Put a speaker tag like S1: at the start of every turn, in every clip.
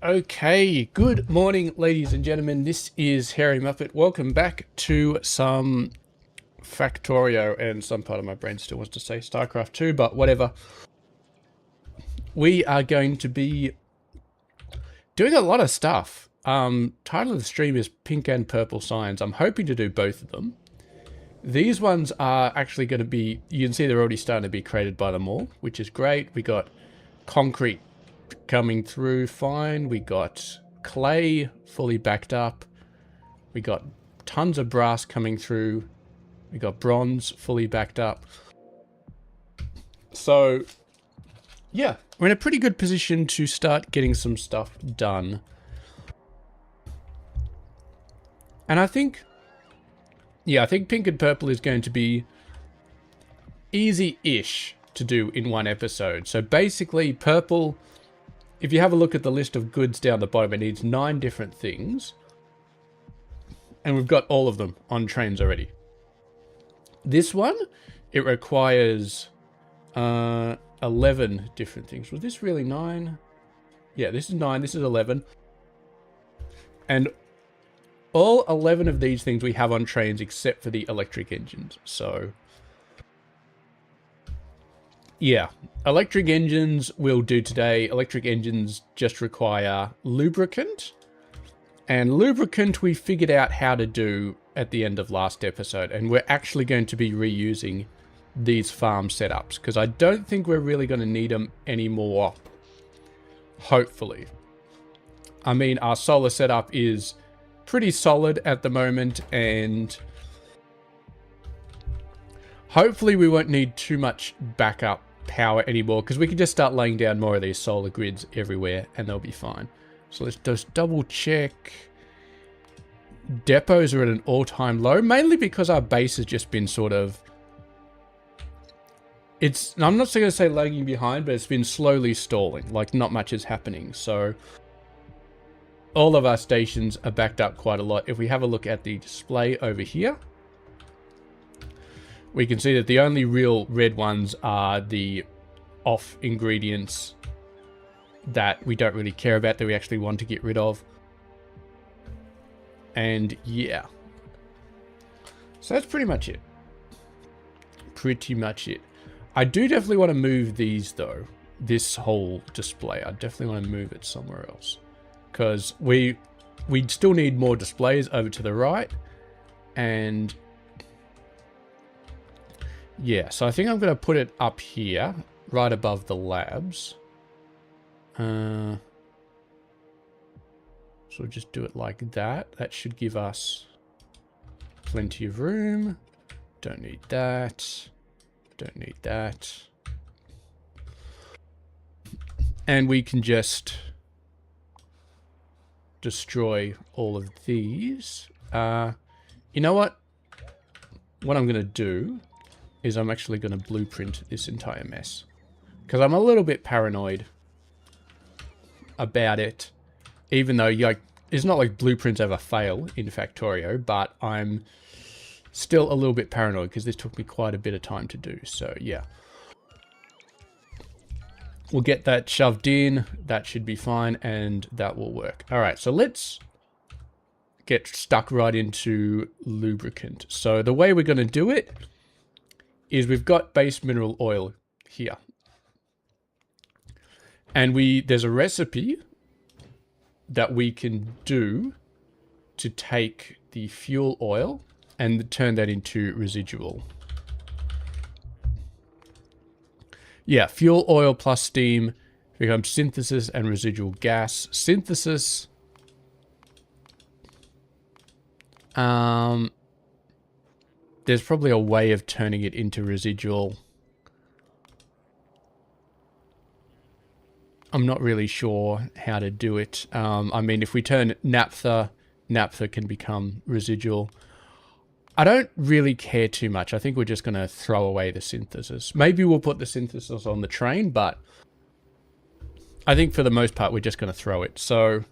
S1: Okay, good morning, ladies and gentlemen. This is Hairymuppet. Welcome back to some Factorio, and some part of my brain still wants to say StarCraft 2, but whatever. We are going to be doing a lot of stuff. Title of the stream is Pink and Purple Signs. I'm hoping to do both of them. These ones are actually going to be, you can see they're already starting to be created by them all, which is great. We got concrete coming through fine. We got clay fully backed up. We got tons of brass coming through. We got bronze fully backed up. So, yeah, we're in a pretty good position to start getting some stuff done. And I think pink and purple is going to be easy-ish to do in one episode. So basically, purple, if you have a look at the list of goods down the bottom, it needs 9 different things. And we've got all of them on trains already. This one, it requires 11 different things. Was this really 9? Yeah, this is 9, this is 11. And all 11 of these things we have on trains except for the electric engines. So, yeah, electric engines we'll do today. Electric engines just require lubricant. And lubricant we figured out how to do at the end of last episode. And we're actually going to be reusing these farm setups, because I don't think we're really going to need them anymore. Hopefully. I mean, our solar setup is pretty solid at the moment, and hopefully we won't need too much backup power anymore, because we can just start laying down more of these solar grids everywhere and they'll be fine. So let's just double check. Depots are at an all-time low, mainly because our base has just been sort of, I'm not going to say lagging behind, but it's been slowly stalling, like not much is happening. So all of our stations are backed up quite a lot. If we have a look at the display over here, we can see that the only real red ones are the off ingredients that we don't really care about, that we actually want to get rid of. And yeah. So that's pretty much it. Pretty much it. I do definitely want to move these though. This whole display. I definitely want to move it somewhere else. Because we still need more displays over to the right. And yeah, so I think I'm going to put it up here, right above the labs. So just do it like that. That should give us plenty of room. Don't need that. Don't need that. And we can just destroy all of these. You know what? What I'm going to do is I'm actually going to blueprint this entire mess, because I'm a little bit paranoid about it, even though it's not like blueprints ever fail in Factorio, but I'm still a little bit paranoid because this took me quite a bit of time to do. So yeah, we'll get that shoved in. That should be fine, and that will work. All right, so let's get stuck right into lubricant. So the way we're going to do it is we've got base mineral oil here. And there's a recipe that we can do to take the fuel oil and turn that into residual. Yeah, fuel oil plus steam becomes synthesis and residual gas. Synthesis, there's probably a way of turning it into residual. I'm not really sure how to do it. I mean, if we turn naphtha, naphtha can become residual. I don't really care too much. I think we're just going to throw away the synthesis. Maybe we'll put the synthesis on the train, but I think for the most part, we're just going to throw it. So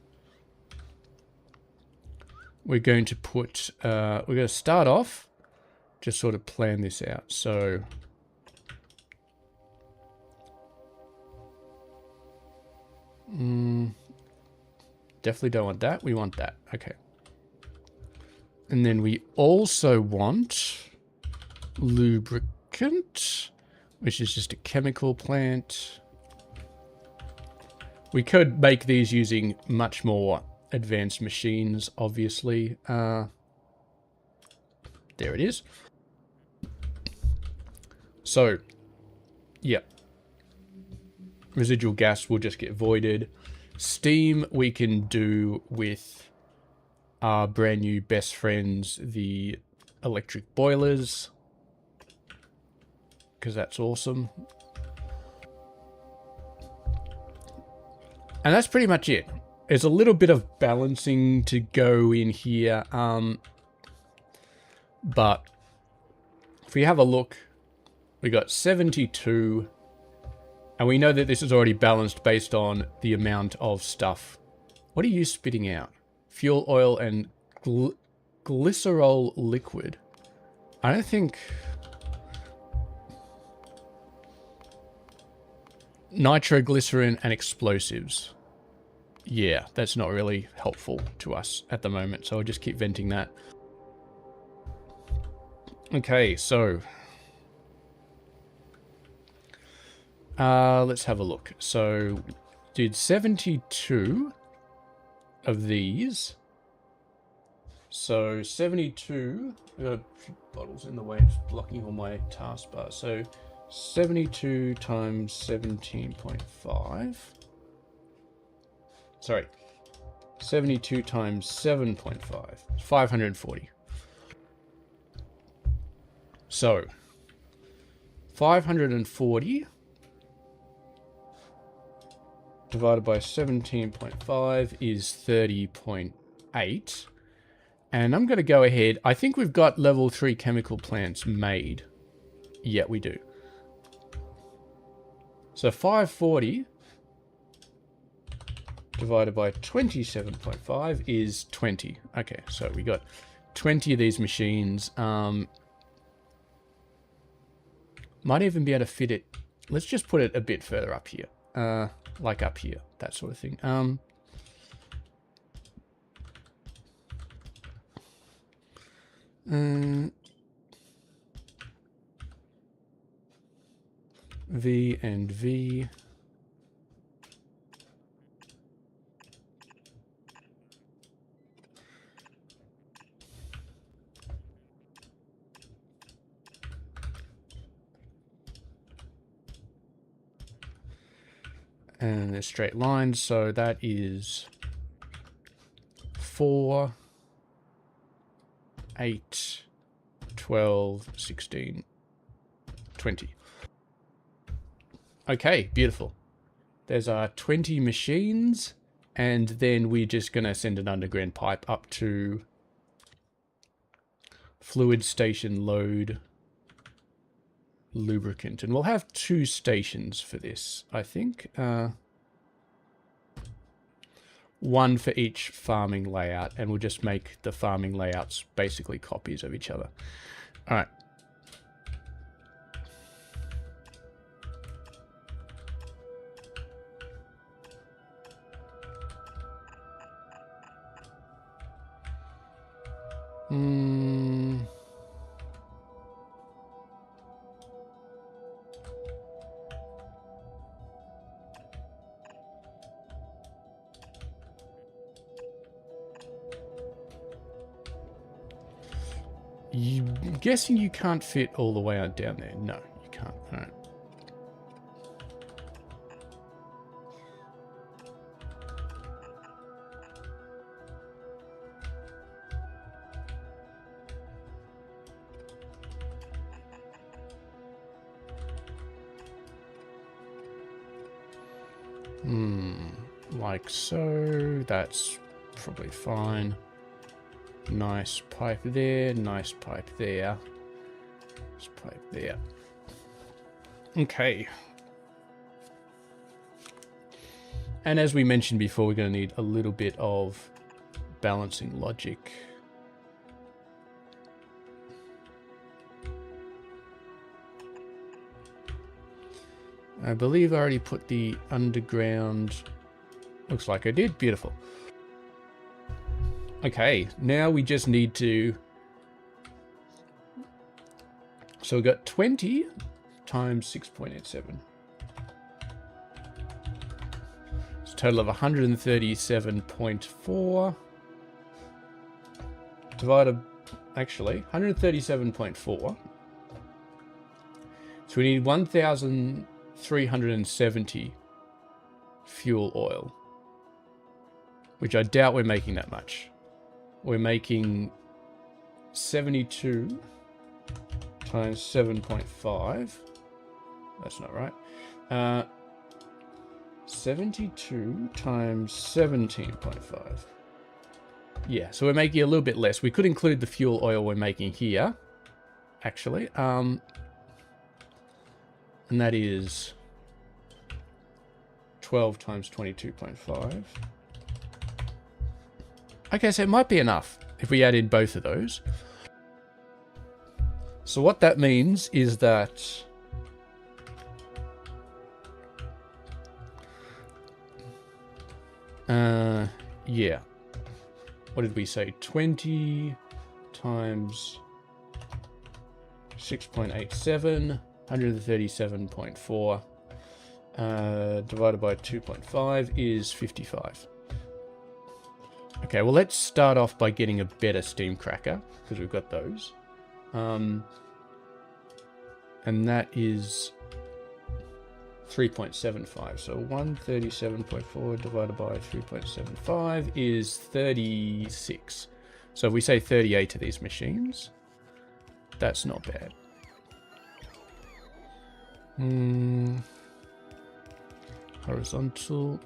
S1: we're going to put, we're going to start off, just sort of plan this out. So definitely don't want that. We want that. Okay. And then we also want lubricant, which is just a chemical plant. We could make these using much more advanced machines, obviously. There it is. So, yeah. Residual gas will just get voided. Steam we can do with our brand new best friends, the electric boilers, because that's awesome. And that's pretty much it. There's a little bit of balancing to go in here, but if we have a look, we got 72, and we know that this is already balanced based on the amount of stuff. What are you spitting out? Fuel oil and glycerol liquid. I don't think... Nitroglycerin and explosives. Yeah, that's not really helpful to us at the moment, so I'll just keep venting that. Okay, so... let's have a look. So, did 72 of these. So, 72... I've got a few bottles in the way, it's blocking all my taskbar. So, 72 times 17.5. Sorry. 72 times 7.5. 540. So, 540 divided by 17.5 is 30.8. And I'm going to go ahead. I think we've got level 3 chemical plants made. Yeah, we do. So 540 divided by 27.5 is 20. Okay, so we got 20 of these machines. Might even be able to fit it. Let's just put it a bit further up here. Like up here, that sort of thing. V and V. And a straight line, so that is 4, 8, 12, 16, 20. Okay, beautiful. There's our 20 machines, and then we're just going to send an underground pipe up to fluid station load lubricant. And we'll have 2 stations for this, I think. One for each farming layout, and we'll just make the farming layouts basically copies of each other. All right. I'm guessing you can't fit all the way out down there. No, you can't. All right. Like so. That's probably fine. Nice pipe there, nice pipe there. Nice pipe there. Okay. And as we mentioned before, we're going to need a little bit of balancing logic. I believe I already put the underground... Looks like I did. Beautiful. Okay, now we just need to... So we've got 20 times 6.87. It's a total of 137.4. Divided... Actually, 137.4. So we need 1,370 fuel oil. Which I doubt we're making that much. We're making 72 times 7.5. That's not right. 72 times 17.5. Yeah, so we're making a little bit less. We could include the fuel oil we're making here, actually. And that is 12 times 22.5. Okay, so it might be enough if we add in both of those. So what that means is that yeah. What did we say? 20 times 6.87, 137.4 divided by 2.5 is 55. Okay, well, let's start off by getting a better steam cracker, because we've got those. And that is 3.75. So 137.4 divided by 3.75 is 36. So if we say 38 to these machines, that's not bad. Horizontal.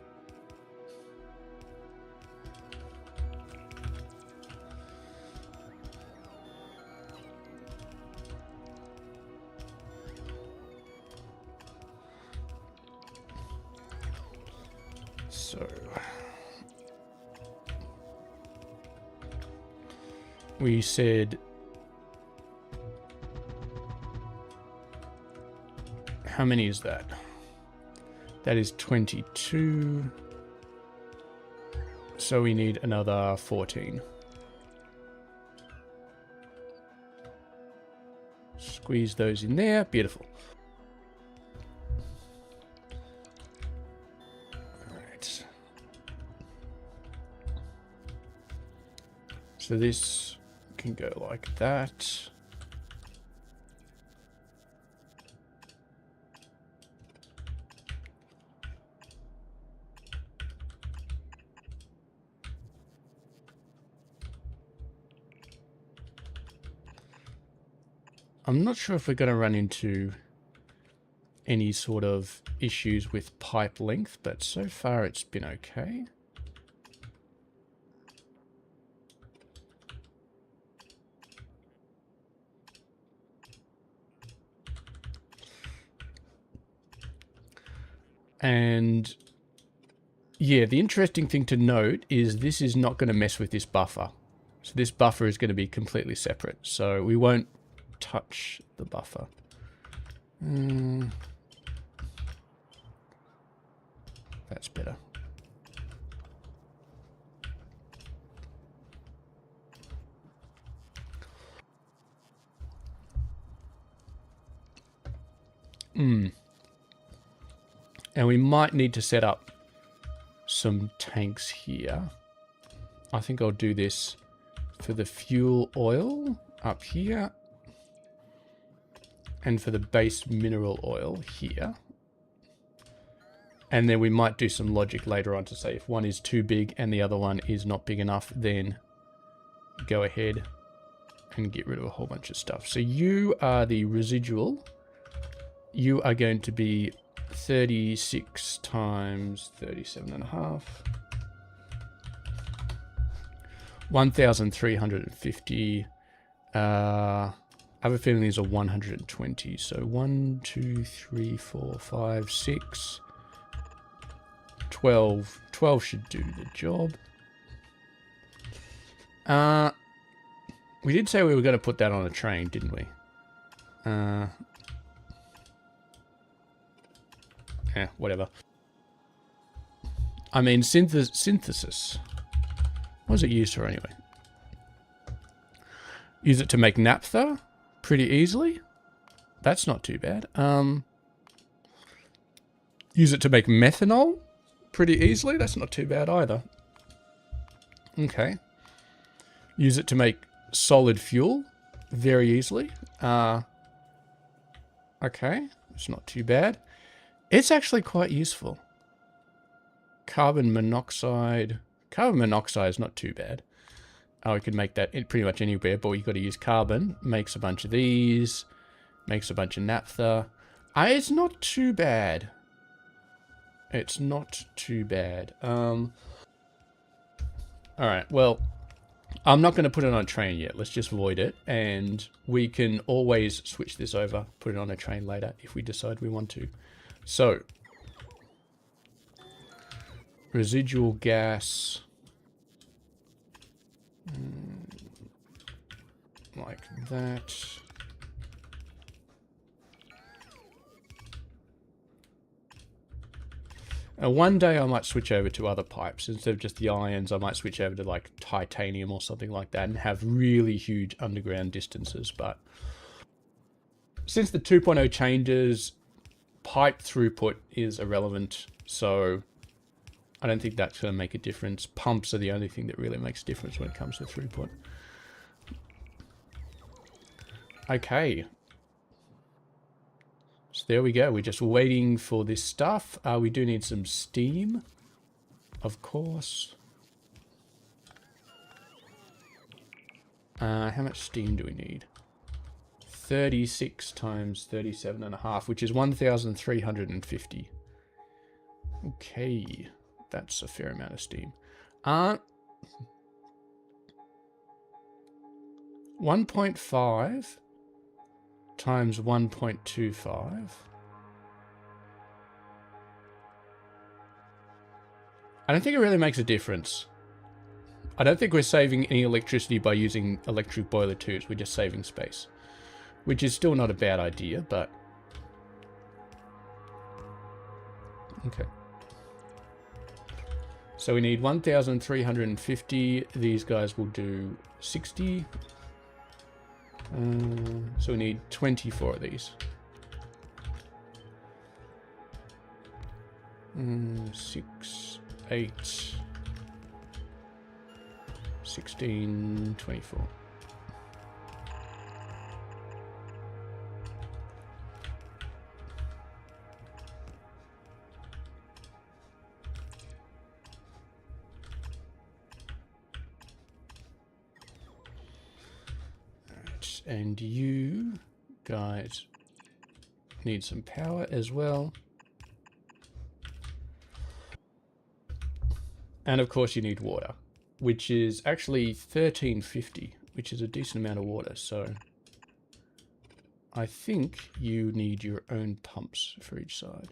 S1: So we said how many is that? That is 22. So we need another 14. Squeeze those in there. Beautiful. So this can go like that. I'm not sure if we're going to run into any sort of issues with pipe length, but so far it's been okay. And yeah, the interesting thing to note is this is not going to mess with this buffer. So this buffer is going to be completely separate. So we won't touch the buffer. That's better. And we might need to set up some tanks here. I think I'll do this for the fuel oil up here. And for the base mineral oil here. And then we might do some logic later on to say if one is too big and the other one is not big enough, then go ahead and get rid of a whole bunch of stuff. So you are the residual. You are going to be 36 times 37.5. 1,350. I have a feeling these are 120. So 1, 2, 3, 4, 5, 6, 12. 12 should do the job. We did say we were going to put that on a train, didn't we? Whatever. I mean, synthesis. What was it used for anyway? Use it to make naphtha pretty easily. That's not too bad. Use it to make methanol pretty easily. That's not too bad either. Okay. Use it to make solid fuel very easily. Okay. It's not too bad. It's actually quite useful. Carbon monoxide. Carbon monoxide is not too bad. Oh, we can make that pretty much anywhere, but you've got to use carbon. Makes a bunch of these. Makes a bunch of naphtha. It's not too bad. It's not too bad. Alright, well, I'm not going to put it on a train yet. Let's just void it. And we can always switch this over, put it on a train later if we decide we want to. So, residual gas. Like that. One day I might switch over to other pipes. Instead of just the ions, I might switch over to like titanium or something like that and have really huge underground distances. But since the 2.0 changes, pipe throughput is irrelevant. So I don't think that's going to make a difference. Pumps are the only thing that really makes a difference when it comes to throughput. Okay. So there we go. We're just waiting for this stuff. We do need some steam, of course. How much steam do we need? 36 times 37.5, which is 1,350. Okay. That's a fair amount of steam. 1.5 times 1.25. I don't think it really makes a difference. I don't think we're saving any electricity by using electric boiler tubes. We're just saving space. Which is still not a bad idea, but... Okay. So we need 1,350. These guys will do 60. So we need 24 of these. 6, 8, 16, 24. And you guys need some power as well. And of course you need water, which is actually 1350, which is a decent amount of water. So I think you need your own pumps for each side.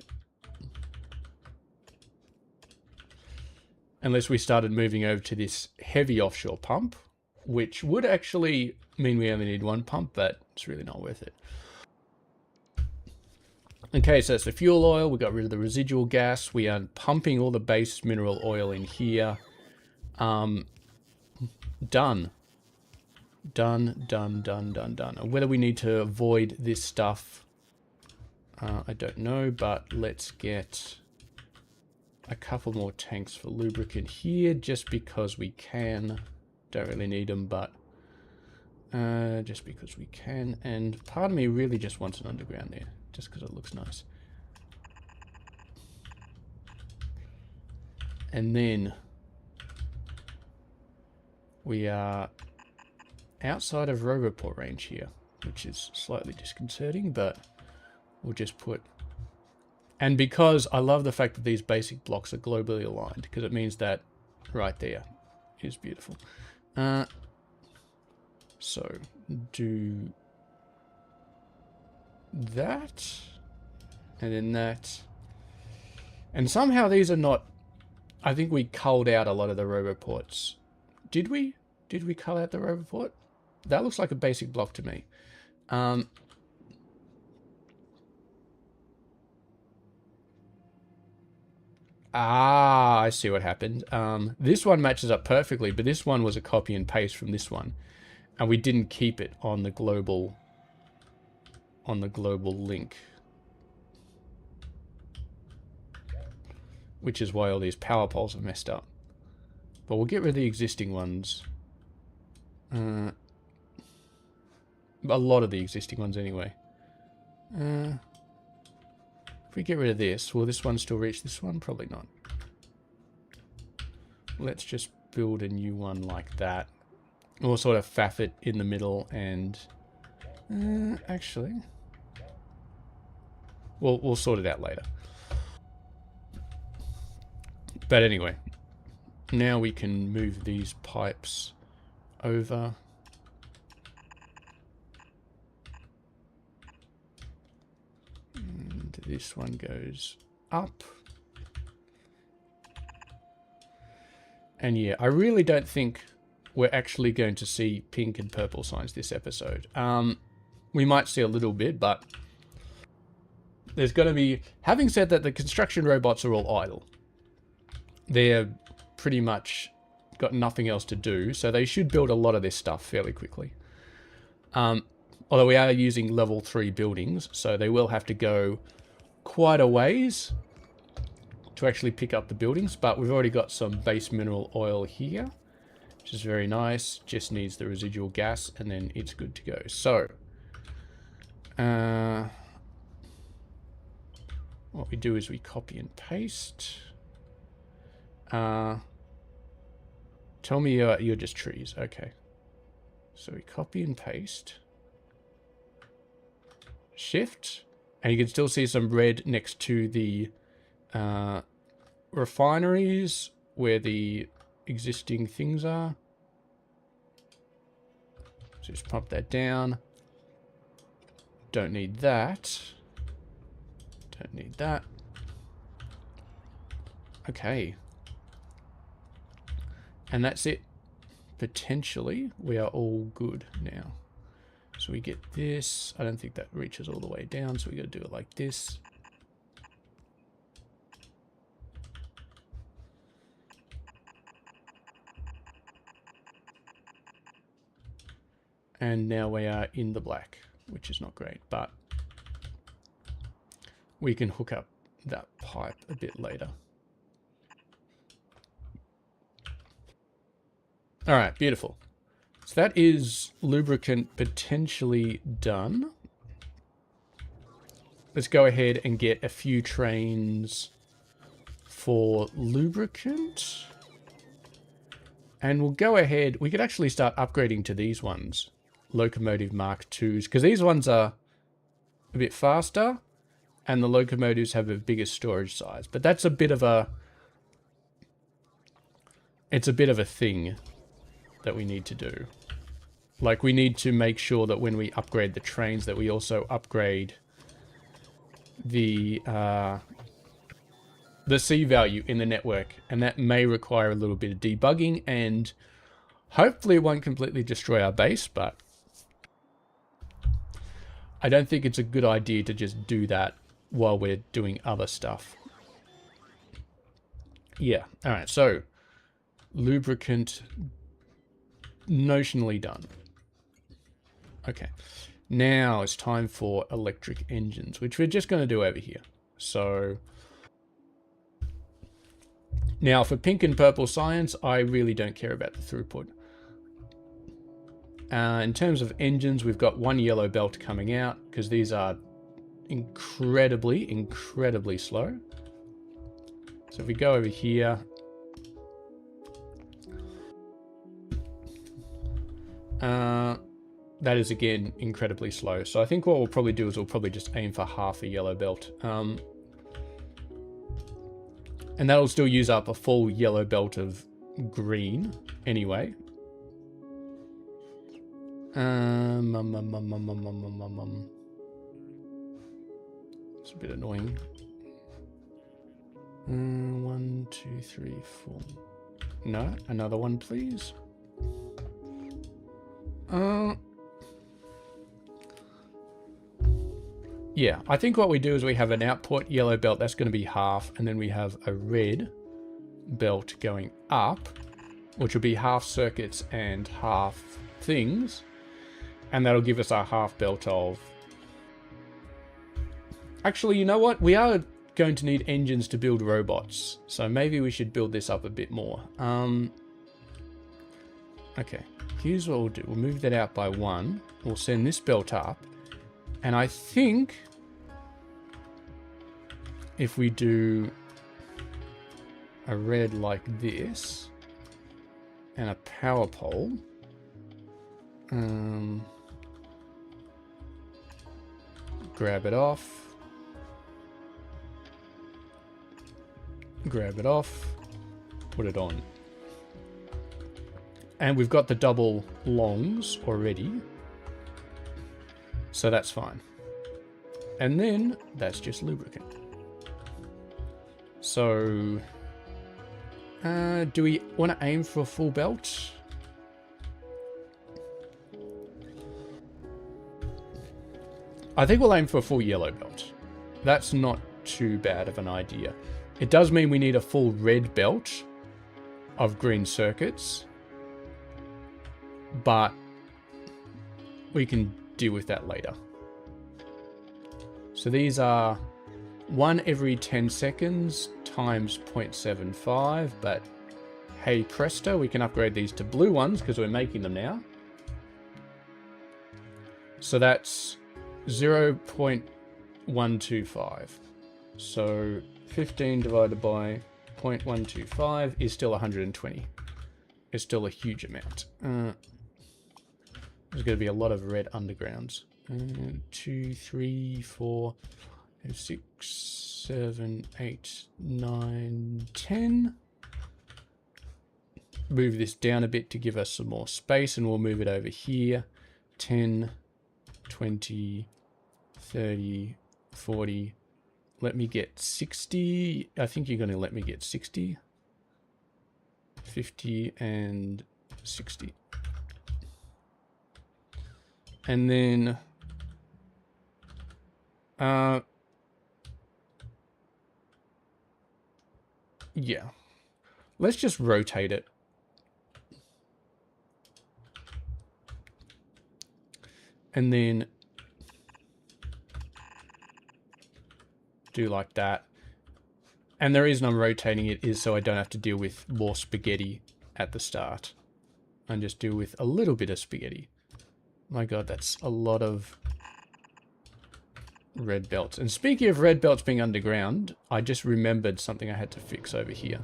S1: Unless we started moving over to this heavy offshore pump, which would actually mean we only need one pump, but it's really not worth it. Okay, so it's the fuel oil. We got rid of the residual gas. We are pumping all the base mineral oil in here. Done. Done, done, done, done, done. And whether we need to avoid this stuff, I don't know, but let's get a couple more tanks for lubricant here, just because we can. Don't really need them, but just because we can. And part of me really just wants an underground there, just because it looks nice. And then we are outside of Roboport range here, which is slightly disconcerting, but we'll just put... And because I love the fact that these basic blocks are globally aligned, because it means that right there is beautiful. So do that, and then that, and somehow these are not... I think we culled out a lot of the Roboports. Did we? Did we cull out the Roboport? That looks like a basic block to me. I see what happened. This one matches up perfectly, but this one was a copy and paste from this one. And we didn't keep it on the global link. Which is why all these power poles are messed up. But we'll get rid of the existing ones. A lot of the existing ones anyway. If we get rid of this, will this one still reach this one? Probably not. Let's just build a new one like that. We'll sort of faff it in the middle and... actually... We'll sort it out later. But anyway, now we can move these pipes over. And this one goes up. And yeah, I really don't think we're actually going to see pink and purple signs this episode. We might see a little bit, but there's going to be... Having said that, the construction robots are all idle. They're pretty much got nothing else to do, so they should build a lot of this stuff fairly quickly. Although we are using level 3 buildings, so they will have to go quite a ways to actually pick up the buildings, but we've already got some base mineral oil here, which is very nice. Just needs the residual gas, and then it's good to go. So, what we do is we copy and paste. Tell me you're just trees. Okay. So we copy and paste. Shift. And you can still see some red next to the refineries where the existing things are. So just pop that down. Don't need that. Don't need that. Okay. And that's it. Potentially, we are all good now. So we get this. I don't think that reaches all the way down, so we got to do it like this. And now we are in the black, which is not great, but we can hook up that pipe a bit later. All right, beautiful. So that is lubricant potentially done. Let's go ahead and get a few trains for lubricant. And we'll go ahead, we could actually start upgrading to these ones. Locomotive Mark IIs, because these ones are a bit faster and the locomotives have a bigger storage size. But that's a bit of a... It's a bit of a thing that we need to do. Like, we need to make sure that when we upgrade the trains that we also upgrade the C value in the network. And that may require a little bit of debugging, and hopefully it won't completely destroy our base, but I don't think it's a good idea to just do that while we're doing other stuff. Yeah, alright, so lubricant notionally done. Okay, now it's time for electric engines, which we're just going to do over here. So now for pink and purple science, I really don't care about the throughput. In terms of engines, we've got one yellow belt coming out because these are incredibly, incredibly slow. So if we go over here, that is again incredibly slow. So I think what we'll probably do is we'll probably just aim for half a yellow belt. And that'll still use up a full yellow belt of green anyway. It's a bit annoying. 1, 2, 3, 4. No, another one, please. Yeah, I think what we do is we have an output yellow belt, that's going to be half, and then we have a red belt going up, which will be half circuits and half things. And that'll give us our half belt of... Actually, you know what? We are going to need engines to build robots. So maybe we should build this up a bit more. Okay, here's what we'll do. We'll move that out by 1. We'll send this belt up. And I think if we do a red like this and a power pole, grab it off, put it on. And we've got the double longs already, so that's fine. And then that's just lubricant. So, do we want to aim for a full belt? I think we'll aim for a full yellow belt. That's not too bad of an idea. It does mean we need a full red belt of green circuits, but we can deal with that later. So these are 1 every 10 seconds times 0.75, but hey presto, we can upgrade these to blue ones because we're making them now. So that's 0.125. So 15 divided by 0.125 is still 120. It's still a huge amount. There's going to be a lot of red undergrounds. 2, 3, 4, 6, 7, 8, 9, 10. Move this down a bit to give us some more space, and we'll move it over here. 10, 20, 30, 40. Let me get 60. I think you're going to let me get 60. 50 and 60. And then... yeah. Let's just rotate it. And then do like that. And the reason I'm rotating it is so I don't have to deal with more spaghetti at the start. And just deal with a little bit of spaghetti. My god, that's a lot of red belts. And speaking of red belts being underground, I just remembered something I had to fix over here.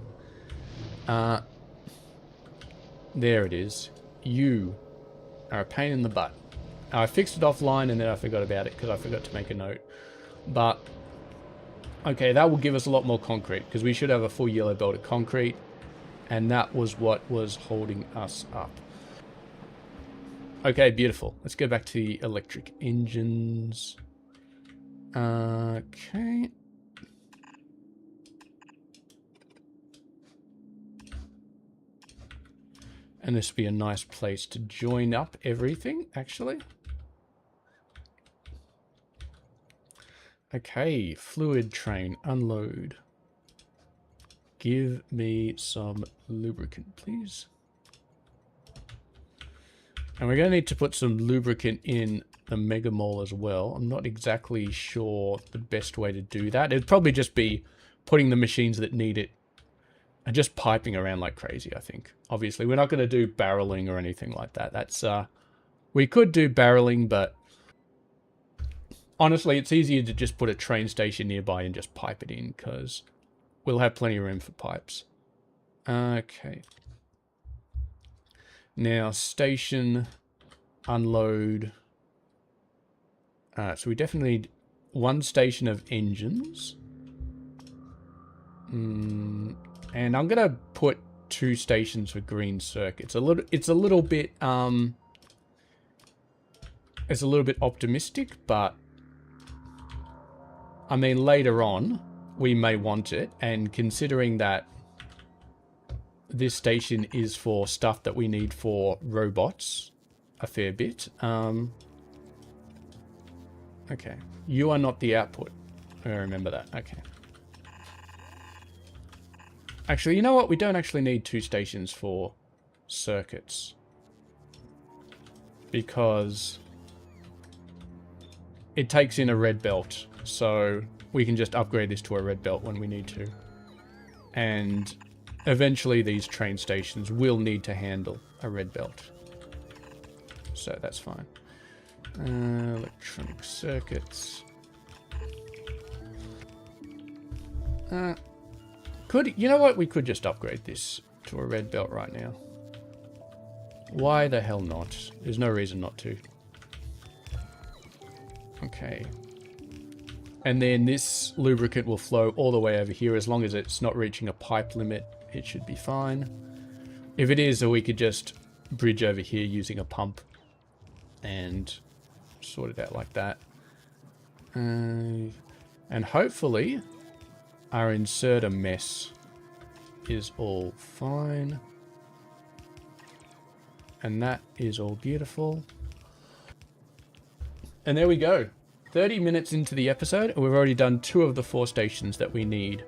S1: There it is. You are a pain in the butt. I fixed it offline and then I forgot about it because I forgot to make a note. But, okay, that will give us a lot more concrete because we should have a full yellow belt of concrete. And that was what was holding us up. Okay, beautiful. Let's go back to the electric engines. Okay. And this would be a nice place to join up everything, actually. Okay, fluid train, unload. Give me some lubricant, please. And we're going to need to put some lubricant in the Mega Mall as well. I'm not exactly sure the best way to do that. It'd probably just be putting the machines that need it and just piping around like crazy, I think. Obviously, we're not going to do barreling or anything like that. That's, we could do barreling, but honestly, it's easier to just put a train station nearby and just pipe it in because we'll have plenty of room for pipes. Okay. Now, station, unload. So we definitely need one station of engines. And I'm going to put 2 stations for green circuits. It's a little bit optimistic, but I mean, later on, we may want it. And considering that this station is for stuff that we need for robots a fair bit. Okay. You are not the output. I remember that. Okay. Actually, you know what? We don't actually need 2 stations for circuits. Because it takes in a red belt. So we can just upgrade this to a red belt when we need to. And eventually these train stations will need to handle a red belt. So that's fine. Electronic circuits. You know what? We could just upgrade this to a red belt right now. Why the hell not? There's no reason not to. Okay. And then this lubricant will flow all the way over here. As long as it's not reaching a pipe limit, it should be fine. If it is, we could just bridge over here using a pump and sort it out like that. And hopefully our inserter mess is all fine. And that is all beautiful. And there we go. 30 minutes into the episode, and we've already done 2 of the 4 stations that we need.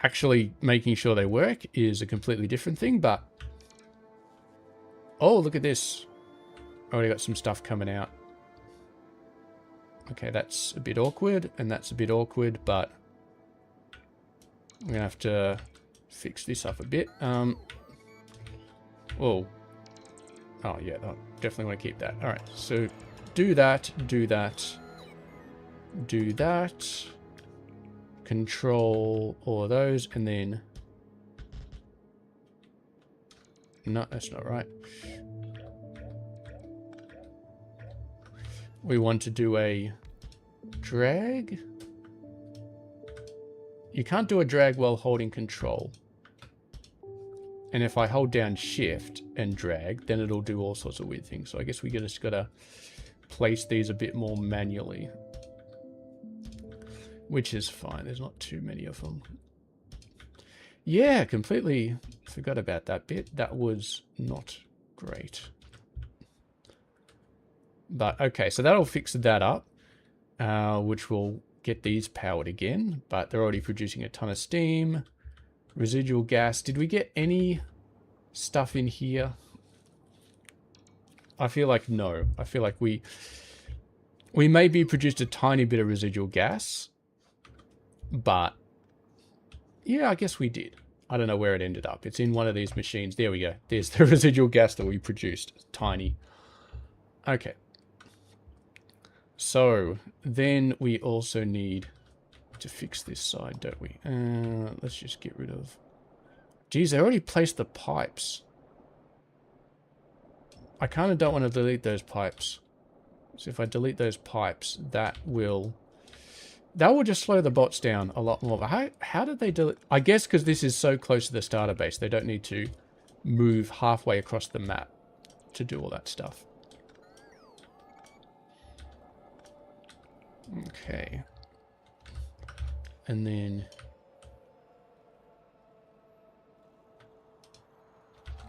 S1: Actually making sure they work is a completely different thing, but... Oh, look at this. Already got some stuff coming out. Okay, that's a bit awkward, and that's a bit awkward, but... I'm gonna have to fix this up a bit. Oh. Oh, yeah, I definitely want to keep that. Alright, so do that, do that, do that. Control all of those, and then... No, that's not right. We want to do a drag. You can't do a drag while holding control. And if I hold down shift and drag, then it'll do all sorts of weird things. So I guess we just gotta place these a bit more manually. Which is fine. There's not too many of them. Yeah, completely forgot about that bit. That was not great. But okay, so that'll fix that up. Which will get these powered again. But they're already producing a ton of steam. Residual gas. Did we get any stuff in here? I feel like no. I feel like we maybe produced a tiny bit of residual gas. But yeah, I guess we did. I don't know where it ended up. It's in one of these machines. There we go. There's the residual gas that we produced. It's tiny. Okay. So then we also need to fix this side, don't we? Let's just get rid of... Geez, I already placed the pipes. I kind of don't want to delete those pipes. So if I delete those pipes, that will just slow the bots down a lot more. How did they delete? I guess because this is so close to the starter base, they don't need to move halfway across the map to do all that stuff. Okay. And then...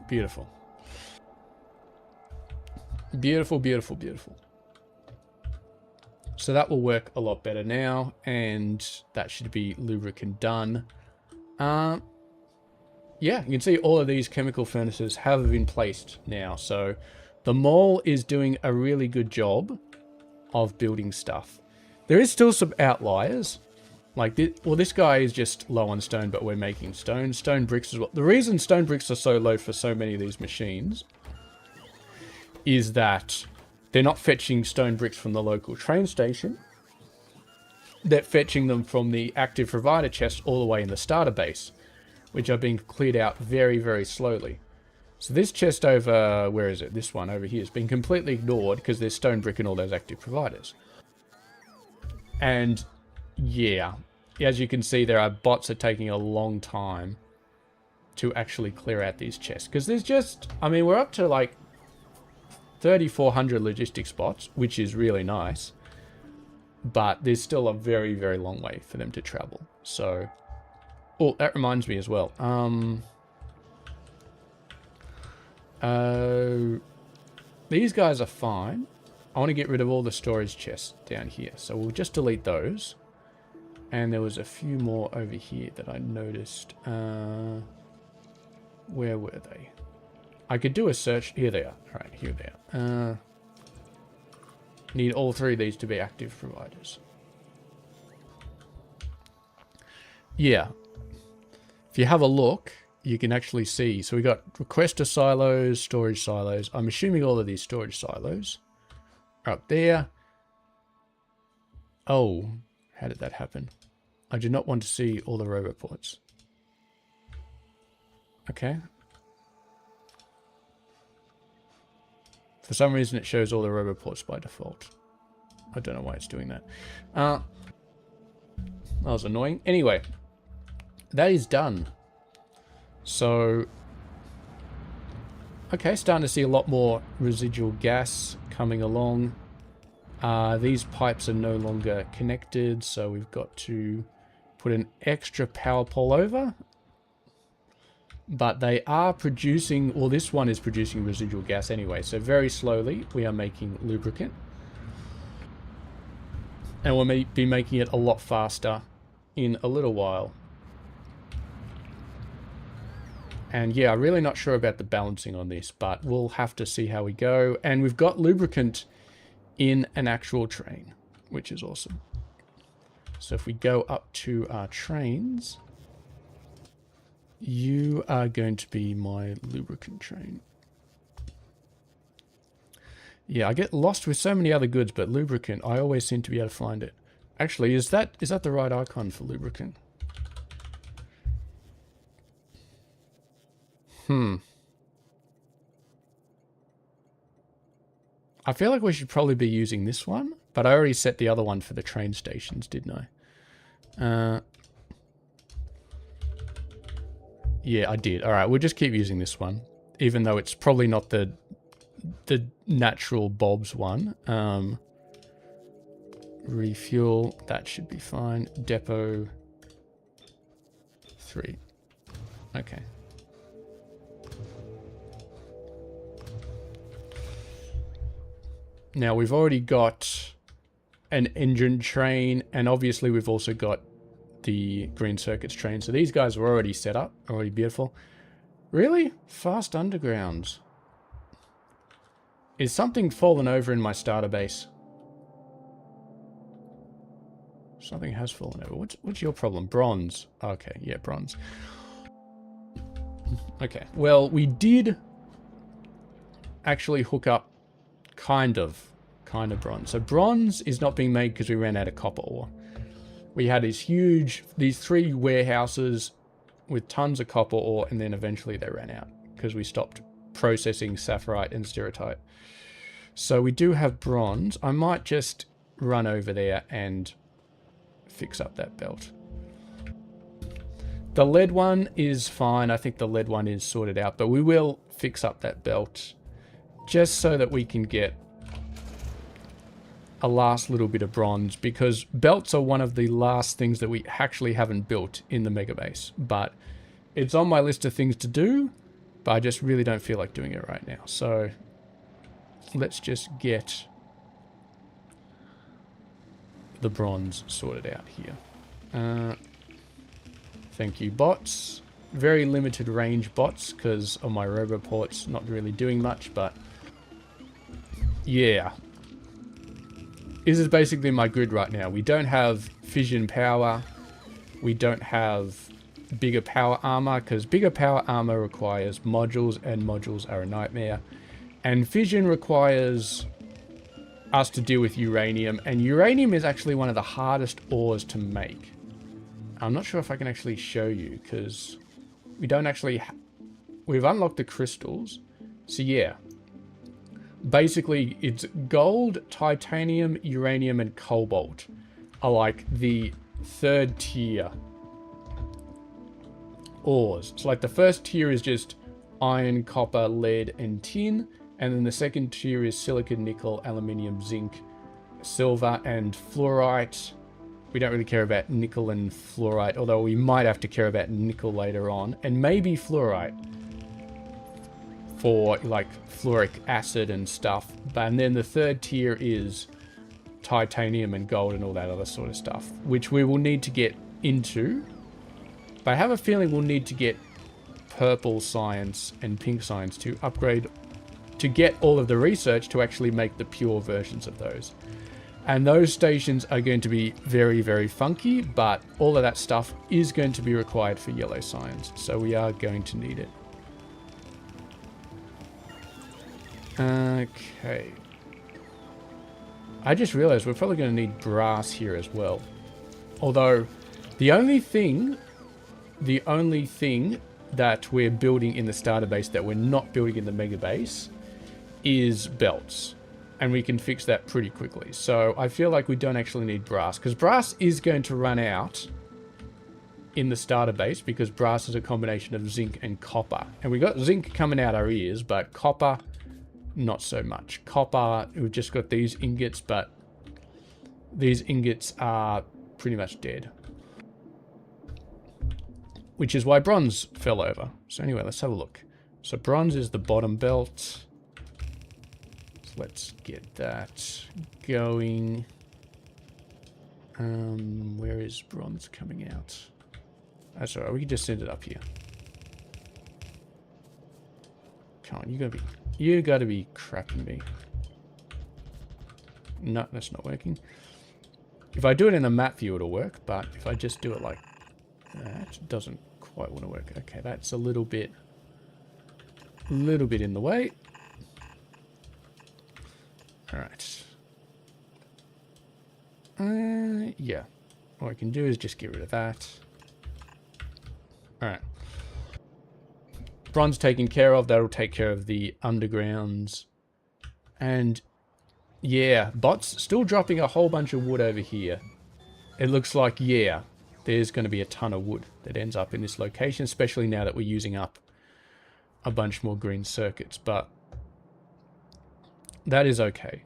S1: Beautiful. Beautiful, beautiful, beautiful. So that will work a lot better now, and that should be lubricant done. Yeah, you can see all of these chemical furnaces have been placed now. So the mall is doing a really good job of building stuff. There is still some outliers. Like, this guy is just low on stone, but we're making stone. Stone bricks as well. The reason stone bricks are so low for so many of these machines is that they're not fetching stone bricks from the local train station. They're fetching them from the active provider chest all the way in the starter base, which are being cleared out very, very slowly. So this chest over, where is it? This one over here has been completely ignored because there's stone brick in all those active providers. And yeah, as you can see, there are bots are taking a long time to actually clear out these chests. Because there's just, I mean, we're up to like 3,400 logistics bots, which is really nice. But there's still a very, very long way for them to travel. So, oh, that reminds me as well. These guys are fine. I want to get rid of all the storage chests down here. So we'll just delete those. And there was a few more over here that I noticed. Where were they? I could do a search. Here they are. All right, here they are. Need all three of these to be active providers. Yeah. If you have a look, you can actually see. So we got requester silos, storage silos. I'm assuming all of these storage silos are up there. Oh, how did that happen? I do not want to see all the roboports. Okay. For some reason, it shows all the roboports by default. I don't know why it's doing that. That was annoying. Anyway, that is done. So, okay, starting to see a lot more residual gas coming along. These pipes are no longer connected, so we've got to put an extra power pole over. But they are producing, well, this one is producing residual gas anyway, so very slowly we are making lubricant. And we'll be making it a lot faster in a little while. And yeah, I'm really not sure about the balancing on this, but we'll have to see how we go. And we've got lubricant in an actual train, which is awesome. So if we go up to our trains, you are going to be my lubricant train. Yeah, I get lost with so many other goods, but lubricant, I always seem to be able to find it. Actually, is that the right icon for lubricant? I feel like we should probably be using this one, but I already set the other one for the train stations, didn't I? Yeah, I did. All right, we'll just keep using this one, even though it's probably not the natural Bob's one. Refuel, that should be fine. Depot 3. Okay. Now we've already got an engine train, and obviously we've also got the green circuits train. So these guys were already set up, already beautiful. Really? Fast undergrounds. Is something fallen over in my starter base? Something has fallen over. What's your problem? Bronze. Okay, yeah, bronze. Okay, well, we did actually hook up kind of bronze. So bronze is not being made because we ran out of copper ore. We had these 3 warehouses with tons of copper ore, and then eventually they ran out because we stopped processing sapphirite and stereotype. So we do have bronze. I might just run over there and fix up that belt. The lead one is fine. I think the lead one is sorted out, but we will fix up that belt just so that we can get a last little bit of bronze, because belts are one of the last things that we actually haven't built in the mega base. But it's on my list of things to do, but I just really don't feel like doing it right now. So let's just get the bronze sorted out here. Thank you, bots. Very limited range bots because of my roboports not really doing much, but yeah. This is basically my grid right now. We don't have fission power. We don't have bigger power armor, because bigger power armor requires modules, and modules are a nightmare. And fission requires us to deal with uranium, and uranium is actually one of the hardest ores to make. I'm not sure if I can actually show you, because we don't actually... We've unlocked the crystals. So yeah. Basically, it's gold, titanium, uranium, and cobalt are like the 3rd tier ores. So like the first tier is just iron, copper, lead, and tin. And then the second tier is silicon, nickel, aluminium, zinc, silver, and fluorite. We don't really care about nickel and fluorite, although we might have to care about nickel later on. And maybe fluorite for like fluoric acid and stuff. And then the 3rd tier is titanium and gold and all that other sort of stuff, which we will need to get into. But I have a feeling we'll need to get purple science and pink science to upgrade to get all of the research to actually make the pure versions of those. And those stations are going to be very, very funky, but all of that stuff is going to be required for yellow signs. So we are going to need it. Okay. I just realized we're probably going to need brass here as well. Although, the only thing that we're building in the starter base that we're not building in the mega base is belts. And we can fix that pretty quickly. So I feel like we don't actually need brass, because brass is going to run out in the starter base, because brass is a combination of zinc and copper. And we got zinc coming out our ears, but copper, not so much. Copper, we've just got these ingots, but these ingots are pretty much dead. Which is why bronze fell over. So anyway, let's have a look. So bronze is the bottom belt. Let's get that going. Where is bronze coming out? That's alright, we can just send it up here. Come on, you gotta be crapping me. No, that's not working. If I do it in the map view, it'll work, but if I just do it like that, it doesn't quite want to work. Okay, that's a little bit in the way. Alright. Yeah. What I can do is just get rid of that. Alright. Bronze taken care of. That'll take care of the undergrounds. And yeah, bots still dropping a whole bunch of wood over here. It looks like, yeah, there's going to be a ton of wood that ends up in this location, especially now that we're using up a bunch more green circuits. But that is okay.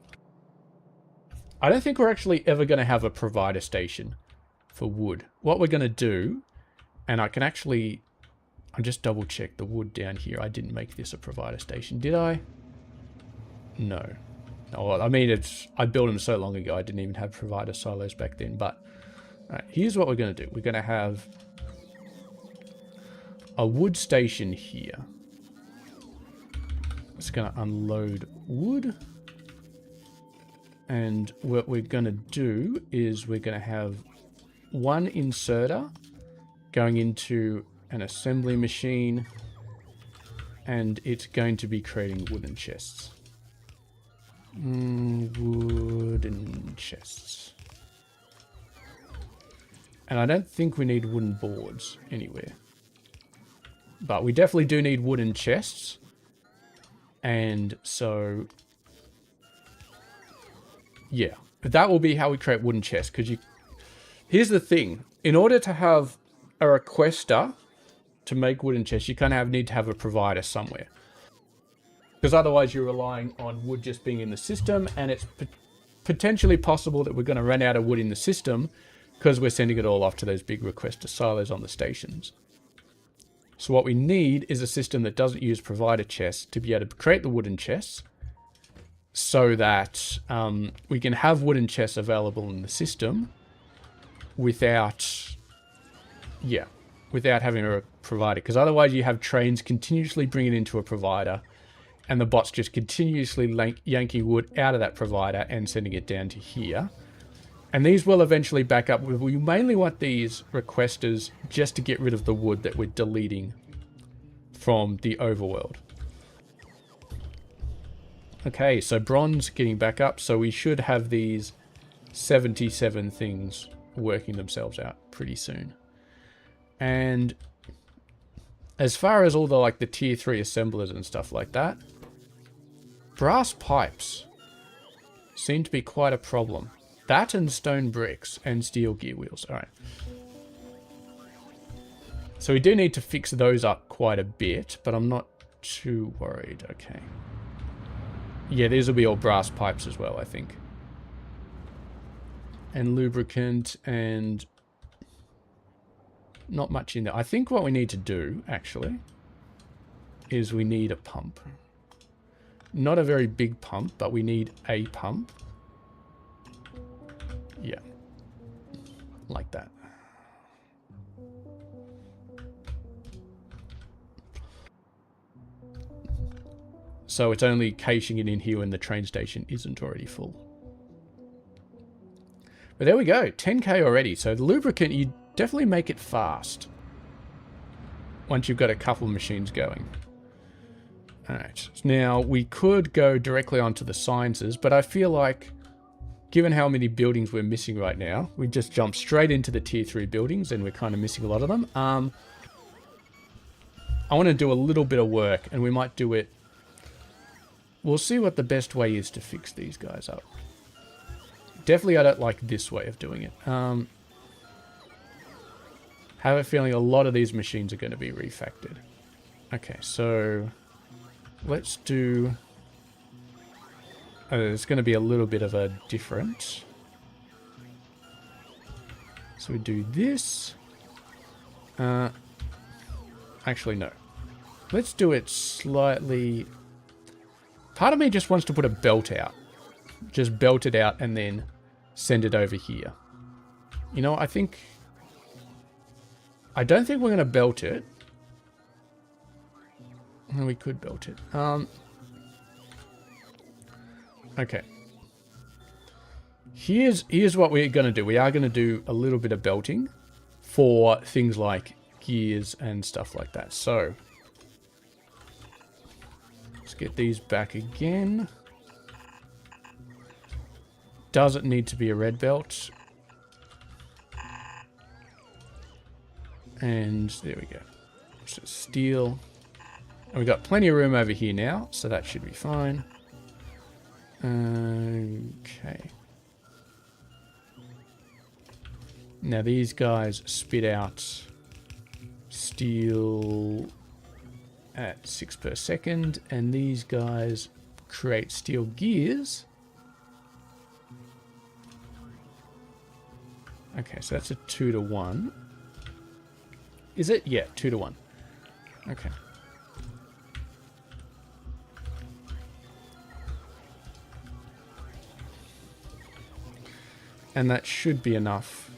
S1: I don't think we're actually ever going to have a provider station for wood. What we're going to do, and I can actually, I'll just double check the wood down here. I didn't make this a provider station, did I? No. Oh, I mean, I built them so long ago, I didn't even have provider silos back then. But all right, here's what we're going to do. We're going to have a wood station here. It's going to unload wood. And what we're going to do is we're going to have one inserter going into an assembly machine, and it's going to be creating wooden chests. Wooden chests. And I don't think we need wooden boards anywhere. But we definitely do need wooden chests. And so yeah, that will be how we create wooden chests. Because here's the thing. In order to have a requester to make wooden chests, you kind of need to have a provider somewhere. Because otherwise you're relying on wood just being in the system, and it's potentially possible that we're going to run out of wood in the system because we're sending it all off to those big requester silos on the stations. So what we need is a system that doesn't use provider chests to be able to create the wooden chests, so that we can have wooden chests available in the system without having a provider. Because otherwise you have trains continuously bringing into a provider, and the bots just continuously yanking wood out of that provider and sending it down to here. And these will eventually back up. We mainly want these requesters just to get rid of the wood that we're deleting from the overworld. Okay, so bronze getting back up, so we should have these 77 things working themselves out pretty soon. And as far as all the the tier 3 assemblers and stuff like that, brass pipes seem to be quite a problem. That and stone bricks and steel gear wheels. Alright. So we do need to fix those up quite a bit, but I'm not too worried. Okay. Yeah, these will be all brass pipes as well, I think. And lubricant, and not much in there. I think what we need to do, actually, is we need a pump. Not a very big pump, but we need a pump. Yeah. Like that. So it's only caching it in here when the train station isn't already full. But there we go, 10k already. So the lubricant, you definitely make it fast once you've got a couple of machines going. Alright, now we could go directly onto the sciences, but I feel like, given how many buildings we're missing right now, we just jump straight into the tier 3 buildings, and we're kind of missing a lot of them. I want to do a little bit of work, and we might do it... We'll see what the best way is to fix these guys up. Definitely I don't like this way of doing it. Have a feeling a lot of these machines are going to be refactored. Okay, so... Let's do... it's going to be a little bit of a different. So we do this. Actually, no. Let's do it slightly... Part of me just wants to put a belt out. Just belt it out and then send it over here. You know, I think... I don't think we're going to belt it. We could belt it. Okay. Here's what we're going to do. We are going to do a little bit of belting for things like gears and stuff like that. So, let's get these back again. Doesn't need to be a red belt. And there we go. So steel. And we've got plenty of room over here now, so that should be fine. Okay. Now these guys spit out steel at 6 per second, and these guys create steel gears. Okay, so that's a 2-to-1. Is it? Yeah, 2-to-1. Okay. And that should be enough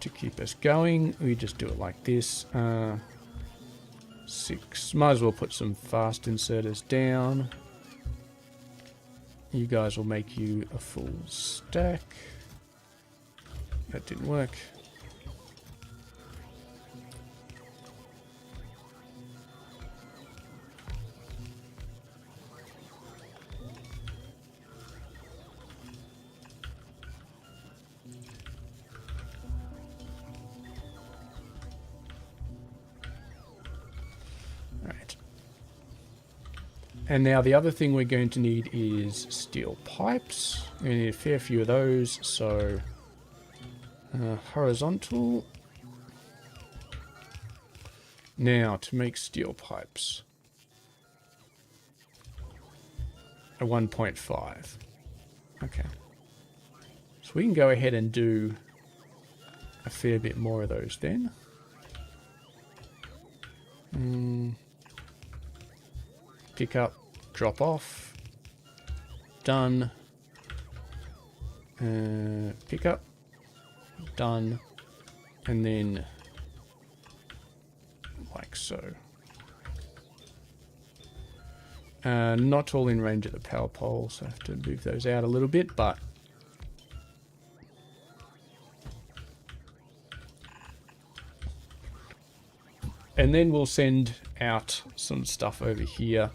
S1: to keep us going. We just do it like this. 6. Might as well put some fast inserters down. You guys will make you a full stack. That didn't work. And now the other thing we're going to need is steel pipes. We need a fair few of those, so horizontal. Now to make steel pipes. A 1.5. Okay. So we can go ahead and do a fair bit more of those then. Pick up, drop off, done, pick up, done, and then like so. Not all in range of the power pole, so I have to move those out a little bit, but and then we'll send out some stuff over here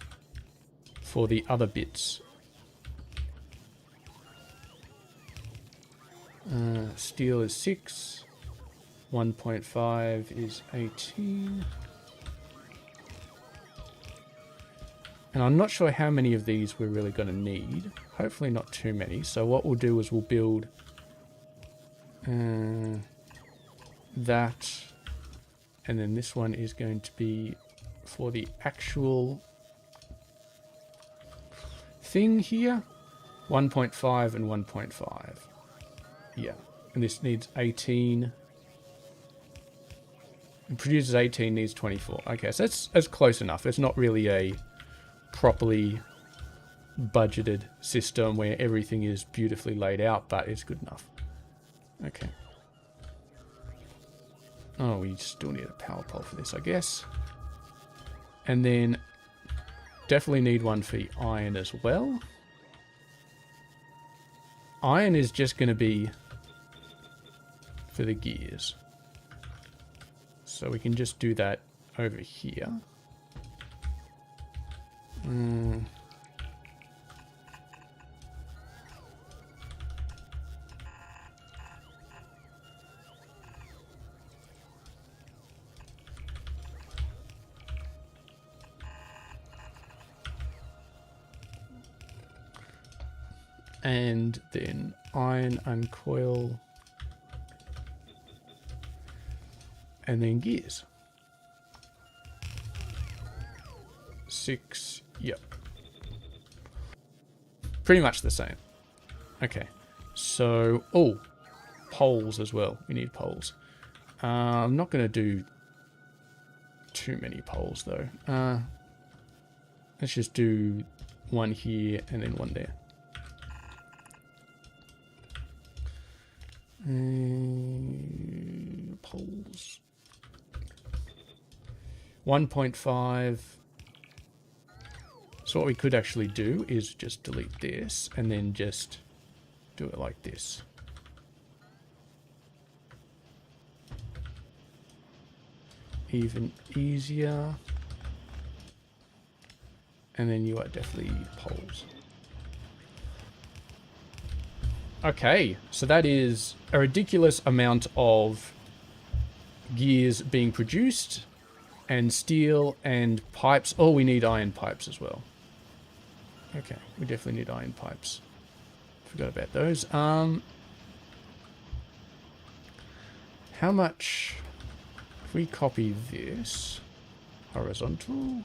S1: for the other bits. Steel is 6. 1.5 is 18. And I'm not sure how many of these we're really going to need. Hopefully not too many. So what we'll do is we'll build that. And then this one is going to be for the actual thing here. 1.5 and 1.5. Yeah. And this needs 18. It produces 18, needs 24. Okay, so that's close enough. It's not really a properly budgeted system where everything is beautifully laid out, but it's good enough. Okay. Oh, we still need a power pole for this, I guess. And then Definitely need one for iron as well. Iron is just going to be for the gears. So we can just do that over here. And then iron uncoil. And then gears. 6, yep. Pretty much the same. Okay. So, oh, poles as well. We need poles. I'm not going to do too many poles though. Let's just do one here and then one there. Poles. 1.5. So what we could actually do is just delete this and then just do it like this. Even easier. And then you are definitely poles. Okay, so that is a ridiculous amount of gears being produced, and steel and pipes. Oh, we need iron pipes as well. Okay, we definitely need iron pipes. Forgot about those. How much, if we copy this horizontal,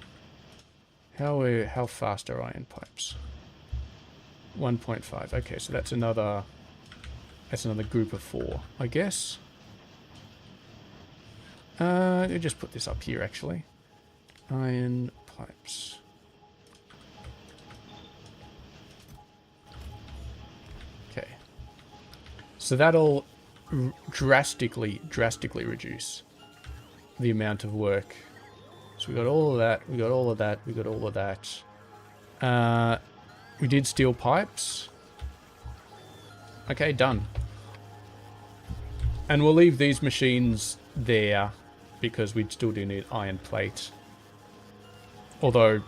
S1: how fast are iron pipes? 1.5. Okay, so that's another group of 4, I guess. I'll just put this up here actually. Iron pipes. Okay. So that'll drastically reduce the amount of work. So we got all of that, we got all of that, we got all of that. We did steel pipes. Okay, done. And we'll leave these machines there because we still do need iron plate. Although,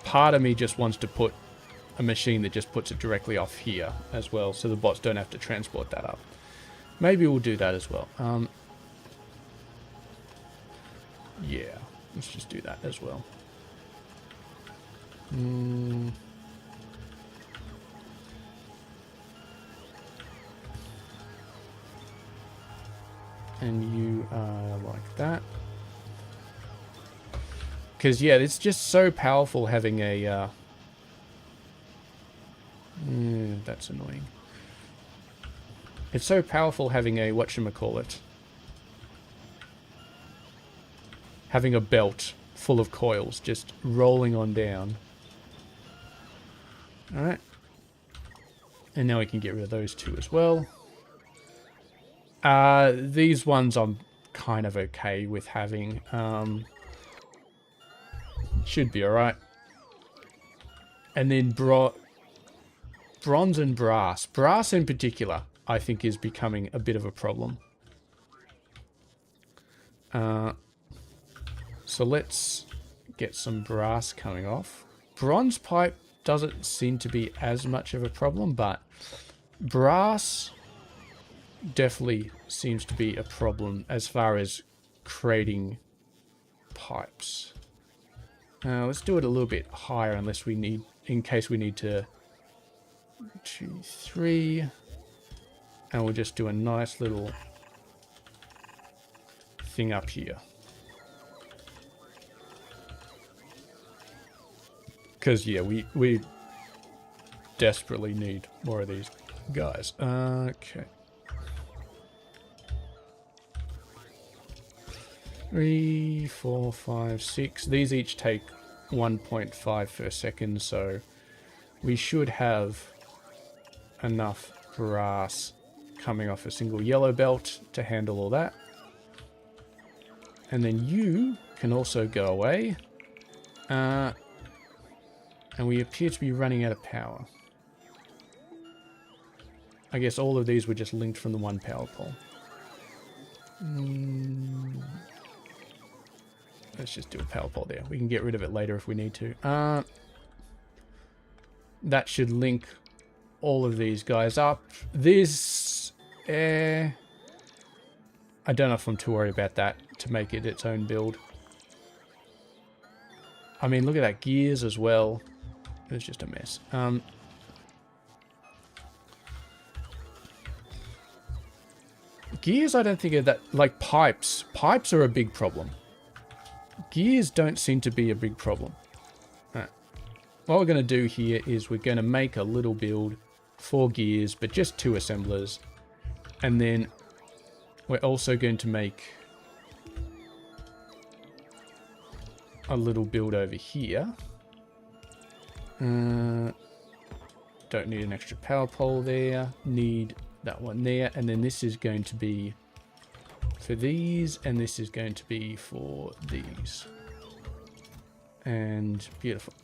S1: part of me just wants to put a machine that just puts it directly off here as well, so the bots don't have to transport that up. Maybe we'll do that as well. Yeah, let's just do that as well. And you are like that. Because, yeah, it's just so powerful having a... that's annoying. It's so powerful having a... whatchamacallit. Having a belt full of coils just rolling on down. Alright. And now we can get rid of those two as well. These ones I'm kind of okay with having. Should be alright. And then bronze and brass. Brass in particular, I think, is becoming a bit of a problem. So let's get some brass coming off. Bronze pipe doesn't seem to be as much of a problem, but brass definitely seems to be a problem as far as creating pipes. Let's do it a little bit higher unless we need, in case we need to 2, 3, and we'll just do a nice little thing up here. Because, yeah, we desperately need more of these guys. Okay. 3, 4, 5, 6. These each take 1.5 per second, so we should have enough brass coming off a single yellow belt to handle all that. And then you can also go away. And we appear to be running out of power. I guess all of these were just linked from the one power pole. Let's just do a power pole there. We can get rid of it later if we need to. That should link all of these guys up. This... I don't know if I'm too worried about that to make it its own build. I mean, look at that. Gears as well. It's just a mess. Gears, I don't think are that... Like pipes. Pipes are a big problem. Gears don't seem to be a big problem. Alright. What we're going to do here is we're going to make a little build for gears, but just 2 assemblers. And then we're also going to make a little build over here. Don't need an extra power pole there. Need that one there. And then this is going to be for these, and this is going to be for these. And beautiful.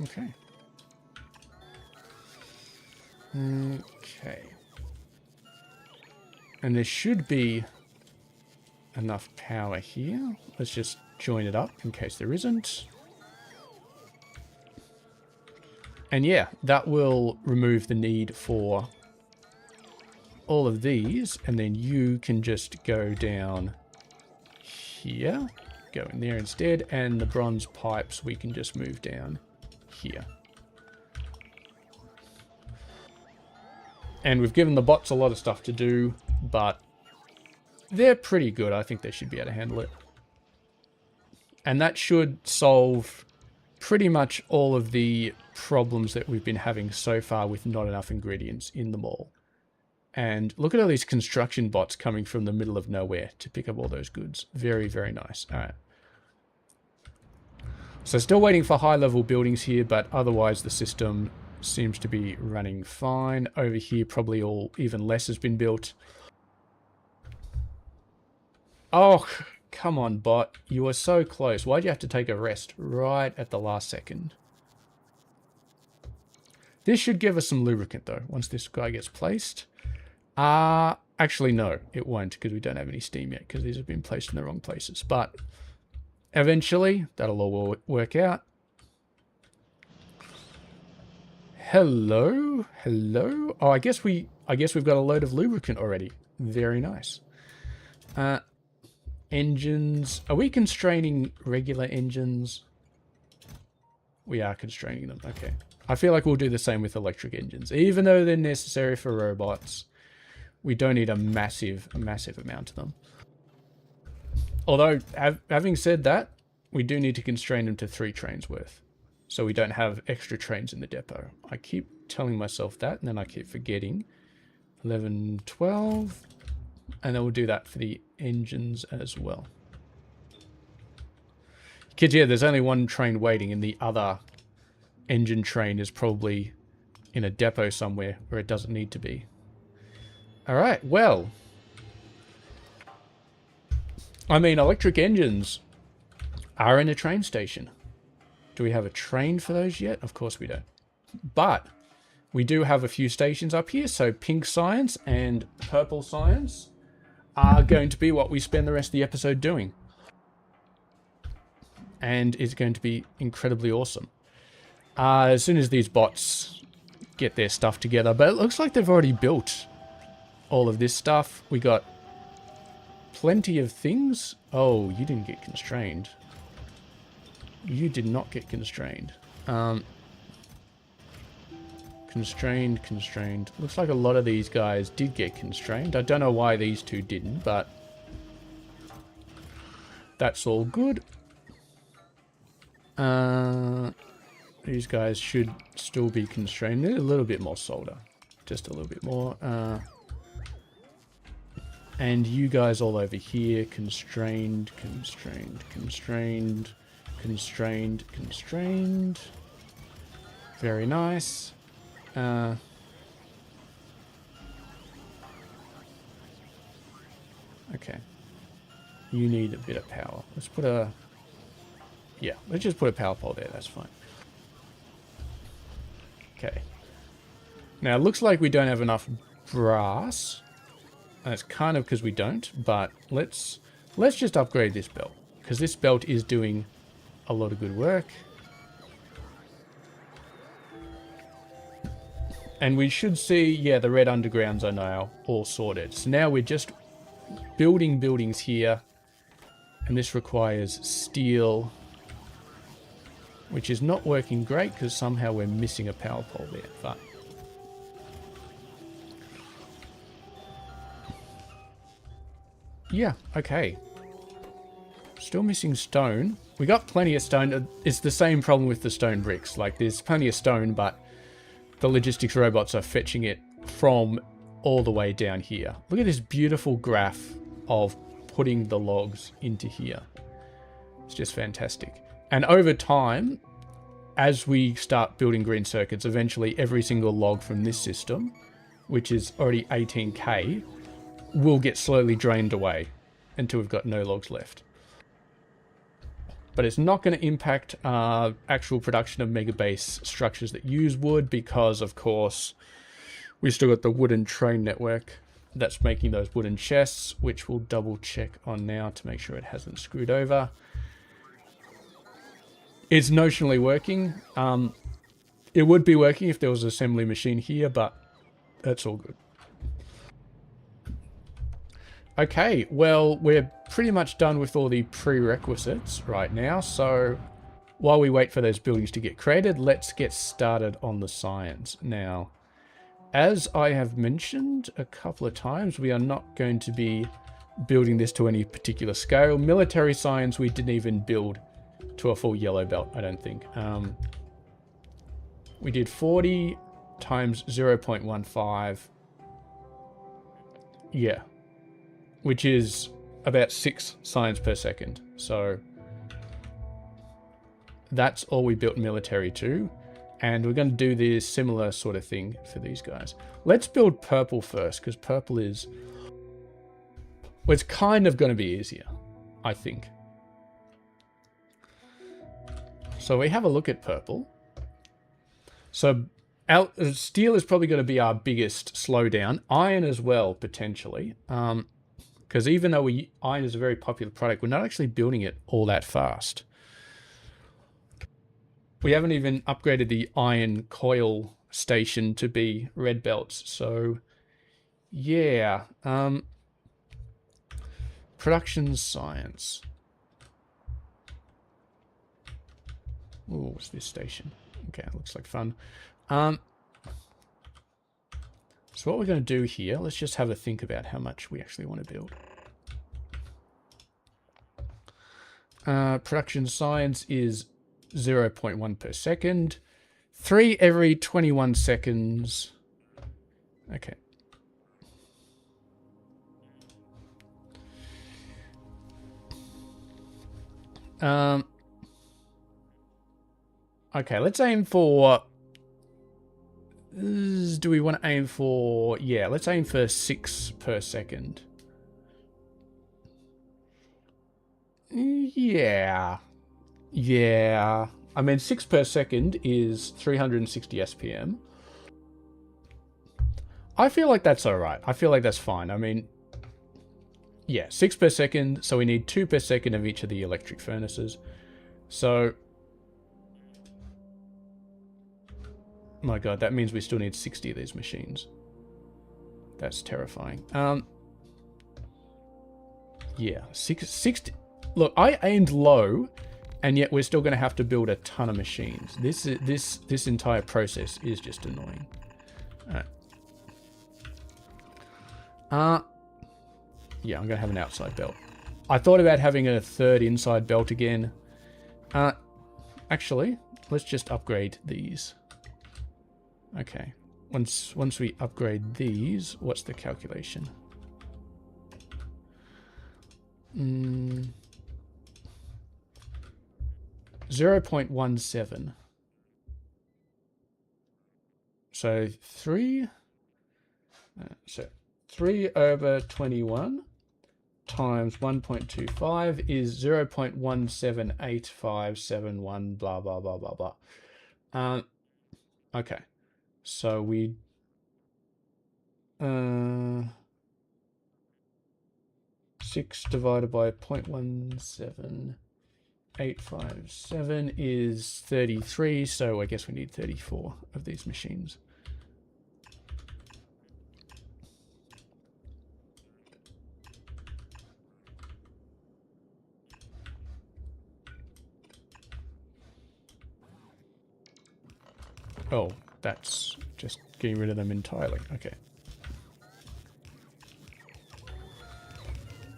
S1: Okay. Okay. And there should be enough power here. Let's just join it up in case there isn't. And yeah, that will remove the need for all of these. And then you can just go down here. Go in there instead. And the bronze pipes we can just move down here. And we've given the bots a lot of stuff to do, but they're pretty good. I think they should be able to handle it. And that should solve pretty much all of the problems that we've been having so far with not enough ingredients in the mall. And look at all these construction bots coming from the middle of nowhere to pick up all those goods. Very, very nice. All right. So still waiting for high-level buildings here, but otherwise the system seems to be running fine. Over here, probably even less has been built. Oh, come on, bot. You are so close. Why'd you have to take a rest right at the last second? This should give us some lubricant, though, once this guy gets placed. Actually, no, it won't, because we don't have any steam yet, because these have been placed in the wrong places. But eventually, that'll all work out. Hello? Hello? Oh, I guess we've got a load of lubricant already. Very nice. Engines. Are we constraining regular engines? We are constraining them. Okay. I feel like we'll do the same with electric engines. Even though they're necessary for robots, we don't need a massive amount of them. Although, having said that, we do need to constrain them to 3 trains worth. So we don't have extra trains in the depot. I keep telling myself that, and then I keep forgetting. 11, 12. And then we'll do that for the engines as well. Kids, yeah, there's only 1 train waiting, and the other engine train is probably in a depot somewhere where it doesn't need to be. Alright, well. I mean, electric engines are in a train station. Do we have a train for those yet? Of course we don't. But we do have a few stations up here. So pink science and purple science are going to be what we spend the rest of the episode doing. And it's going to be incredibly awesome. As soon as these bots get their stuff together. But it looks like they've already built all of this stuff. We got plenty of things. Oh, you didn't get constrained. You did not get constrained. Constrained. Looks like a lot of these guys did get constrained. I don't know why these 2 didn't, but that's all good. These guys should still be constrained. They're a little bit more solder. Just a little bit more. And you guys all over here, constrained. Very nice. Okay. You need a bit of power. Let's put a... Yeah, let's just put a power pole there. That's fine. Okay. Now, it looks like we don't have enough brass. That's kind of because we don't, but let's just upgrade this belt, because this belt is doing a lot of good work. And we should see, yeah, the red undergrounds are now all sorted. So now we're just building buildings here, and this requires steel, which is not working great because somehow we're missing a power pole there, but... Yeah, okay. Still missing stone. We got plenty of stone. It's the same problem with the stone bricks. Like, there's plenty of stone, but the logistics robots are fetching it from all the way down here. Look at this beautiful graph of putting the logs into here. It's just fantastic. And over time, as we start building green circuits, eventually every single log from this system, which is already 18k, will get slowly drained away until we've got no logs left. But it's not going to impact actual production of mega base structures that use wood because, of course, we've still got the wooden train network that's making those wooden chests, which we'll double check on now to make sure it hasn't screwed over. It's notionally working. It would be working if there was an assembly machine here, but that's all good. Okay, well, we're pretty much done with all the prerequisites right now, so while we wait for those buildings to get created, let's get started on the science. Now, as I have mentioned a couple of times, we are not going to be building this to any particular scale. Military science, we didn't even build to a full yellow belt, I don't think. We did 40 times 0.15. Yeah. Which is about 6 science per second. So that's all we built military to. And we're going to do this similar sort of thing for these guys. Let's build purple first, because purple is... Well, it's kind of going to be easier, I think. So we have a look at purple. So steel is probably going to be our biggest slowdown. Iron as well, potentially. Because even though iron is a very popular product, we're not actually building it all that fast. We haven't even upgraded the iron coil station to be red belts. So, yeah. Production science. Oh, what's this station? Okay, looks like fun. So what we're going to do here, let's just have a think about how much we actually want to build. Production science is 0.1 per second. 3 every 21 seconds. Okay. Okay, let's aim for... Do we want to aim for... Yeah, let's aim for 6 per second. Yeah. Yeah. I mean, 6 per second is 360 SPM. I feel like that's alright. I feel like that's fine. I mean... Yeah, 6 per second, so we need 2 per second of each of the electric furnaces. So... My god, that means we still need 60 of these machines. That's terrifying. Yeah, 60. Look, I aimed low, and yet we're still going to have to build a ton of machines. This entire process is just annoying. Alright. Yeah, I'm going to have an outside belt. I thought about having a third inside belt again. Actually, let's just upgrade these. Okay. Once we upgrade these, what's the calculation? 0.17. So 3 over 21 times 1.25 is 0.178571 blah blah blah blah blah. Okay, so we 6 divided by 0.17857 is 33, so I guess we need 34 of these machines. Oh, that's just getting rid of them entirely. Okay.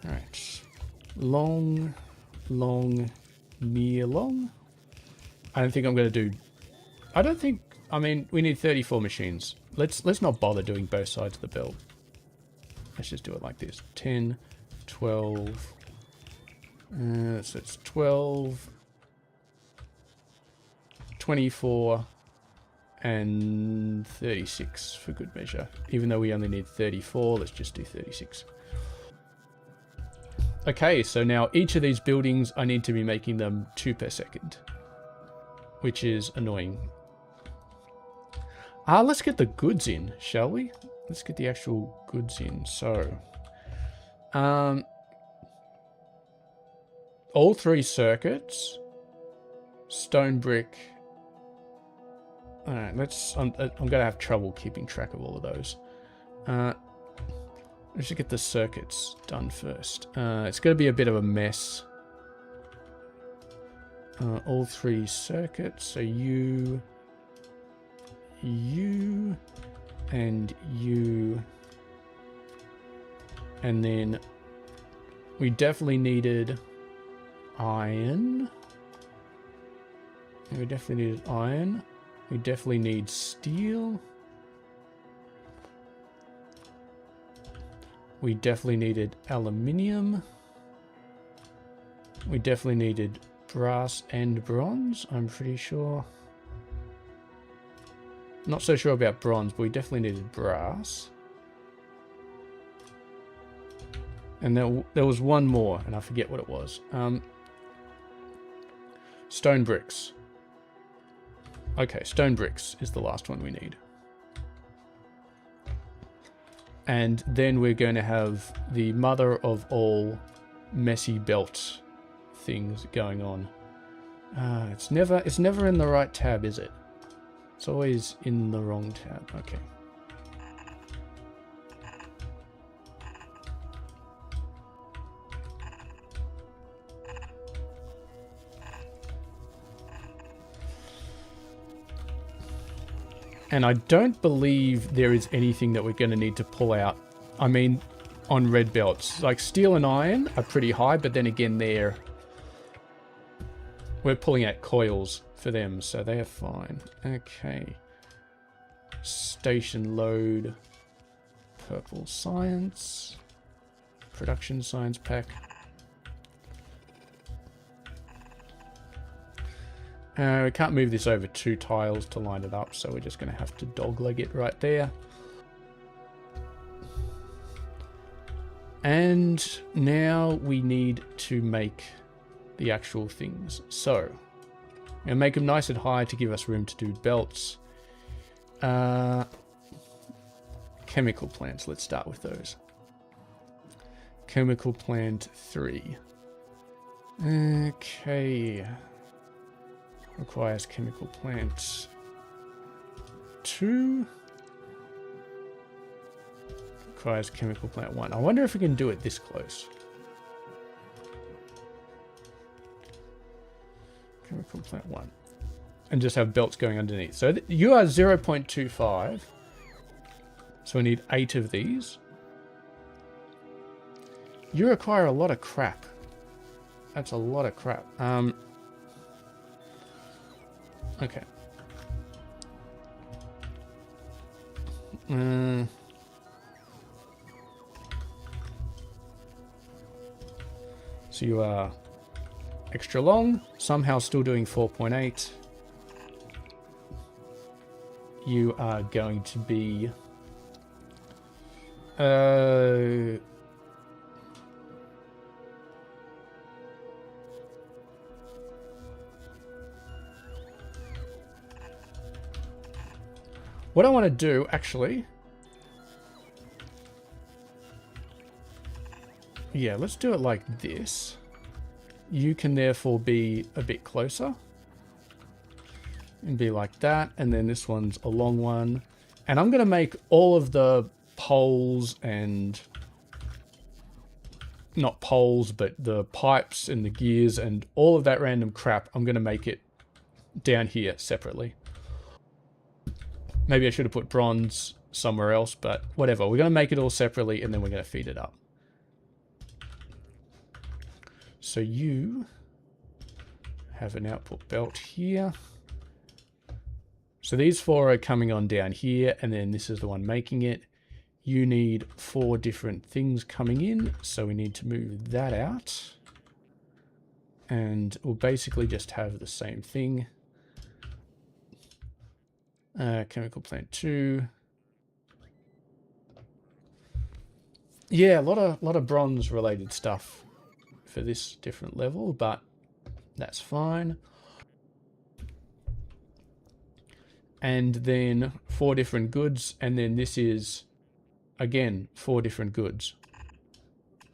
S1: Alright. Long, near long. I don't think I'm going to do... I don't think... I mean, we need 34 machines. Let's not bother doing both sides of the belt. Let's just do it like this. 10, 12... so it's 12... 24... and 36 for good measure. Even though we only need 34, let's just do 36. Okay, so now each of these buildings, I need to be making them 2 per second, which is annoying. Let's get the goods in, shall we? Let's get the actual goods in. So, all 3 circuits, stone brick. All right, I'm gonna have trouble keeping track of all of those. Let's just get the circuits done first. It's gonna be a bit of a mess. All 3 circuits. So you, and you, and then we definitely needed iron. We definitely needed iron. We definitely need steel. We definitely needed aluminium. We definitely needed brass and bronze, I'm pretty sure. Not so sure about bronze, but we definitely needed brass. And there was one more, and I forget what it was. Stone bricks. Okay, stone bricks is the last one we need. And then we're going to have the mother of all messy belt things going on. It's never in the right tab, is it? It's always in the wrong tab. Okay. And I don't believe there is anything that we're going to need to pull out. I mean, on red belts. Like steel and iron are pretty high, but then again we're pulling out coils for them, so they are fine. Okay. Station load. Purple science. Production science pack. We can't move this over 2 tiles to line it up, so we're just going to have to dogleg it right there. And now we need to make the actual things. So, I'm going to make them nice and high to give us room to do belts. Chemical plants, let's start with those. Chemical plant 3. Okay. Requires chemical plant 2. Requires chemical plant 1. I wonder if we can do it this close. Chemical plant 1. And just have belts going underneath. So you are 0.25. So we need 8 of these. You require a lot of crap. That's a lot of crap. Okay. So you are extra long, somehow still doing 4.8. You are going to be... What I want to do, actually... Yeah, let's do it like this. You can therefore be a bit closer. And be like that. And then this one's a long one. And I'm going to make all of the poles and... Not poles, but the pipes and the gears and all of that random crap. I'm going to make it down here separately. Maybe I should have put bronze somewhere else, but whatever. We're going to make it all separately and then we're going to feed it up. So you have an output belt here. So these 4 are coming on down here, and then this is the one making it. You need 4 different things coming in, so we need to move that out. And we'll basically just have the same thing. Chemical plant 2. Yeah, a lot of bronze related stuff for this different level, but that's fine. And then 4 different goods, and then this is again 4 different goods.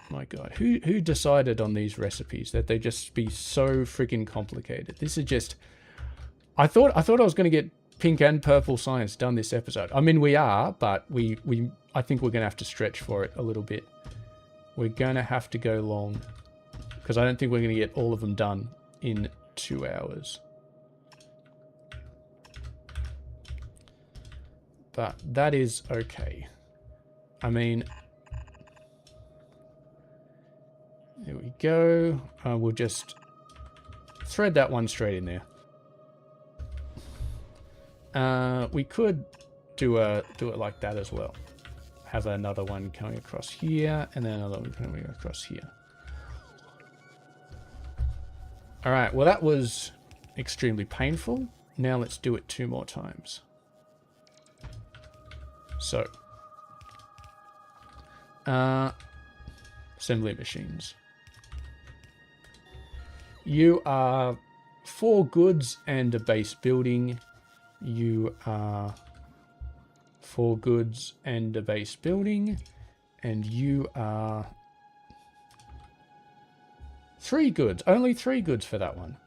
S1: My god, who decided on these recipes that they just be so freaking complicated? This is just... I thought I was going to get pink and purple science done this episode. I mean, we are, but I think we're going to have to stretch for it a little bit. We're going to have to go long, because I don't think we're going to get all of them done in 2 hours. But that is okay. I mean, there we go. We'll just thread that one straight in there. We could do it like that as well. Have another one coming across here, and then another one coming across here. All right. Well, that was extremely painful. Now let's do it 2 more times. So, assembly machines. You are 4 goods and a base building. You are 4 goods and a base building. And you are 3 goods. Only 3 goods for that one.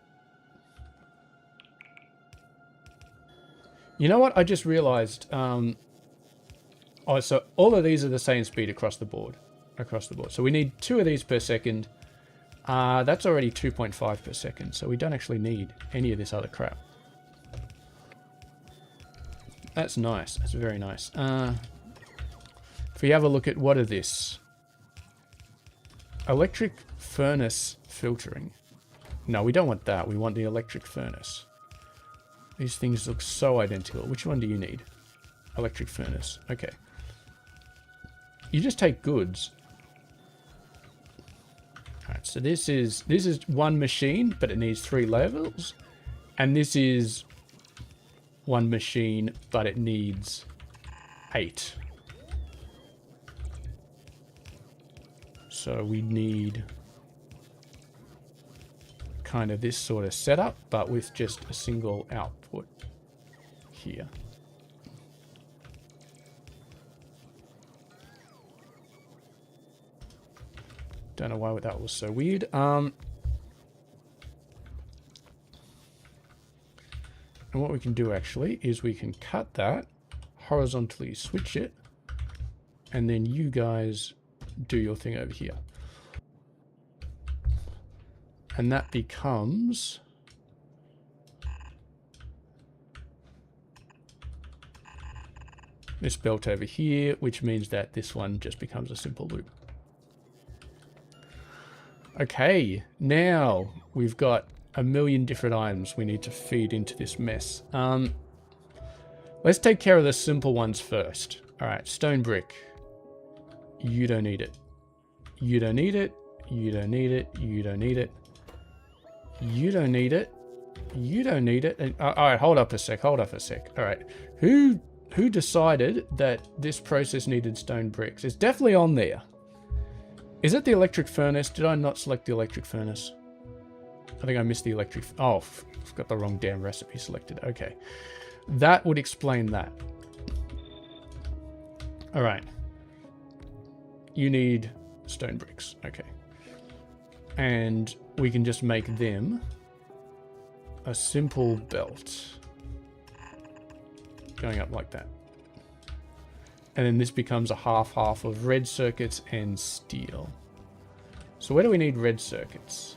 S1: You know what? I just realized... Oh, so all of these are the same speed across the board. So we need 2 of these per second. That's already 2.5 per second. So we don't actually need any of this other crap. That's nice. That's very nice. If we have a look at what are this? Electric furnace filtering. No, we don't want that. We want the electric furnace. These things look so identical. Which one do you need? Electric furnace. Okay. You just take goods. Alright, so this is 1 machine, but it needs 3 levels. And this is 1 machine, but it needs 8. So we need kind of this sort of setup, but with just a single output here. Don't know why that was so weird. And what we can do actually is we can cut that, horizontally switch it, and then you guys do your thing over here. And that becomes this belt over here, which means that this one just becomes a simple loop. Okay, now we've got a million different items we need to feed into this mess. Let's take care of the simple ones first. All right, stone brick. You don't need it. You don't need it. You don't need it. You don't need it. You don't need it. You don't need it. And, all right, hold up a sec. Hold up a sec. All right, who decided that this process needed stone bricks? It's definitely on there. Is it the electric furnace? Did I not select the electric furnace? I think I missed the electric... Oh, I've got the wrong damn recipe selected. Okay. That would explain that. Alright. You need stone bricks. Okay. And we can just make them a simple belt. Going up like that. And then this becomes a half-half of red circuits and steel. So where do we need red circuits?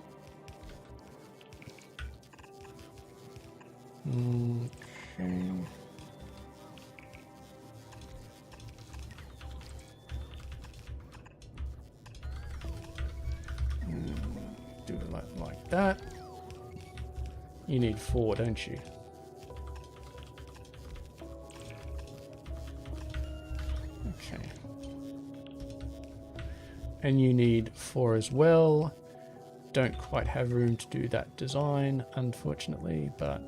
S1: Okay. Do it like that. You need 4, don't you? Okay. And you need 4 as well. Don't quite have room to do that design, unfortunately, but...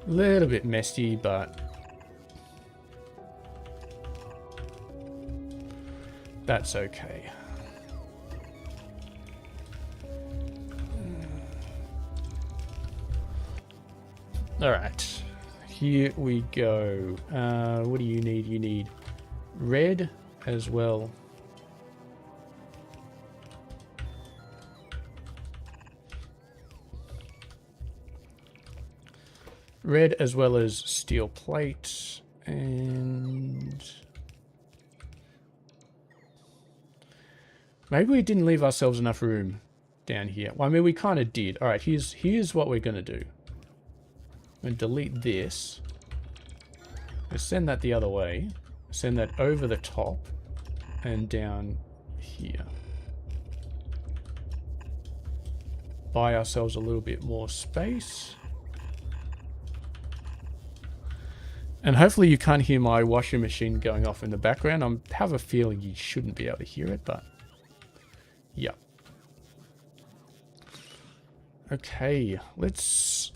S1: A little bit messy, but that's okay. All right, here we go. What do you need? You need red as well. Red as well as steel plate, and maybe we didn't leave ourselves enough room down here. Well, I mean, we kind of did. All right, here's what we're gonna do. I'm gonna delete this. Let's send that the other way. Send that over the top and down here. Buy ourselves a little bit more space. And hopefully you can't hear my washing machine going off in the background. I have a feeling you shouldn't be able to hear it, but yeah. Okay, let's...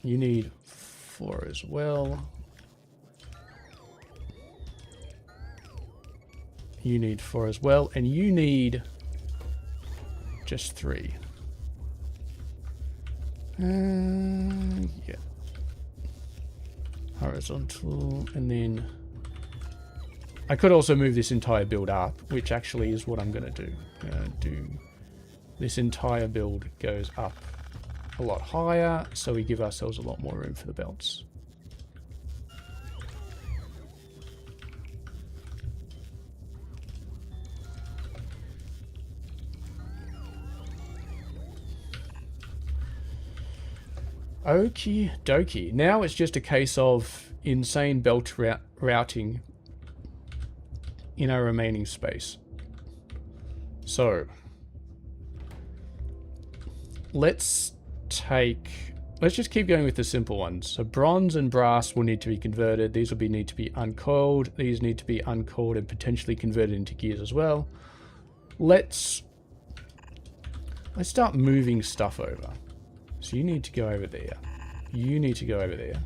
S1: You need 4 as well. You need 4 as well, and you need just 3. Yeah. Horizontal, and then I could also move this entire build up, which actually is what I'm going to do. This entire build goes up a lot higher, so we give ourselves a lot more room for the belts. Okie dokie. Now it's just a case of insane belt routing in our remaining space. So let's just keep going with the simple ones. So bronze and brass will need to be converted. These will need to be uncoiled. These need to be uncoiled and potentially converted into gears as well. Let's start moving stuff over. So you need to go over there. You need to go over there.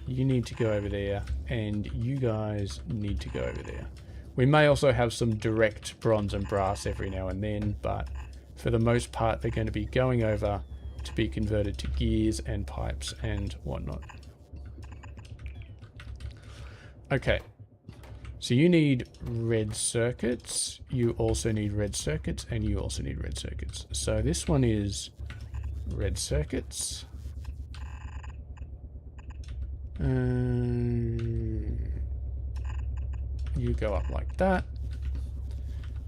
S1: You need to go over there. And you guys need to go over there. We may also have some direct bronze and brass every now and then, but for the most part, they're going to be going over to be converted to gears and pipes and whatnot. Okay. So you need red circuits. You also need red circuits, and you also need red circuits. So this one is red circuits. You go up like that.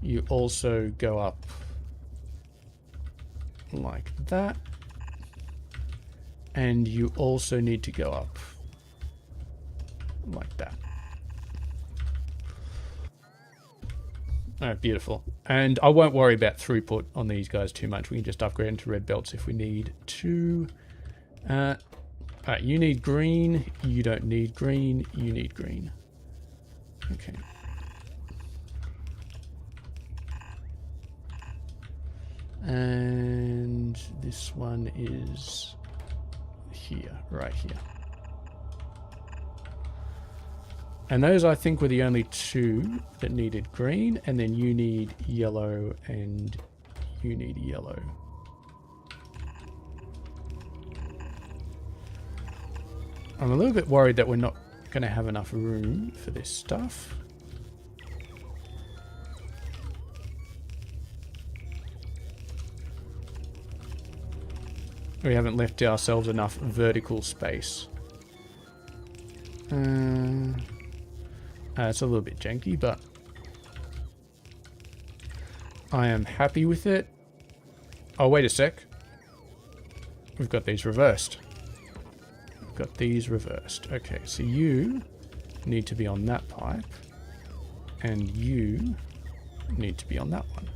S1: You also go up like that. And you also need to go up like that. Alright, beautiful. And I won't worry about throughput on these guys too much. We can just upgrade into red belts if we need to. Alright, you need green. You don't need green. You need green. Okay. And this one is here, right here. And those, I think, were the only two that needed green, and then you need yellow and you need yellow. I'm a little bit worried that we're not going to have enough room for this stuff. We haven't left ourselves enough vertical space. It's a little bit janky, but I am happy with it. Oh, wait a sec. We've got these reversed. We've got these reversed. Okay, so you need to be on that pipe, and you need to be on that one.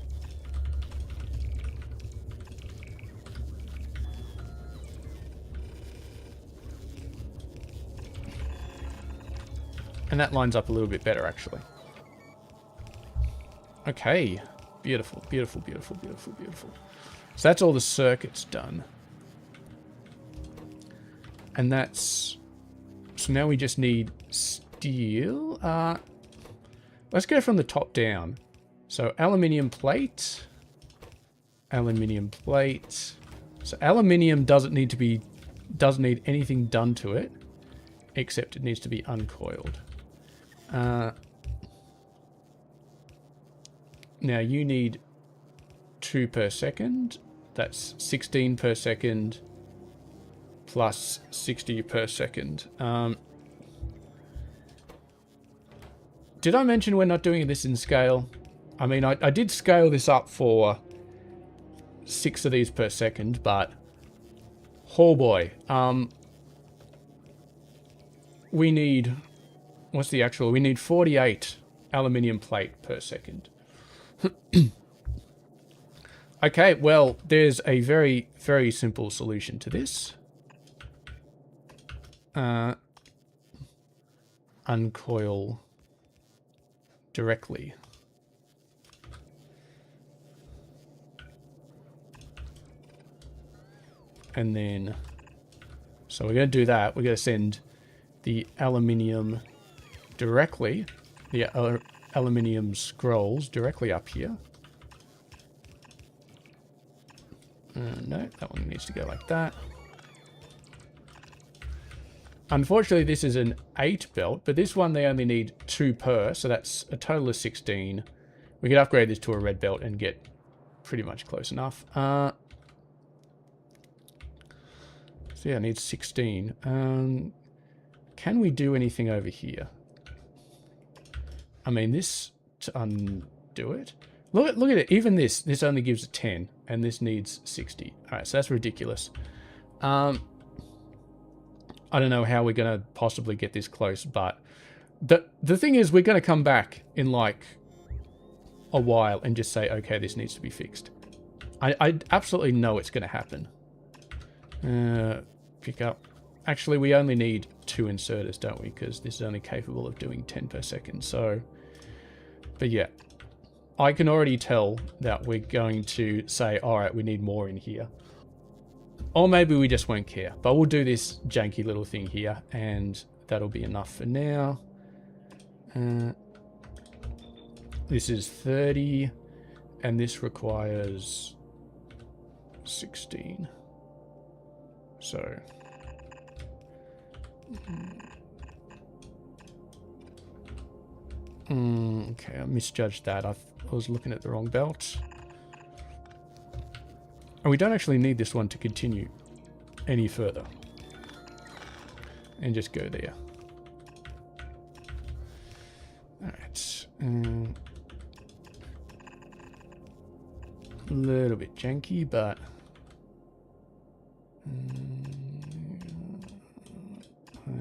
S1: And that lines up a little bit better, actually. Okay. Beautiful, beautiful, beautiful, beautiful, beautiful. So that's all the circuits done. And that's... So now we just need steel. Let's go from the top down. So aluminium plate. Aluminium plate. So aluminium doesn't need anything done to it, except it needs to be uncoiled. Now you need 2 per second. That's 16 per second plus 60 per second. Did I mention we're not doing this in scale? I mean, I did scale this up for 6 of these per second, but oh boy. We need... What's the actual? We need 48 aluminium plate per second. Okay, well, there's a very, very simple solution to this. Uncoil directly. And then, so we're going to do that. We're going to send the aluminium directly, the aluminium scrolls directly up here. No, that one needs to go like that. Unfortunately, this is an 8 belt, but this one they only need 2 per, so that's a total of 16. We could upgrade this to a red belt and get pretty much close enough. So yeah, it needs 16. Can we do anything over here? I mean, this to undo it. Look at it. Even this only gives a 10, and this needs 60. All right, so that's ridiculous. I don't know how we're going to possibly get this close, but the thing is, we're going to come back in like a while and just say, okay, this needs to be fixed. I absolutely know it's going to happen. Pick up. Actually, we only need 2 inserters, don't we? Because this is only capable of doing 10 per second. So, but yeah, I can already tell that we're going to say, all right, we need more in here. Or maybe we just won't care. But we'll do this janky little thing here, and that'll be enough for now. This is 30, and this requires 16. So... okay, I misjudged that. I was looking at the wrong belt. And we don't actually need this one to continue any further. And just go there. Alright. A little bit janky, but...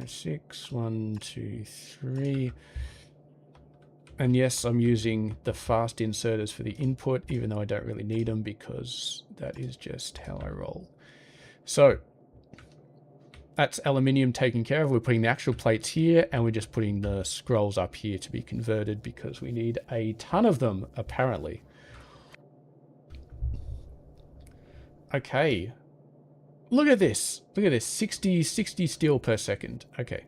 S1: 6, 1, 2, 3. And yes, I'm using the fast inserters for the input, even though I don't really need them because that is just how I roll. So, that's aluminium taken care of. We're putting the actual plates here, and we're just putting the scrolls up here to be converted because we need a ton of them, apparently. Okay. Look at this. Look at this. 60 steel per second. Okay.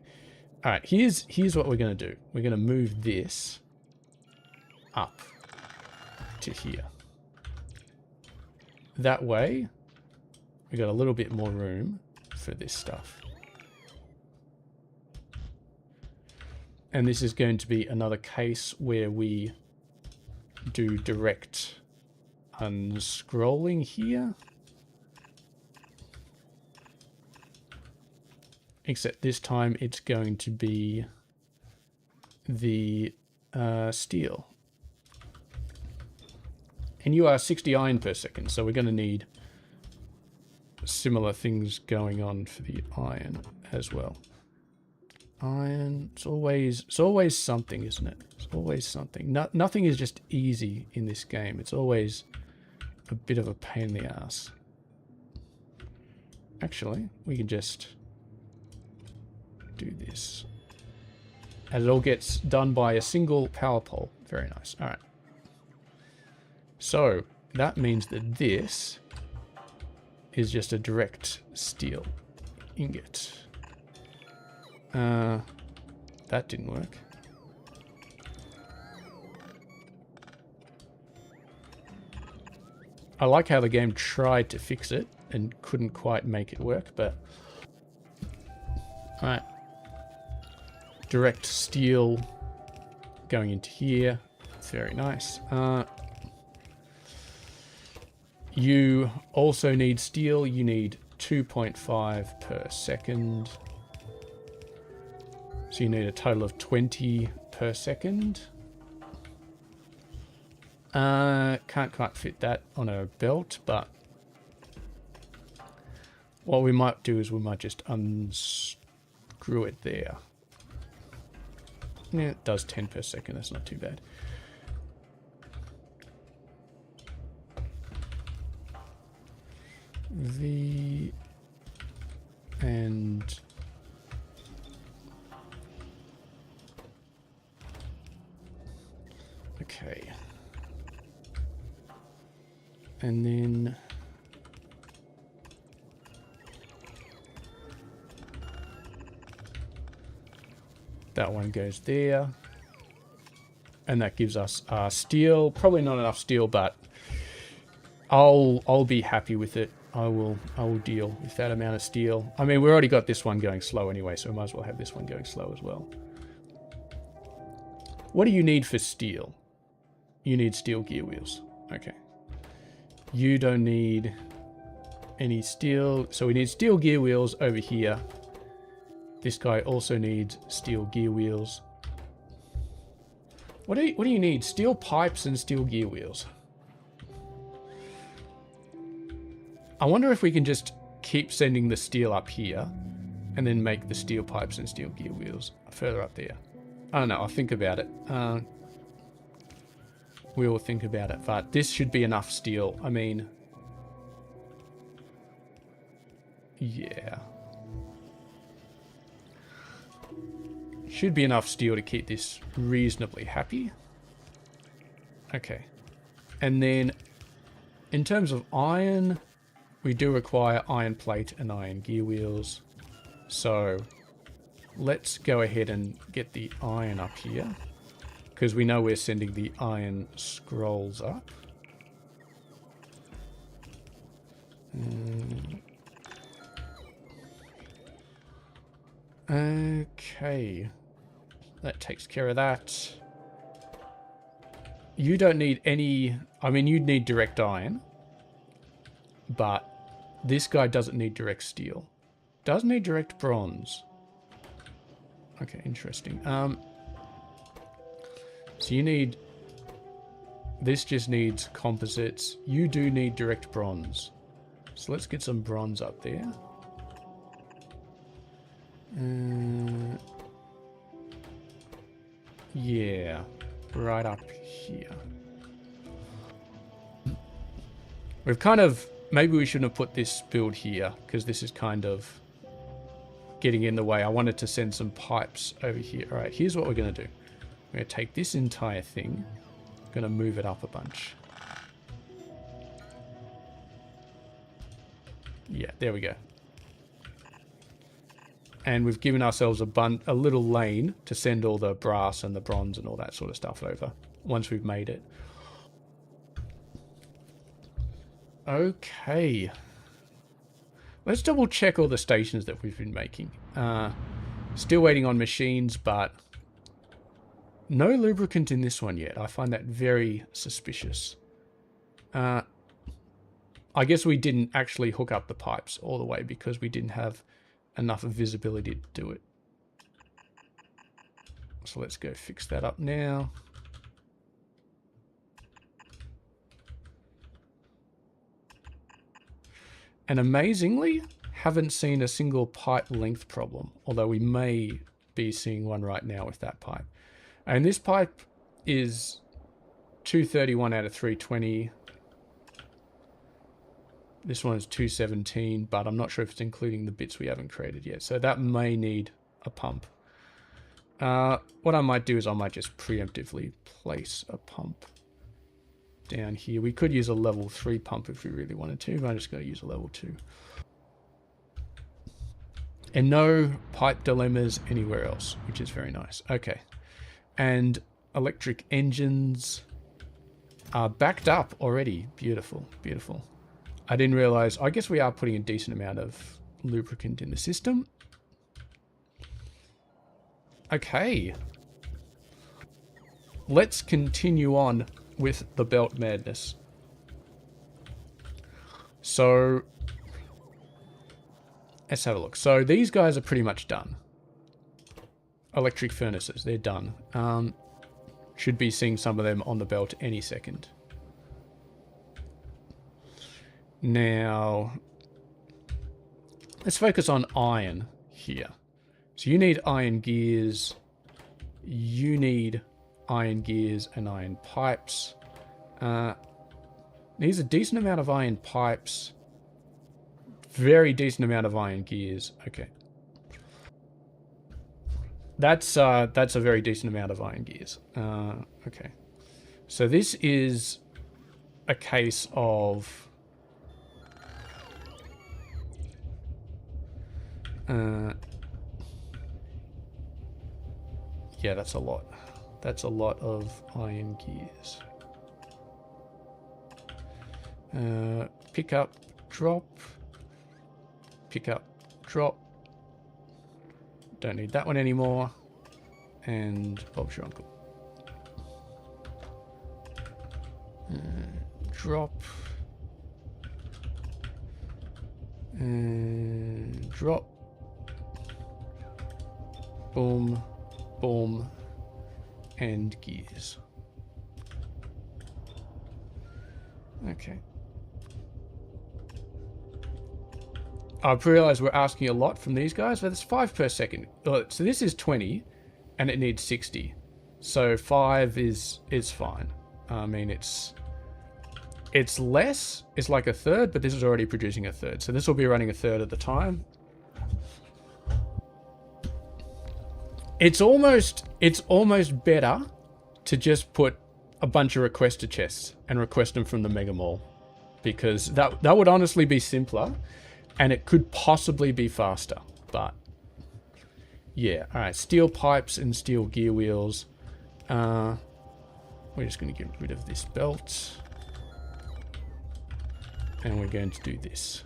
S1: All right. Here's what we're going to do. We're going to move this up to here. That way, we got a little bit more room for this stuff. And this is going to be another case where we do direct unscrolling here. Except this time it's going to be the steel. And you are 60 iron per second, so we're going to need similar things going on for the iron as well. Iron, it's always something, isn't it? It's always something. Nothing is just easy in this game. It's always a bit of a pain in the ass. Actually, we can just do this. And it all gets done by a single power pole. Very nice. All right. So that means that this is just a direct steel ingot. That didn't work. I like how the game tried to fix it and couldn't quite make it work, but... Alright. Direct steel going into here. Very nice. You also need steel. You need 2.5 per second. So you need a total of 20 per second. Can't quite fit that on a belt, but what we might do is we might just unscrew it there. Yeah, it does 10 per second. That's not too bad. And okay. And then that one goes there. And that gives us steel. Probably not enough steel, but I'll be happy with it. I will deal with that amount of steel. I mean, we already got this one going slow anyway, so we might as well have this one going slow as well. What do you need for steel? You need steel gear wheels. Okay. You don't need any steel. So we need steel gear wheels over here. This guy also needs steel gear wheels. What do you need? Steel pipes and steel gear wheels. I wonder if we can just keep sending the steel up here and then make the steel pipes and steel gear wheels further up there. I don't know. I'll think about it. We will think about it. But this should be enough steel. I mean... yeah. Should be enough steel to keep this reasonably happy. Okay. And then, in terms of iron... we do require iron plate and iron gear wheels. So let's go ahead and get the iron up here. Because we know we're sending the iron scrolls up. Okay. That takes care of that. You don't need any... I mean, you'd need direct iron. But this guy doesn't need direct steel. Does need direct bronze. Okay, interesting. So you need... this just needs composites. You do need direct bronze. So let's get some bronze up there. Yeah, right up here. We've kind of... maybe we shouldn't have put this build here, because this is kind of getting in the way. I wanted to send some pipes over here. All right, here's what we're going to do. We're going to take this entire thing. Going to move it up a bunch. Yeah, there we go. And we've given ourselves a little lane to send all the brass and the bronze and all that sort of stuff over once we've made it. Okay. Let's double check all the stations that we've been making. Still waiting on machines, but no lubricant in this one yet. I find that very suspicious. I guess we didn't actually hook up the pipes all the way because we didn't have enough visibility to do it. So let's go fix that up now. And amazingly, haven't seen a single pipe length problem, although we may be seeing one right now with that pipe. And this pipe is 231 out of 320. This one is 217, but I'm not sure if it's including the bits we haven't created yet. So that may need a pump. What I might do is I might just preemptively place a pump down here. We could use a level 3 pump if we really wanted to, but I'm just going to use a level 2. And no pipe dilemmas anywhere else, which is very nice. Okay. And electric engines are backed up already. Beautiful, beautiful. I didn't realize, I guess we are putting a decent amount of lubricant in the system. Okay. Let's continue on with the belt madness. So, let's have a look. So these guys are pretty much done. Electric furnaces, they're done. Should be seeing some of them on the belt any second. Now, let's focus on iron here. So you need iron gears. You need iron gears and iron pipes. Needs a decent amount of iron pipes. Very decent amount of iron gears. Okay. That's a very decent amount of iron gears. Okay. So this is a case of yeah, that's a lot. That's a lot of iron gears. Pick up, drop. Pick up, drop. Don't need that one anymore. And Bob's your uncle. Drop. And drop. Boom. Boom. And gears. Okay. I've realized we're asking a lot from these guys, but it's 5 per second. So this is 20, and it needs 60. So 5 is fine. I mean, it's less. It's like a third, but this is already producing a third. So this will be running a third at the time. It's almost better to just put a bunch of requester chests and request them from the Mega Mall, because that would honestly be simpler. And it could possibly be faster, but yeah. All right, steel pipes and steel gear wheels. We're just going to get rid of this belt. And we're going to do this.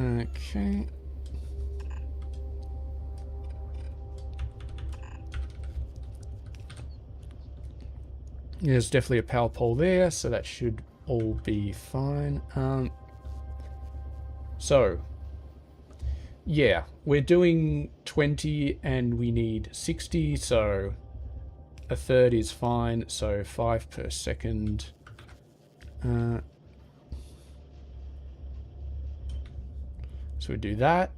S1: Okay. There's definitely a power pole there, so that should all be fine. So yeah, we're doing 20 and we need 60, so a third is fine. So 5 per second. So we do that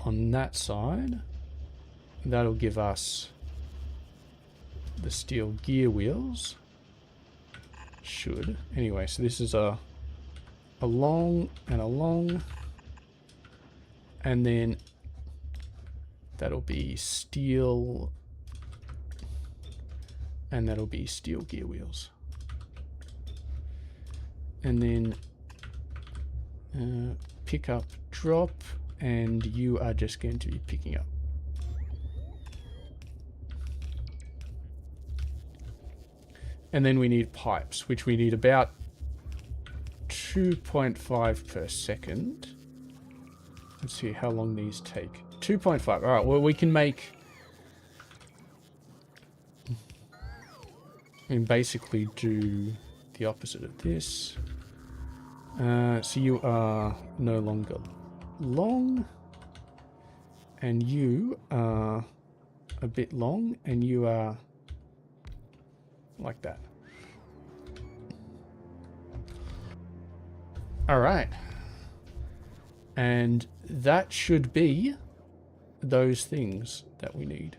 S1: on that side. That'll give us the steel gear wheels. Should. Anyway, so this is a long and a long. And then that'll be steel. And that'll be steel gear wheels. And then pick up, drop, and you are just going to be picking up. And then we need pipes, which we need about 2.5 per second. Let's see how long these take. 2.5. All right, well, we can make... We can basically do the opposite of this. So you are no longer long. And you are a bit long. And you are like that. All right. And that should be those things that we need.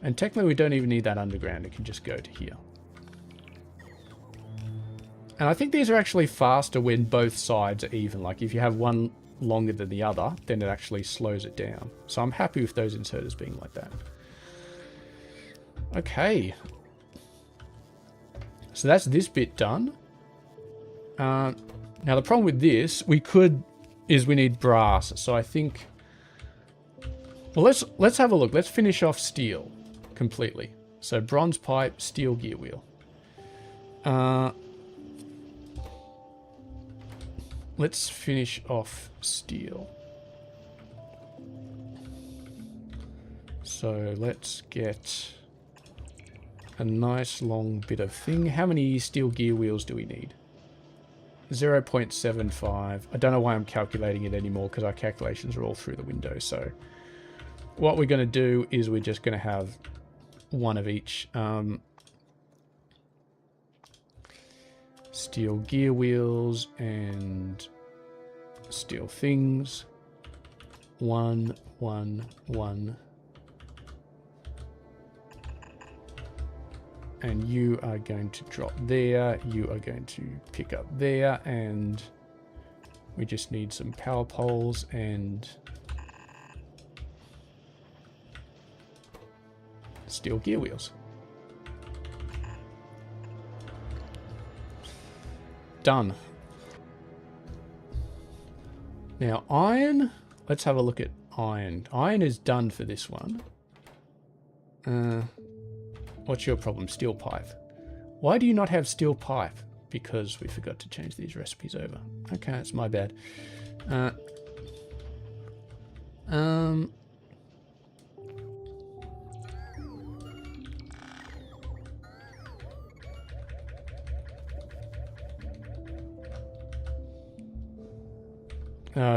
S1: And technically we don't even need that underground. It can just go to here. And I think these are actually faster when both sides are even. Like if you have one longer than the other, then it actually slows it down. So I'm happy with those inserters being like that. Okay. So that's this bit done. Now the problem with this, we need brass. So I think, well, let's have a look. Let's finish off steel completely. So bronze pipe, steel gear wheel. Let's finish off steel. So let's get a nice long bit of thing. How many steel gear wheels do we need? 0.75. I don't know why I'm calculating it anymore because our calculations are all through the window. So what we're going to do is we're just going to have one of each. Steel gear wheels and steel things. 1, 1, 1. And you are going to drop there. You are going to pick up there. And we just need some power poles and steel gear wheels. Done. Now iron, let's have a look at iron. Iron is done for this one. What's your problem? Steel pipe. Why do you not have steel pipe? Because we forgot to change these recipes over. Okay, that's my bad.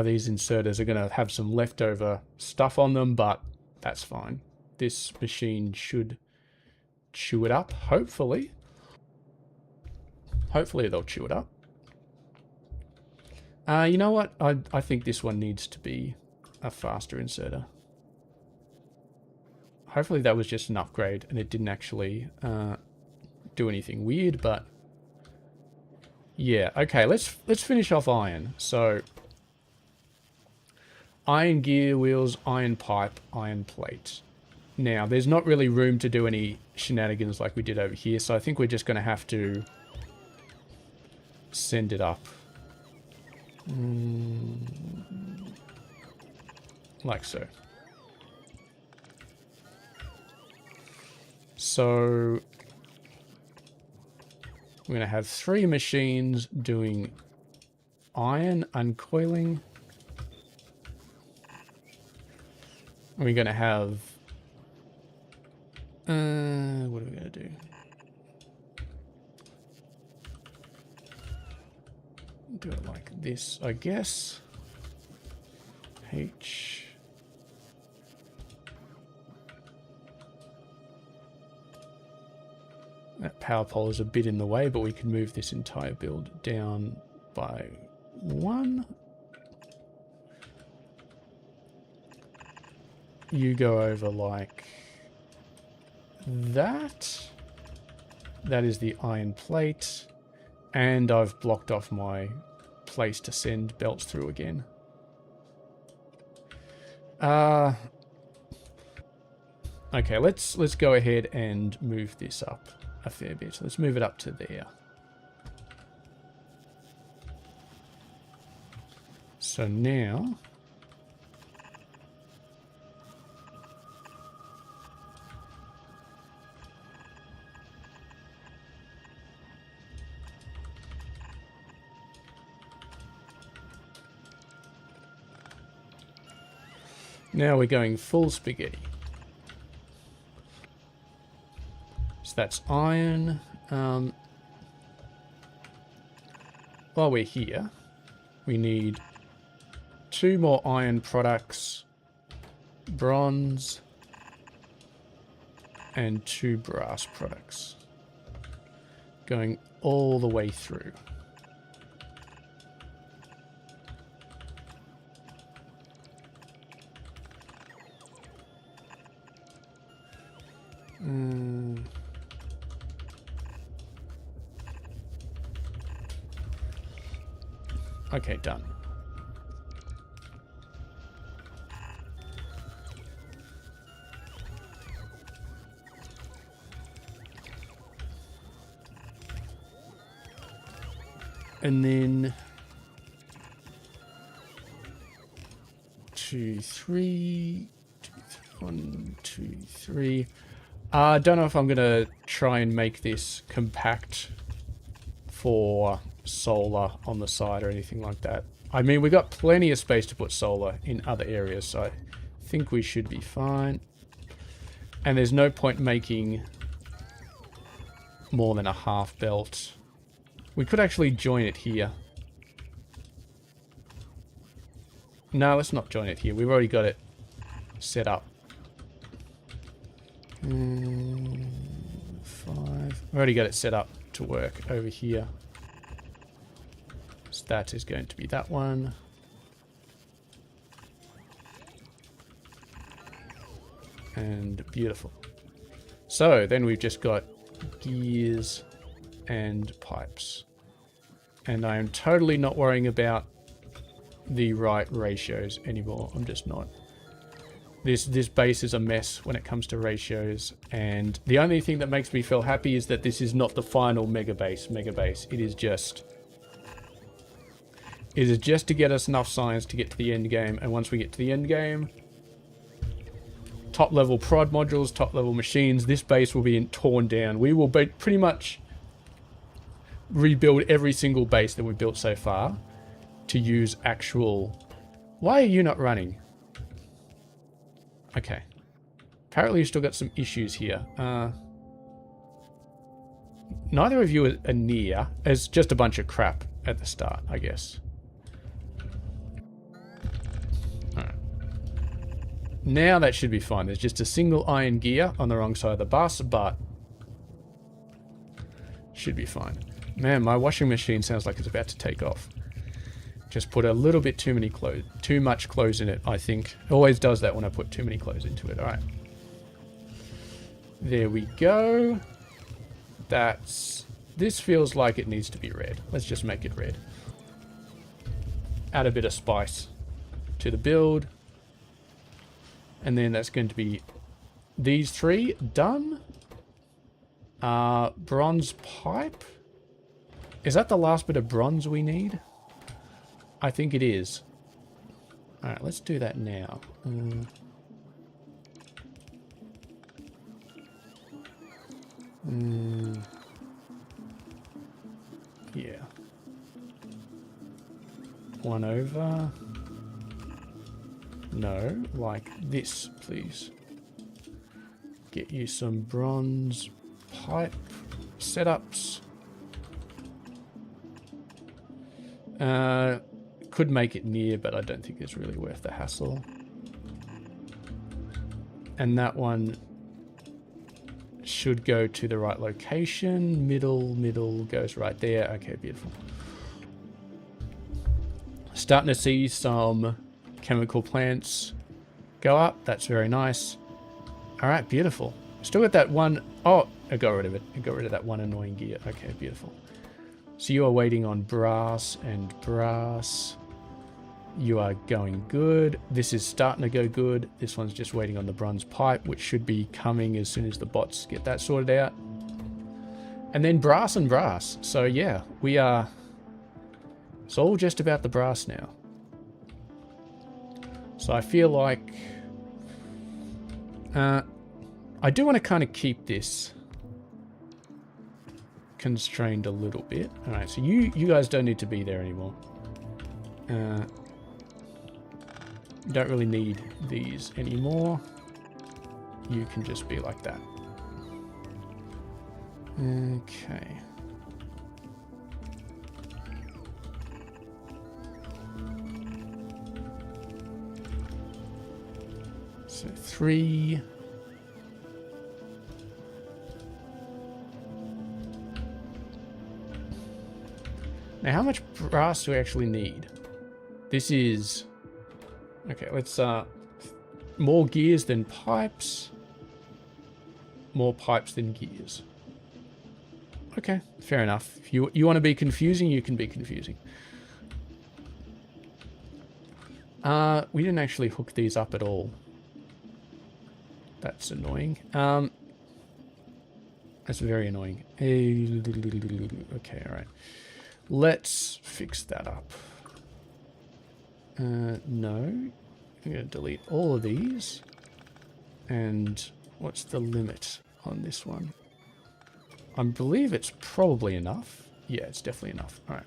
S1: These inserters are going to have some leftover stuff on them, but that's fine. This machine should chew it up, hopefully. Hopefully they'll chew it up. You know what? I think this one needs to be a faster inserter. Hopefully that was just an upgrade and it didn't actually do anything weird, but yeah. Okay, let's finish off iron. So iron gear wheels, iron pipe, iron plate. Now, there's not really room to do any shenanigans like we did over here, so I think we're just going to have to send it up. Like so. So we're going to have 3 machines doing iron uncoiling. We're going to have... what are we going to do? Do it like this, I guess. H. That power pole is a bit in the way, but we can move this entire build down by 1. You go over like that. That is the iron plate. And I've blocked off my place to send belts through again. Okay, let's go ahead and move this up a fair bit. Let's move it up to there. So now we're going full spaghetti. So that's iron. While we're here, we need 2 more iron products, bronze, and 2 brass products. Going all the way through. Okay, done. And then 2, 3, 1, 2, 3. I don't know if I'm gonna try and make this compact for solar on the side or anything like that. I mean, we got plenty of space to put solar in other areas, so I think we should be fine. And there's no point making more than a half belt. We could actually join it here. No, let's not join it here. We've already got it set up. 5. We've already got it set up to work over here. So that is going to be that one. And beautiful. So then we've just got gears and pipes. And I am totally not worrying about the right ratios anymore. I'm just not. This base is a mess when it comes to ratios, and the only thing that makes me feel happy is that this is not the final mega base. It is just to get us enough science to get to the end game, and once we get to the end game, top level prod modules, top level machines, this base will be torn down. We will pretty much rebuild every single base that we've built so far to use actual... Why are you not running? Okay. Apparently you've still got some issues here. Neither of you are near. It's just a bunch of crap at the start, I guess. Alright. Now that should be fine. There's just a single iron gear on the wrong side of the bus, but should be fine. Man, my washing machine sounds like it's about to take off. Just put a little bit too much clothes in it, I think. It always does that when I put too many clothes into it. Alright. There we go. This feels like it needs to be red. Let's just make it red. Add a bit of spice to the build. And then that's going to be these 3 done. Bronze pipe. Is that the last bit of bronze we need? I think it is. Alright, let's do that now. Yeah. 1 over. No, like this, please. Get you some bronze pipe setups. Could make it near, but I don't think it's really worth the hassle. And that one should go to the right location. Middle goes right there. Okay, beautiful. Starting to see some chemical plants go up. That's very nice. All right, beautiful. Still got that one. Oh, I got rid of it. I got rid of that one annoying gear. Okay, beautiful. So you are waiting on brass and brass. You are going good. This is starting to go good. This one's just waiting on the bronze pipe, which should be coming as soon as the bots get that sorted out. And then brass and brass. So yeah, we are... It's all just about the brass now. So I feel like... I do want to kind of keep this constrained a little bit. Alright, so you guys don't need to be there anymore. Don't really need these anymore. You can just be like that. Okay. So 3. Now how much brass do we actually need? This is... Okay, let's... more gears than pipes. More pipes than gears. Okay, fair enough. If you want to be confusing, you can be confusing. We didn't actually hook these up at all. That's annoying. That's very annoying. Okay, alright. Let's fix that up. No. I'm going to delete all of these. And what's the limit on this one? I believe it's probably enough. Yeah, it's definitely enough. Alright.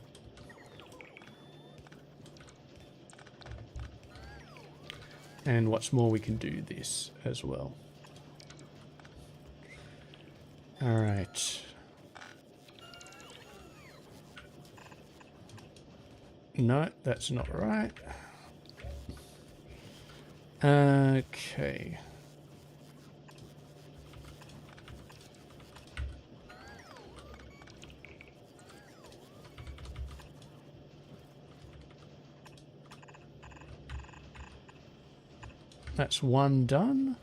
S1: And what's more, we can do this as well. Alright. No, that's not right. Okay. That's one done.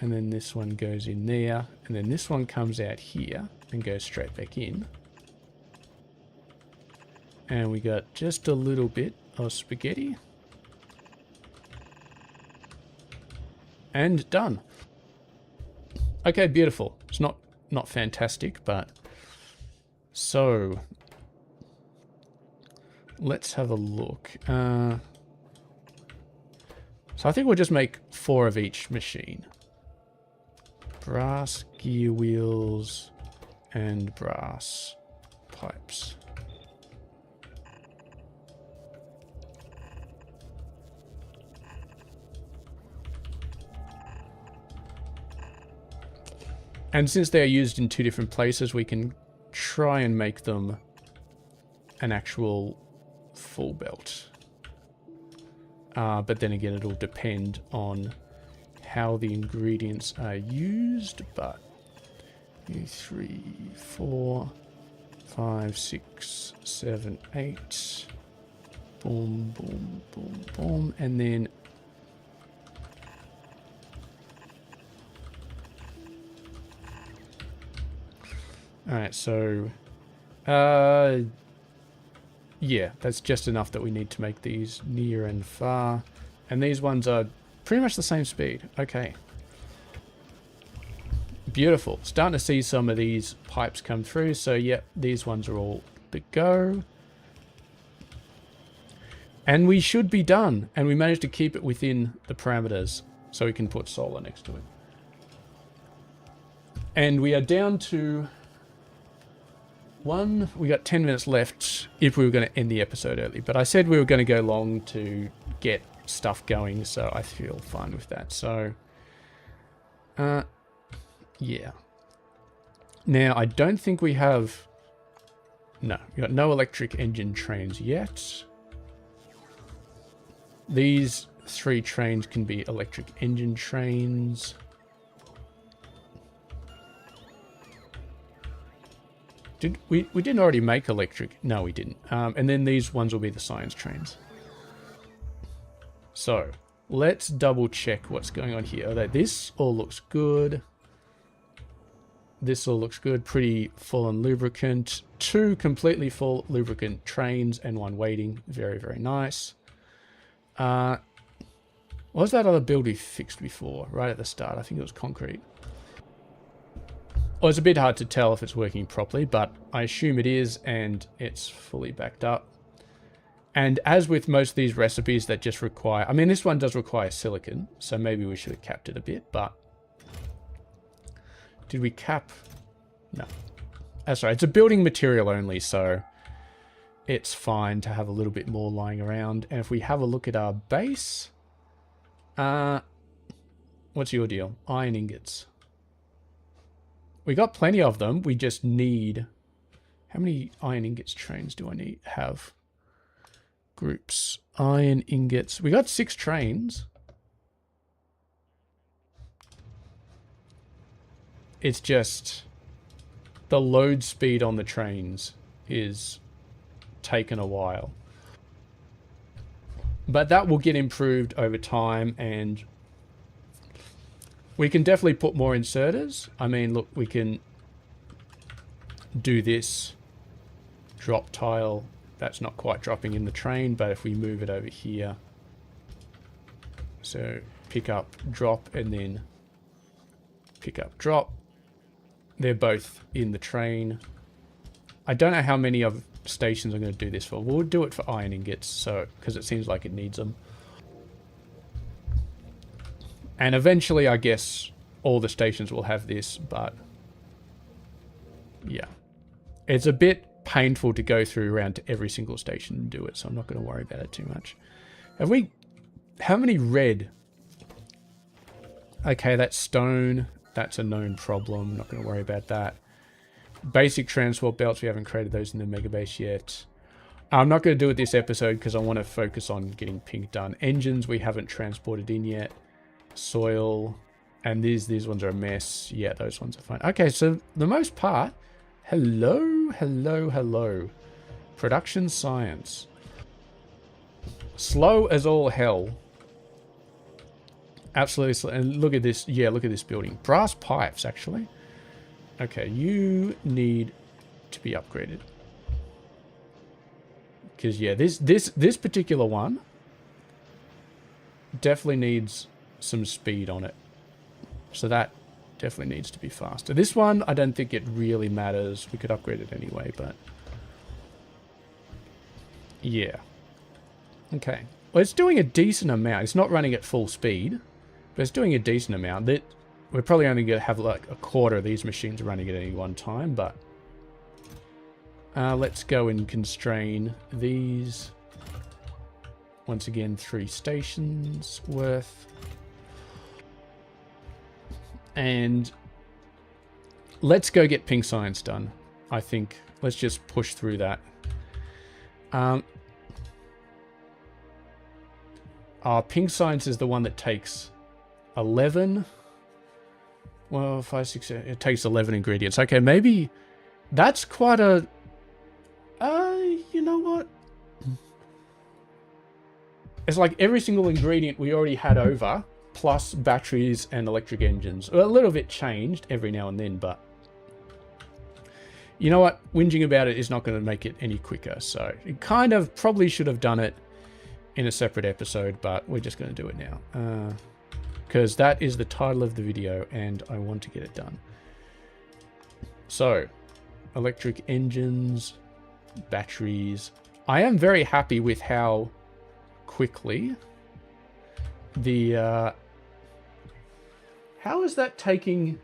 S1: And then this one goes in there. And then this one comes out here and goes straight back in. And we got just a little bit of spaghetti. And done. Okay, beautiful. It's not fantastic, but... So... Let's have a look. So I think we'll just make 4 of each machine. Brass gear wheels and brass pipes. And since they are used in 2 different places, we can try and make them an actual full belt. But then again, it'll depend on how the ingredients are used. But 3, 4, 5, 6, 7, 8. Boom, boom, boom, boom. And then... Alright, so... yeah, that's just enough that we need to make these near and far. And these ones are pretty much the same speed. Okay. Beautiful. Starting to see some of these pipes come through. So, yep, these ones are all to go. And we should be done. And we managed to keep it within the parameters. So we can put solar next to it. And we are down to... we got 10 minutes left if we were going to end the episode early. But I said we were going to go long to get stuff going, so I feel fine with that. So, yeah. Now, I don't think we have... No, we got no electric engine trains yet. These 3 trains can be electric engine trains. We didn't already make electric? No, we didn't. And then these ones will be the science trains. So, let's double check what's going on here. This all looks good. This all looks good. Pretty full on lubricant. 2 completely full lubricant trains and 1 waiting. Very, very nice. What was that other build we fixed before, right at the start? I think it was concrete. Well, it's a bit hard to tell if it's working properly, but I assume it is, and it's fully backed up. And as with most of these recipes that just require... I mean, this one does require silicon, so maybe we should have capped it a bit, but... Did we cap... No. That's right, it's a building material only, so... It's fine to have a little bit more lying around. And if we have a look at our base... what's your deal? Iron ingots. We got plenty of them, we just need... How many iron ingots trains do I have? Groups. Iron ingots. We got 6 trains. It's just the load speed on the trains is taken a while. But that will get improved over time, and we can definitely put more inserters. I mean, look, we can do this drop tile. That's not quite dropping in the train, but if we move it over here, so pick up, drop, and then pick up, drop, they're both in the train. I don't know how many of stations I'm going to do this for. We'll do it for iron ingots, so because it seems like it needs them. And eventually, I guess, all the stations will have this, but yeah. It's a bit painful to go through around to every single station and do it, so I'm not going to worry about it too much. How many red? Okay, that's stone. That's a known problem. Not going to worry about that. Basic transport belts, we haven't created those in the mega base yet. I'm not going to do it this episode because I want to focus on getting pink done. Engines, we haven't transported in yet. Soil, and these ones are a mess. Yeah, those ones are fine. Okay, so the most part, hello. Production science. Slow as all hell. Absolutely slow. And look at this. Yeah, look at this building. Brass pipes, actually. Okay, you need to be upgraded. Because, yeah, this particular one definitely needs some speed on it. So that definitely needs to be faster. This one, I don't think it really matters. We could upgrade it anyway, but... yeah. Okay. Well, it's doing a decent amount. It's not running at full speed, but it's doing a decent amount. We're probably only going to have like a quarter of these machines running at any one time, but... let's go and constrain these. Once again, 3 stations worth. And let's go get pink science done, I think. Let's just push through that. Pink science is the one that takes 11. Well, 5, 6, 7. It takes 11 ingredients. Okay, maybe that's quite a... you know what? It's like every single ingredient we already had over, plus batteries and electric engines. Well, a little bit changed every now and then, but... you know what? Whinging about it is not going to make it any quicker, so... it kind of probably should have done it in a separate episode, but we're just going to do it now. Because that is the title of the video, and I want to get it done. So, electric engines, batteries. I am very happy with how quickly the... how is that taking...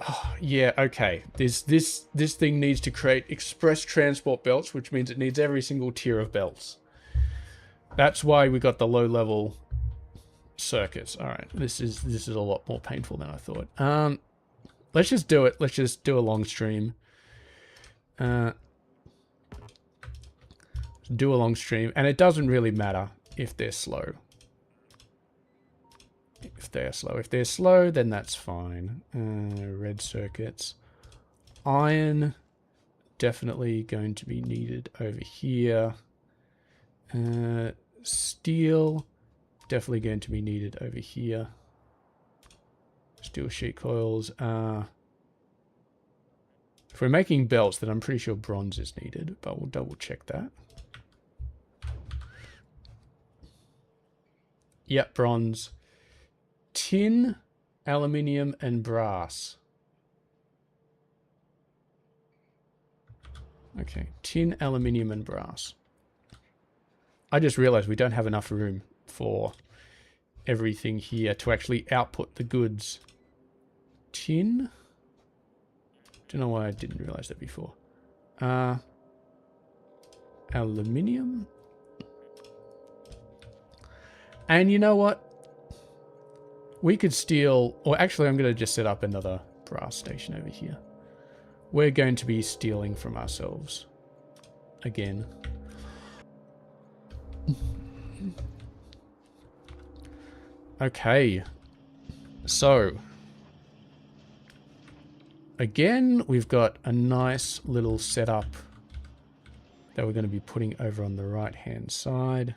S1: oh, yeah, okay. This thing needs to create express transport belts, which means it needs every single tier of belts. That's why we got the low level circuits. All right, this is a lot more painful than I thought. Let's just do it. Let's just do a long stream. Do a long stream, and it doesn't really matter if they're slow. If they're slow, then that's fine. Red circuits. Iron, definitely going to be needed over here. Steel, definitely going to be needed over here. Steel sheet coils. If we're making belts, then I'm pretty sure bronze is needed, but we'll double check that. Yep, bronze. Tin, aluminium, and brass. Okay, tin, aluminium, and brass. I just realized we don't have enough room for everything here to actually output the goods. Tin. Don't know why I didn't realize that before. Aluminium. And you know what? We could steal, or actually I'm going to just set up another brass station over here. We're going to be stealing from ourselves again. Okay. So, again, we've got a nice little setup that we're going to be putting over on the right-hand side.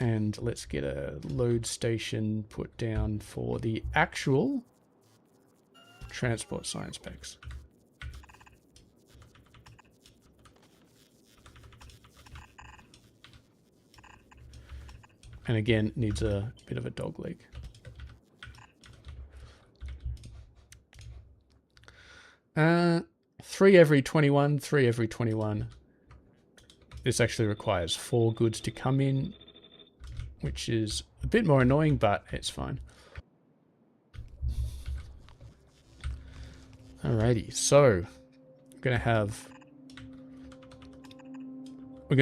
S1: And let's get a load station put down for the actual transport science packs. And again, needs a bit of a dog leg. Three every 21, 3 every 21. This actually requires 4 goods to come in, which is a bit more annoying, but it's fine. Alrighty, so we're going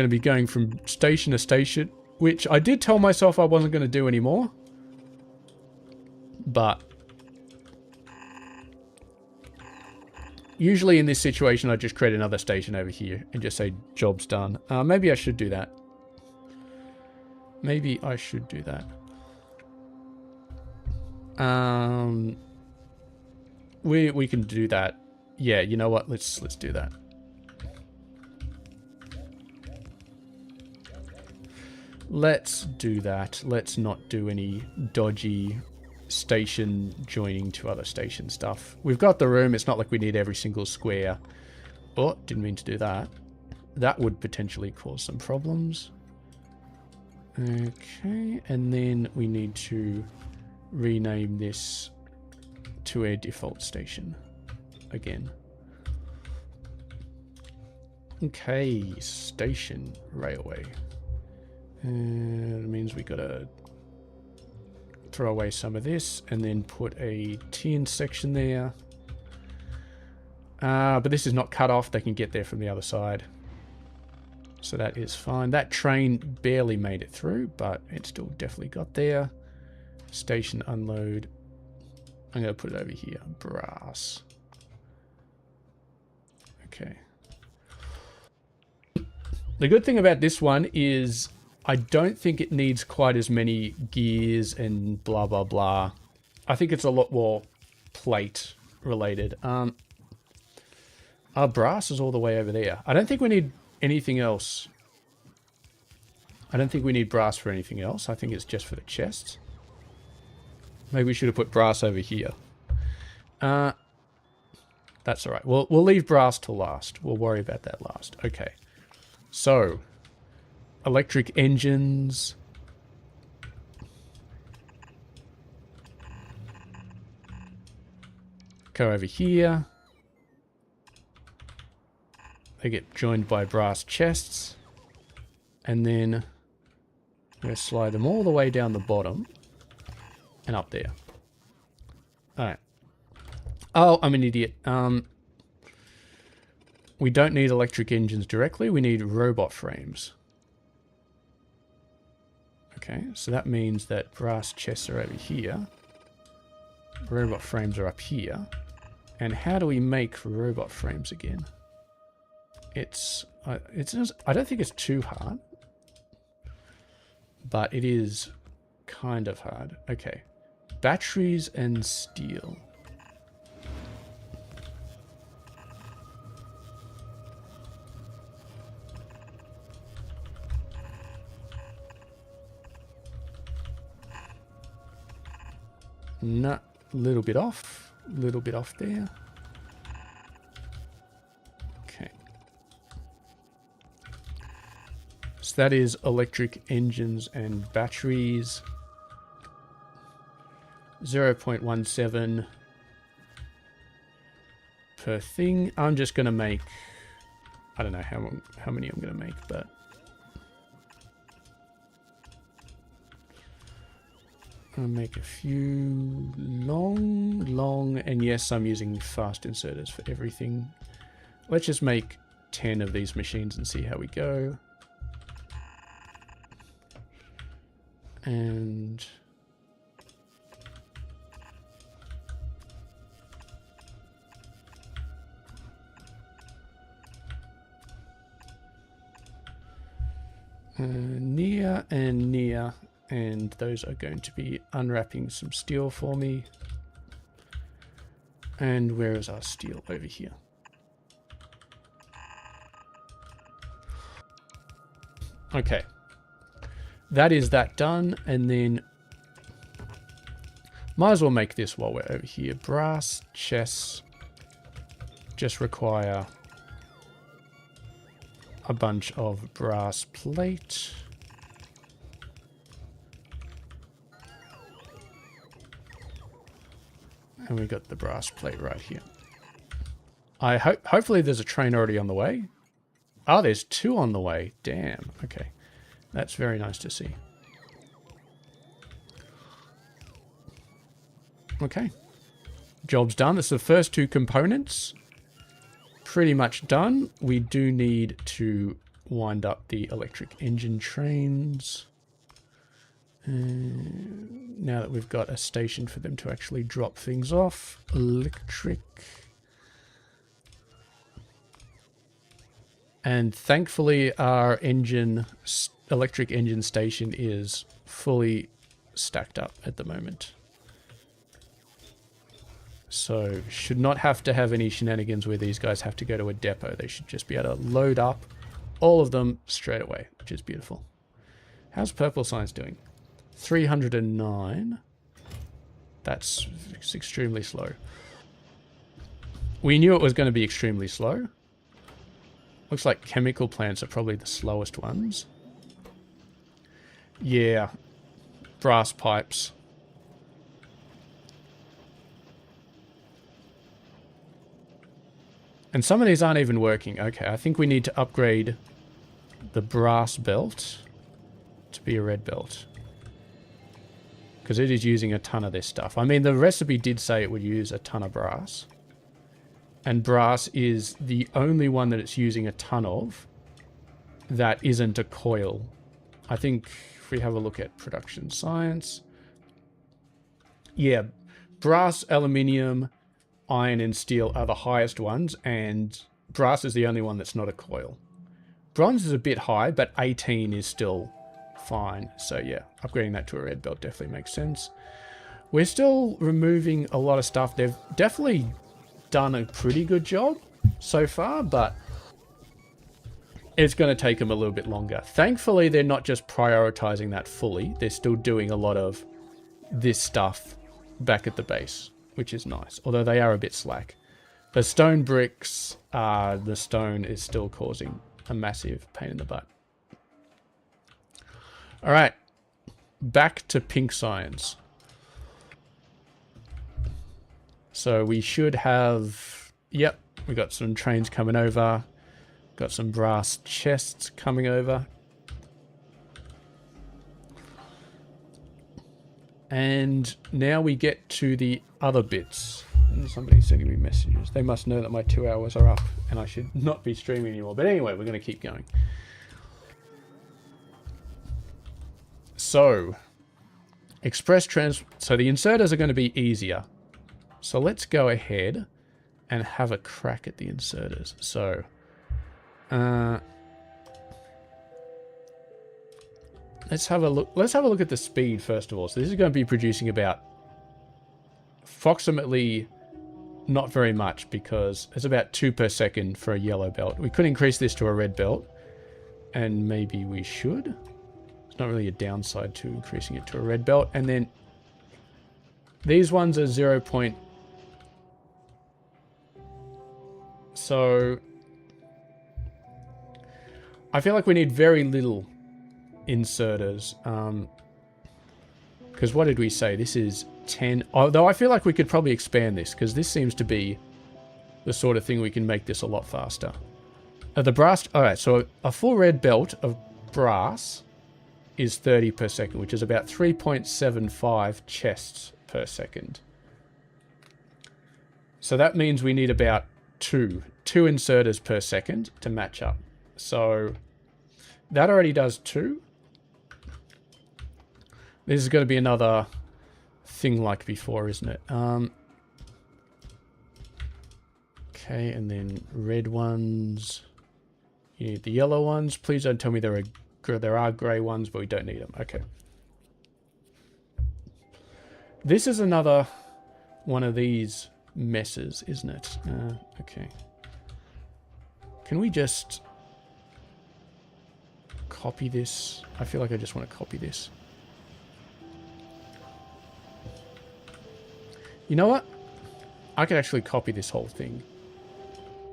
S1: to be going from station to station, which I did tell myself I wasn't going to do anymore, but usually in this situation I just create another station over here and just say job's done. Maybe I should do that. Maybe I should do that. We can do that. Yeah, you know what? Let's do that. Let's do that. Let's not do any dodgy station joining to other station stuff. We've got the room. It's not like we need every single square. Oh, didn't mean to do that. That would potentially cause some problems. Okay, and then we need to rename this to a default station again. Okay, station railway. And it means we gotta throw away some of this and then put a tin section there. But this is not cut off. They can get there from the other side. So that is fine. That train barely made it through, but it still definitely got there. Station unload. I'm going to put it over here. Brass. Okay. The good thing about this one is I don't think it needs quite as many gears and blah, blah, blah. I think it's a lot more plate related. Our brass is all the way over there. I don't think we need anything else. I don't think we need brass for anything else. I think it's just for the chests. Maybe we should have put brass over here. That's all right. We'll leave brass till last. We'll worry about that last. Okay. So, electric engines. Go over here. They get joined by brass chests. And then I'm going to slide them all the way down the bottom and up there. Alright. Oh, I'm an idiot. We don't need electric engines directly. We need robot frames. Okay, so that means that brass chests are over here. Robot frames are up here. And how do we make robot frames again? I don't think it's too hard, but it is kind of hard. Okay, batteries and steel. Not a little bit off there. So that is electric engines and batteries. 0.17 per thing. I'm just going to make, I don't know how many I'm going to make, but I'll make a few long, and yes, I'm using fast inserters for everything. Let's just make 10 of these machines and see how we go. And near and near, and those are going to be unwrapping some steel for me. And where is our steel? Over here. Okay, that is that done, and then might as well make this while we're over here. Brass chests just require a bunch of brass plate. And we got the brass plate right here. Hopefully there's a train already on the way. Oh, there's 2 on the way. Damn. Okay. That's very nice to see. Okay. Job's done. That's the first 2 components. Pretty much done. We do need to wind up the electric engine trains. Now that we've got a station for them to actually drop things off. Electric. And thankfully our electric engine station is fully stacked up at the moment. So should not have to have any shenanigans where these guys have to go to a depot. They should just be able to load up all of them straight away, which is beautiful. How's Purple Science doing? 309. That's extremely slow. We knew it was going to be extremely slow. Looks like chemical plants are probably the slowest ones. Yeah. Brass pipes. And some of these aren't even working. Okay, I think we need to upgrade the brass belt to be a red belt. Because it is using a ton of this stuff. I mean, the recipe did say it would use a ton of brass. And brass is the only one that it's using a ton of that isn't a coil. I think if we have a look at production science. Yeah, brass, aluminium, iron and steel are the highest ones, and brass is the only one that's not a coil. Bronze is a bit high, but 18 is still fine. So yeah, upgrading that to a red belt definitely makes sense. We're still removing a lot of stuff. They've definitely done a pretty good job so far, but it's going to take them a little bit longer. Thankfully, they're not just prioritizing that fully. They're still doing a lot of this stuff back at the base, which is nice, although they are a bit slack. The stone bricks, the stone is still causing a massive pain in the butt. All right, back to pink science. So we should have, yep, we got some trains coming over. Got some brass chests coming over. And now we get to the other bits. And somebody's sending me messages. They must know that my 2 hours are up and I should not be streaming anymore. But anyway, we're going to keep going. So, so the inserters are going to be easier. So let's go ahead and have a crack at the inserters. So, let's have a look. Let's have a look at the speed first of all. So this is going to be producing about approximately not very much, because it's about 2 per second for a yellow belt. We could increase this to a red belt, and maybe we should. It's not really a downside to increasing it to a red belt. And then these ones are 0. So I feel like we need very little inserters. Because what did we say? This is 10. Although I feel like we could probably expand this, because this seems to be the sort of thing we can make this a lot faster. The brass... Alright, so a full red belt of brass is 30 per second, which is about 3.75 chests per second. So that means we need about two inserters per second to match up. So that already does 2. This is going to be another thing like before, isn't it? Okay, and then red ones. You need the yellow ones. Please don't tell me there are grey ones, but we don't need them. Okay. This is another one of these messes, isn't it? Okay. Can we just copy this? I feel like I just want to copy this. You know what? I could actually copy this whole thing.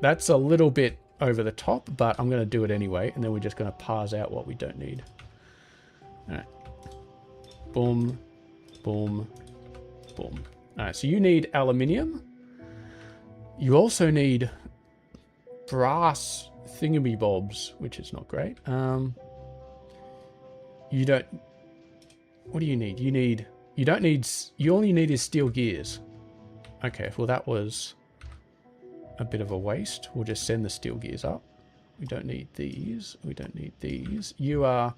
S1: That's a little bit over the top, but I'm going to do it anyway, and then we're just going to parse out what we don't need. Alright. Boom. Boom. Boom. Alright, so you need aluminium. You also need brass thingamybobs, which is not great. You don't... What do you need? You don't need... You only need is steel gears. Okay, well that was a bit of a waste. We'll just send the steel gears up. We don't need these. We don't need these. You are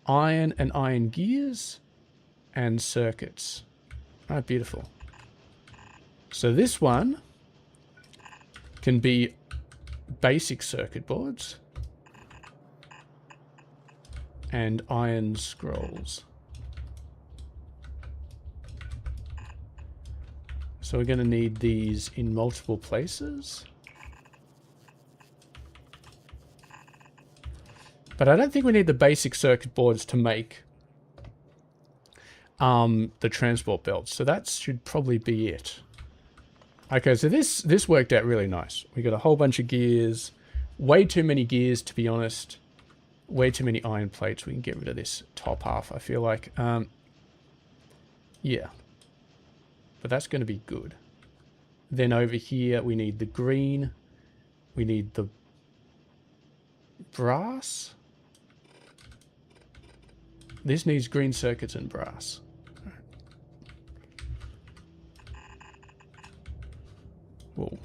S1: iron and iron gears and circuits. Ah, beautiful. So this one can be basic circuit boards and iron scrolls. So we're going to need these in multiple places. But I don't think we need the basic circuit boards to make the transport belts. So that should probably be it. Okay, so this worked out really nice. We got a whole bunch of gears. Way too many gears, to be honest. Way too many iron plates. We can get rid of this top half, I feel like. Yeah. But that's going to be good. Then over here, we need the green. We need the brass. This needs green circuits and brass. Whoa.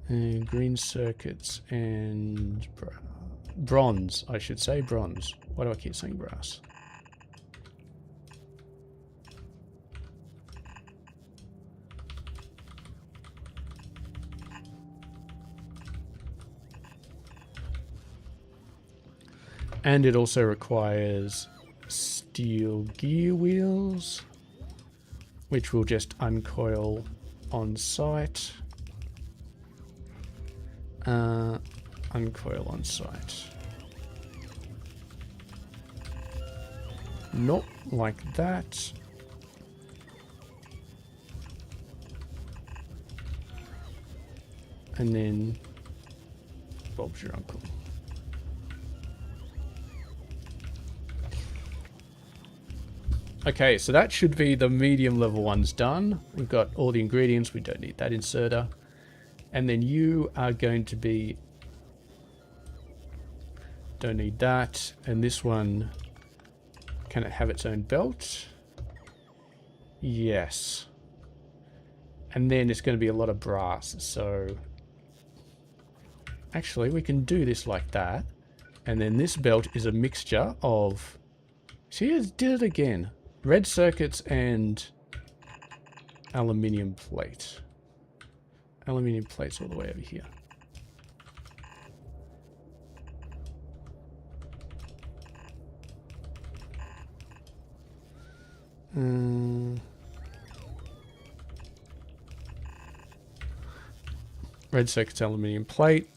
S1: And green circuits and bronze, I should say. Bronze. Why do I keep saying brass? And it also requires steel gear wheels, which we'll just uncoil on site. Uncoil on site. Not like that. And then Bob's your uncle. Okay, so that should be the medium level ones done. We've got all the ingredients. We don't need that inserter. And then you are going to be... Don't need that. And this one, can it have its own belt? Yes. And then it's going to be a lot of brass. So actually, we can do this like that. And then this belt is a mixture of... See, it did it again. Red circuits and aluminium plate. Aluminium plates all the way over here. Red circuits, aluminium plate.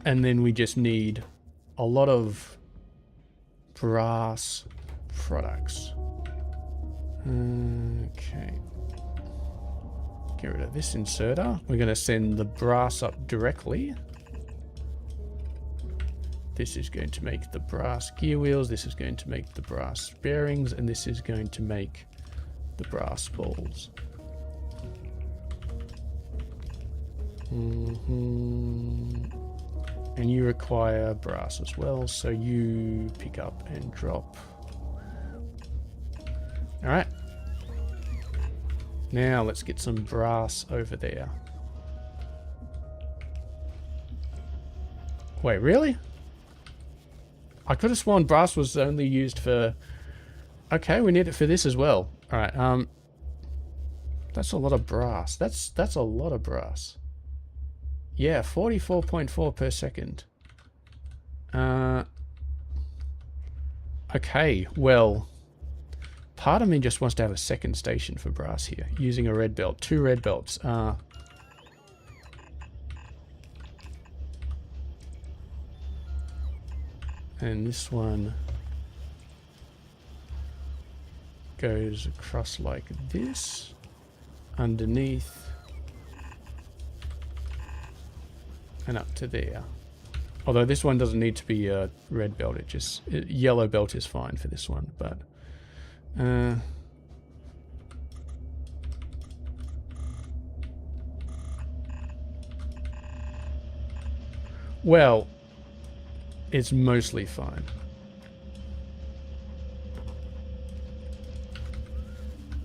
S1: And then we just need a lot of brass products. Okay. Get rid of this inserter. We're going to send the brass up directly. This is going to make the brass gear wheels. This is going to make the brass bearings. And this is going to make the brass balls. And you require brass as well, so you pick up and drop. Alright. Now let's get some brass over there. Wait, really? I could have sworn brass was only used for... Okay, we need it for this as well. Alright, that's a lot of brass. That's a lot of brass. Yeah, 44.4 per second. Okay, well, part of me just wants to have a second station for brass here, using a red belt. 2 red belts. And this one goes across like this, underneath, and up to there. Although this one doesn't need to be a red belt, yellow belt is fine for this one, but well, it's mostly fine.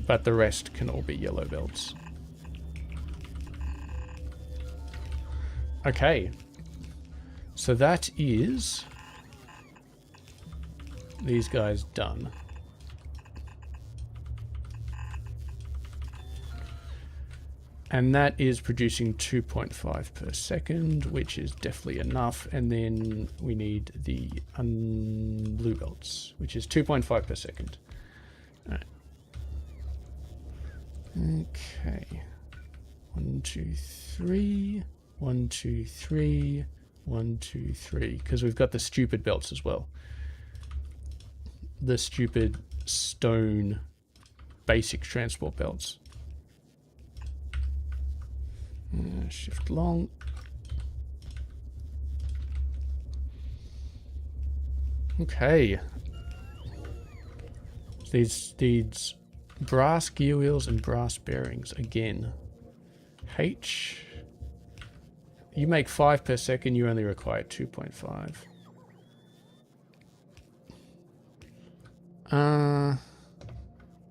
S1: But the rest can all be yellow belts. Okay, so that is these guys done. And that is producing 2.5 per second, which is definitely enough. And then we need the blue belts, which is 2.5 per second. All right. Okay. 1, 2, 3. 1, 2, 3. 1, 2, 3. Because we've got the stupid belts as well. The stupid stone basic transport belts. Shift long. Okay. These brass gear wheels and brass bearings again. H. You make 5 per second, you only require 2.5.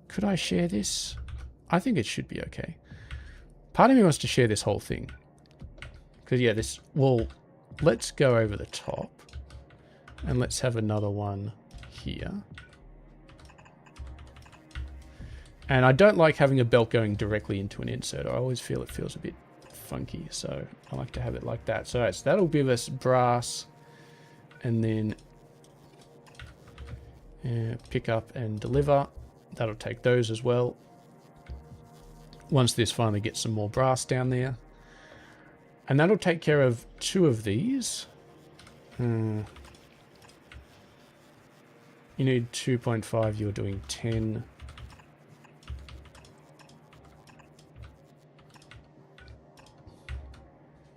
S1: Could I share this? I think it should be okay. Part of me wants to share this whole thing. Because, yeah, this... Well, let's go over the top. And let's have another one here. And I don't like having a belt going directly into an inserter. I always feel it feels a bit funky. So I like to have it like that. So, so that'll give us brass. And then pick up and deliver. That'll take those as well. Once this finally gets some more brass down there. And that'll take care of 2 of these. You need 2.5, you're doing 10.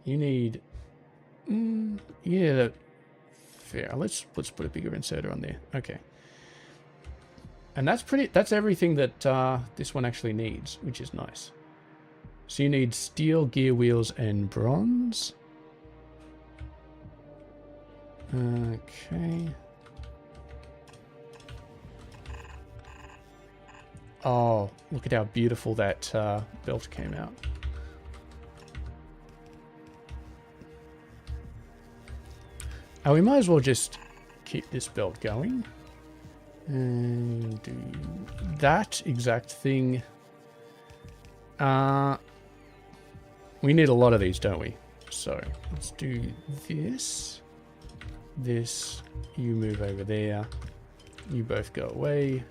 S1: You need... yeah, fair. Let's put a bigger inserter on there. Okay. And that's everything that this one actually needs, which is nice. So you need steel gear wheels and bronze. Okay. Oh, look at how beautiful that belt came out. We might as well just keep this belt going. And do that exact thing. We need a lot of these, don't we? So let's do this. This. You move over there. You both go away.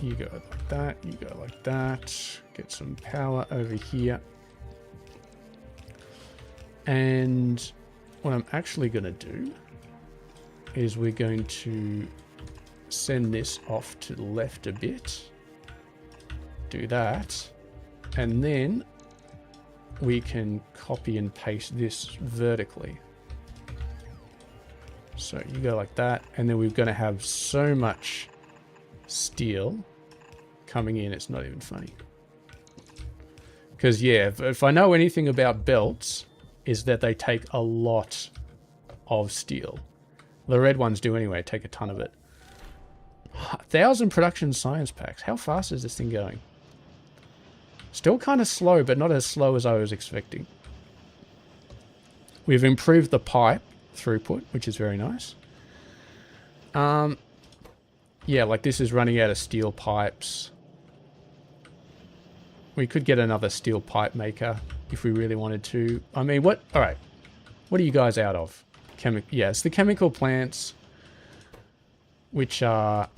S1: You go like that. You go like that. Get some power over here. And what I'm actually going to do is we're going to send this off to the left a bit. Do that. And then we can copy and paste this vertically. So you go like that, and then we're going to have so much steel coming in, it's not even funny. Because, yeah, if I know anything about belts, is that they take a lot of steel. The red ones do anyway, take a ton of it. 1,000 production science packs. How fast is this thing going? Still kind of slow, but not as slow as I was expecting. We've improved the pipe throughput, which is very nice. Yeah, like this is running out of steel pipes. We could get another steel pipe maker if we really wanted to. I mean, what? All right. What are you guys out of? Yeah, it's the chemical plants, which are...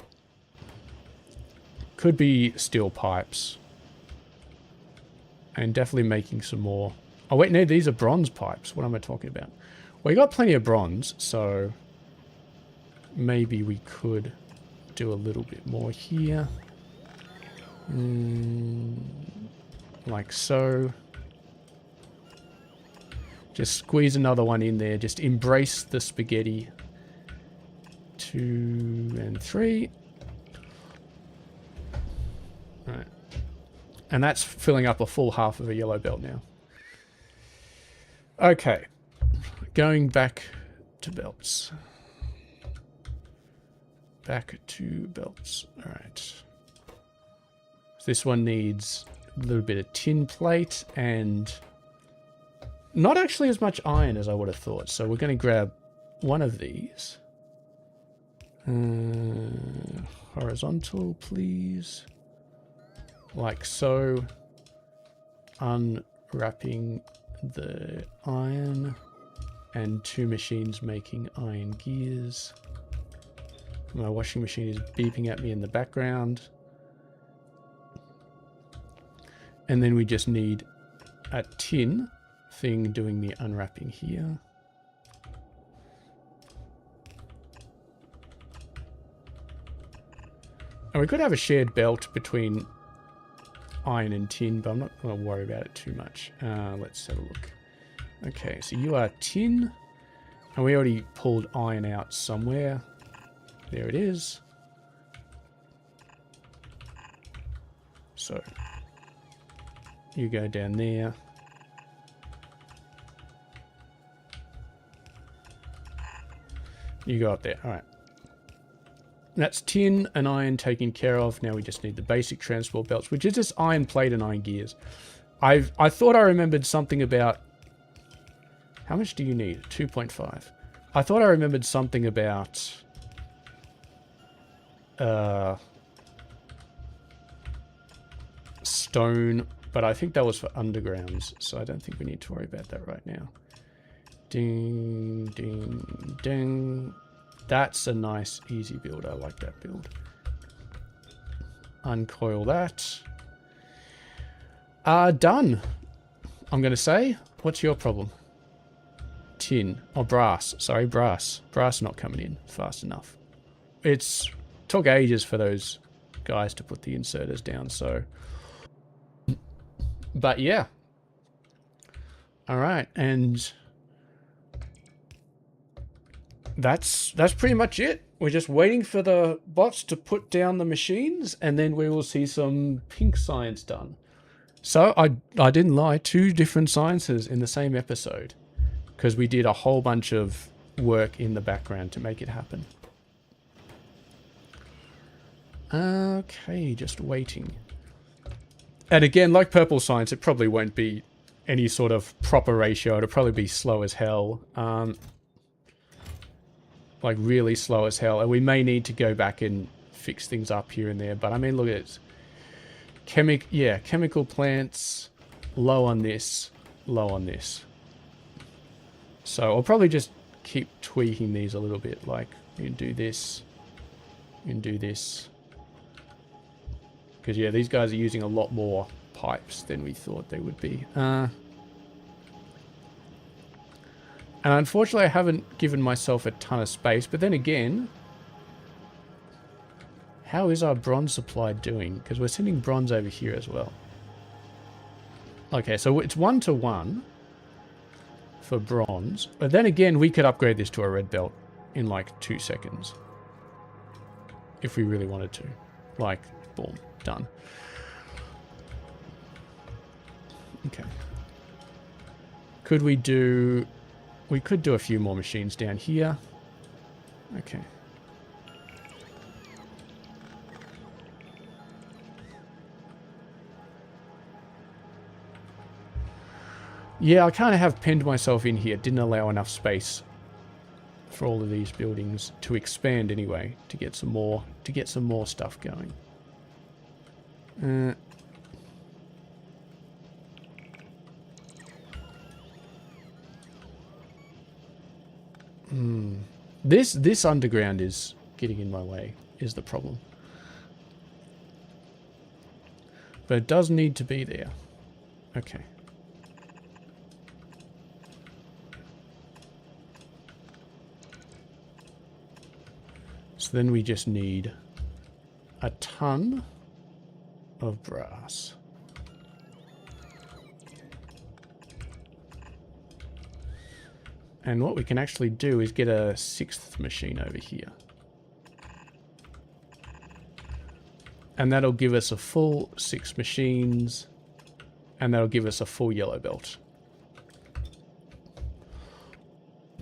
S1: could be steel pipes. And definitely making some more. Oh, wait, no, these are bronze pipes. What am I talking about? Well, you got plenty of bronze, so maybe we could do a little bit more here. Like so. Just squeeze another one in there. Just embrace the spaghetti. 2 and 3. All right. And that's filling up a full half of a yellow belt now. Okay. Going back to belts. Back to belts. All right. This one needs a little bit of tin plate and not actually as much iron as I would have thought. So we're going to grab one of these. Horizontal, please. Like so. Unwrapping the iron. And 2 machines making iron gears. My washing machine is beeping at me in the background. And then we just need a tin thing doing the unwrapping here. And we could have a shared belt between iron and tin, but I'm not going to worry about it too much. Let's have a look. Okay, so you are tin. And we already pulled iron out somewhere. There it is. So you go down there. You go up there. All right. That's tin and iron taken care of. Now we just need the basic transport belts, which is just iron plate and iron gears. I thought I remembered something about... How much do you need? 2.5. I thought I remembered something about... stone, but I think that was for undergrounds, so I don't think we need to worry about that right now. Ding, ding, ding. That's a nice, easy build. I like that build. Uncoil that. Done. I'm going to say, what's your problem? Tin. Or brass. Sorry, brass. Brass not coming in fast enough. It's took ages for those guys to put the inserters down, so... But yeah. Alright, and... That's pretty much it. We're just waiting for the bots to put down the machines, and then we will see some pink science done. So, I didn't lie. 2 different sciences in the same episode. Because we did a whole bunch of work in the background to make it happen. Okay, just waiting. And again, like purple science, it probably won't be any sort of proper ratio. It'll probably be slow as hell. Like really slow as hell. And we may need to go back and fix things up here and there. But I mean, look at it. Chemical plants, low on this, low on this. So I'll probably just keep tweaking these a little bit. Like, you can do this. You can do this. Because, yeah, these guys are using a lot more pipes than we thought they would be. And unfortunately, I haven't given myself a ton of space. But then again, How is our bronze supply doing? Because we're sending bronze over here as well. Okay, so it's 1-to-1 for bronze. But then again, we could upgrade this to a red belt in like 2 seconds. If we really wanted to. Like, boom, done. Okay. Could we do... We could do a few more machines down here. Okay. Yeah, I kind of have pinned myself in here. Didn't allow enough space for all of these buildings to expand anyway, to get some more stuff going. This underground is getting in my way, is the problem. But it does need to be there. Okay. So then we just need a ton of brass. And what we can actually do is get a 6th machine over here. And that'll give us a full 6 machines. And that'll give us a full yellow belt.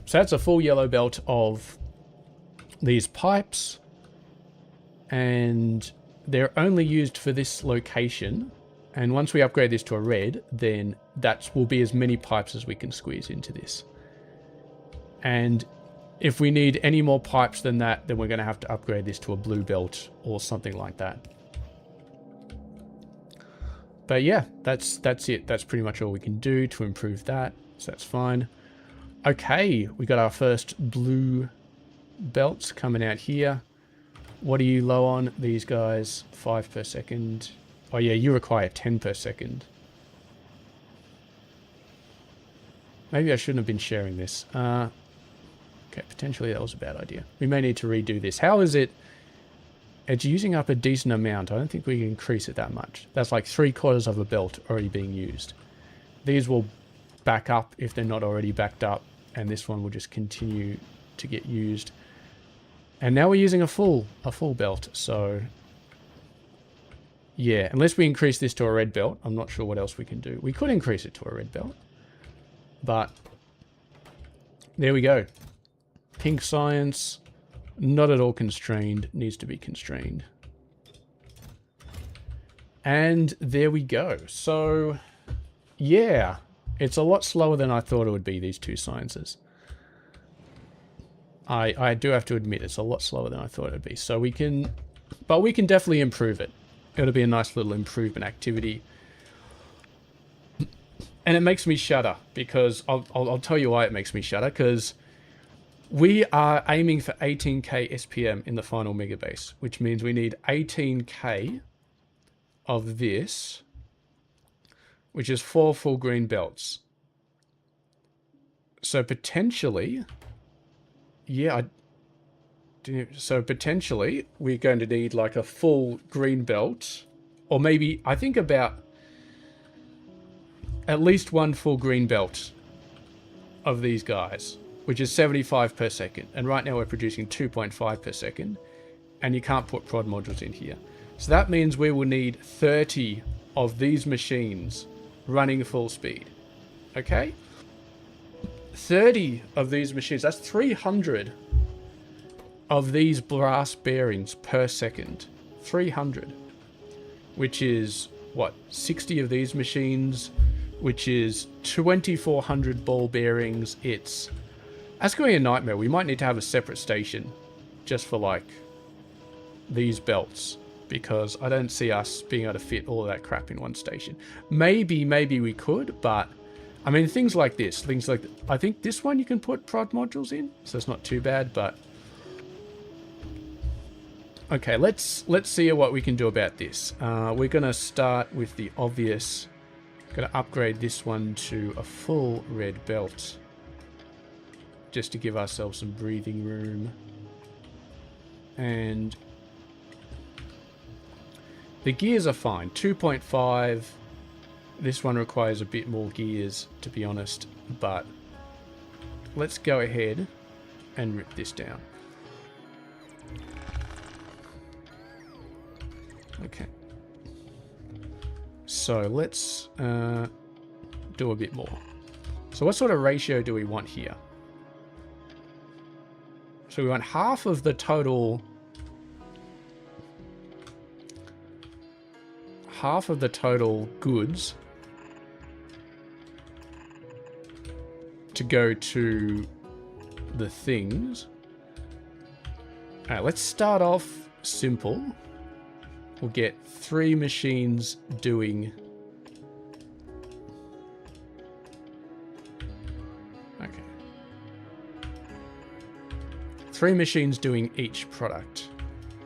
S1: So that's a full yellow belt of these pipes. And they're only used for this location. And once we upgrade this to a red, then that will be as many pipes as we can squeeze into this. And if we need any more pipes than that, then we're going to have to upgrade this to a blue belt or something like that. But yeah, that's it. That's pretty much all we can do to improve that. So that's fine. Okay, we got our first blue belts coming out here. What are you low on? These guys, 5 per second. Oh yeah, you require 10 per second. Maybe I shouldn't have been sharing this. Okay, potentially that was a bad idea. We may need to redo this. How is it? It's using up a decent amount. I don't think we can increase it that much. That's like 3/4 of a belt already being used. These will back up if they're not already backed up. And this one will just continue to get used. And now we're using a full belt. So yeah, unless we increase this to a red belt, I'm not sure what else we can do. We could increase it to a red belt. But there we go. Pink science, not at all constrained, needs to be constrained. And there we go. So, yeah, it's a lot slower than I thought it would be, these two sciences. I do have to admit, it's a lot slower than I thought it would be. So we can definitely improve it. It'll be a nice little improvement activity. And it makes me shudder, because I'll tell you why it makes me shudder, because we are aiming for 18k SPM in the final mega base, which means we need 18k of this, which is 4 full green belts. So potentially, yeah, so potentially we're going to need like a full green belt, or maybe, I think about at least 1 full green belt of these guys, which is 75 per second. And right now we're producing 2.5 per second. And you can't put prod modules in here. So that means we will need 30 of these machines running full speed. Okay? 30 of these machines. That's 300 of these brass bearings per second. 300. Which is, what, 60 of these machines, which is 2,400 ball bearings. That's going to be a nightmare. We might need to have a separate station just for, like, these belts, because I don't see us being able to fit all of that crap in one station. Maybe we could, but, I mean, things like this, I think this one you can put prod modules in, so it's not too bad, but... Okay, let's see what we can do about this. We're going to start with the obvious. Going to upgrade this one to a full red belt, just to give ourselves some breathing room. And The gears are fine. 2.5. This one requires a bit more gears, to be honest. But let's go ahead and rip this down. Okay. So let's do a bit more. So what sort of ratio do we want here? So we want half of the total goods to go to the things. All right, let's start off simple. We'll get 3 machines doing... Okay. 3 machines doing each product.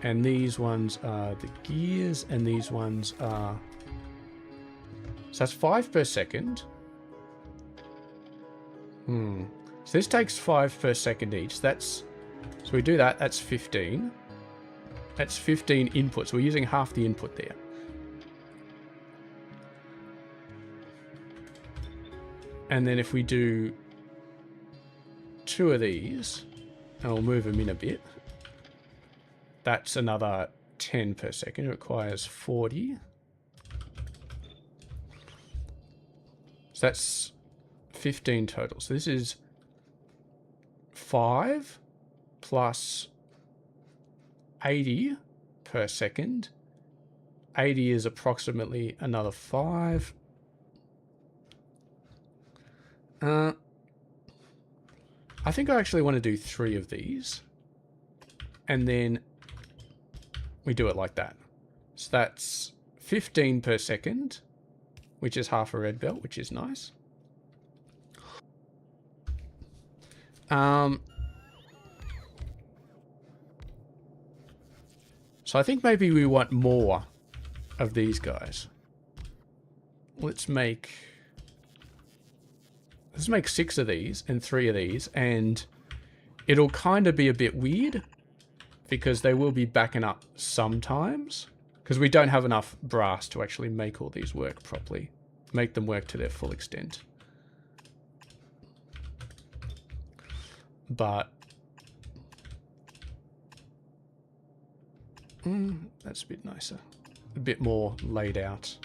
S1: And these ones are the gears, and these ones are... So that's 5 per second. So this takes 5 per second each. That's... So we do that, that's 15. That's 15 inputs. We're using half the input there. And then if we do 2 of these, and we'll move them in a bit, that's another 10 per second. It requires 40. So that's 15 total. So this is 5 plus 80 per second. 80 is approximately another 5. I think I actually want to do 3 of these. And then we do it like that. So that's 15 per second, which is half a red belt, which is nice. So I think maybe we want more of these guys. Let's make 6 of these and 3 of these, and it'll kind of be a bit weird because they will be backing up sometimes because we don't have enough brass to actually make all these work properly, make them work to their full extent. But that's a bit nicer, a bit more laid out.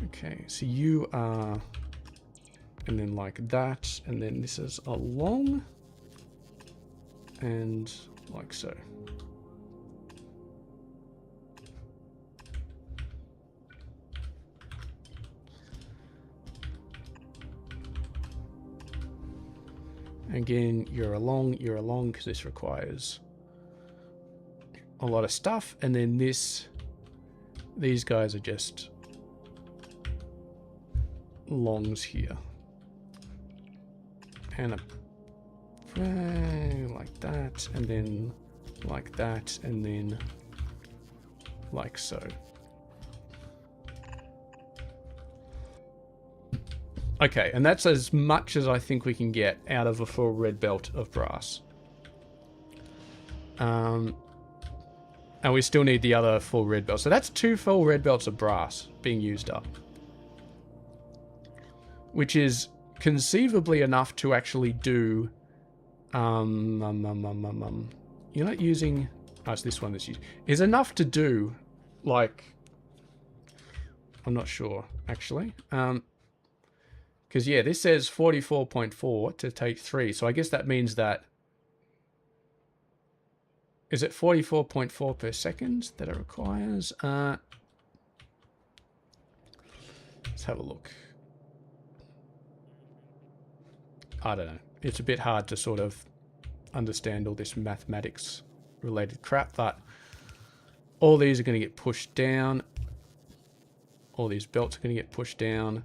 S1: Okay, so you are, and then like that, and then this is along, and like so. Again, you're along, because this requires a lot of stuff, and then these guys are just longs here, and like that, and then like that, and then like so. Okay, and that's as much as I think we can get out of a full red belt of brass. And we still need the other full red belt. So that's 2 full red belts of brass being used up, which is conceivably enough to actually do... You're not using... Oh, it's this one that's used. Is enough to do, like... I'm not sure, actually. Because, yeah, this says 44.4 to take 3. So I guess that means that... Is it 44.4 per second that it requires? Let's have a look. I don't know. It's a bit hard to sort of understand all this mathematics related crap, but all these are going to get pushed down. All these belts are going to get pushed down.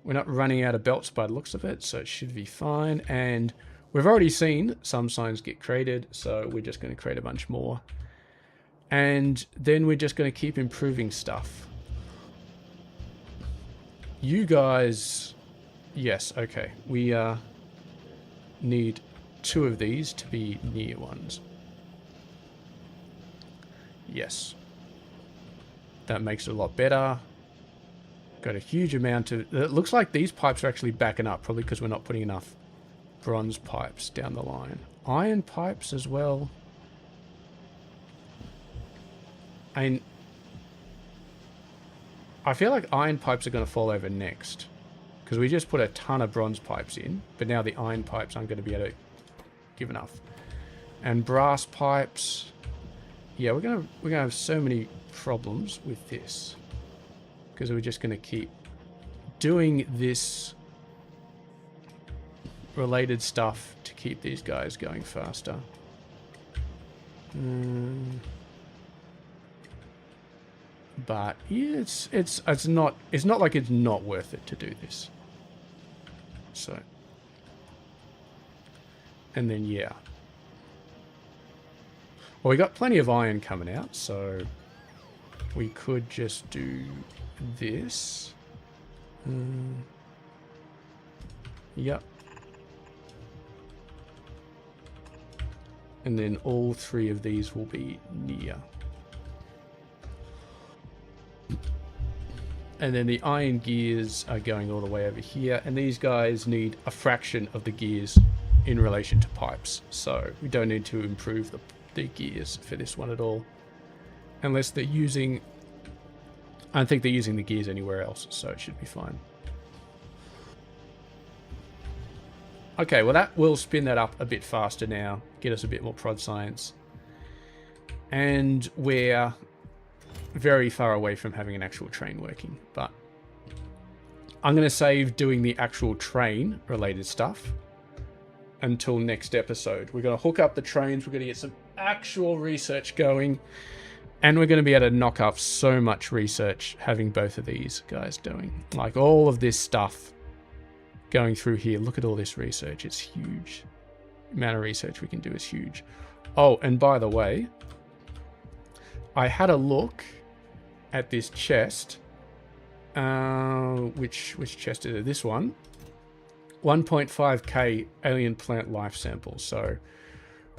S1: We're not running out of belts by the looks of it, so it should be fine. And we've already seen some signs get created, so we're just going to create a bunch more. And then we're just going to keep improving stuff. You guys... Yes, okay. We need 2 of these to be near ones. Yes. That makes it a lot better. Got a huge amount of... It looks like these pipes are actually backing up, probably because we're not putting enough bronze pipes down the line. Iron pipes as well. I feel like iron pipes are going to fall over next. Because we just put a ton of bronze pipes in. But now the iron pipes aren't going to be able to give enough. And brass pipes. Yeah, we're gonna have so many problems with this. Because we're just going to keep doing this related stuff to keep these guys going faster. But yeah, it's not like it's not worth it to do this. So, and then yeah. Well, we got plenty of iron coming out, so we could just do this. Yep. And then all three of these will be near. And then the iron gears are going all the way over here. And these guys need a fraction of the gears in relation to pipes. So we don't need to improve the gears for this one at all. Unless they're using... I don't think they're using the gears anywhere else, so it should be fine. Okay, well that will spin that up a bit faster now. Get us a bit more prod science. And we're very far away from having an actual train working. But I'm going to save doing the actual train related stuff until next episode. We're going to hook up the trains. We're going to get some actual research going. And we're going to be able to knock up so much research having both of these guys doing. Like all of this stuff going through here. Look at all this research. It's huge. The amount of research we can do is huge. Oh, and by the way, I had a look at this chest. Which chest is it? This one. 1.5k alien plant life samples. So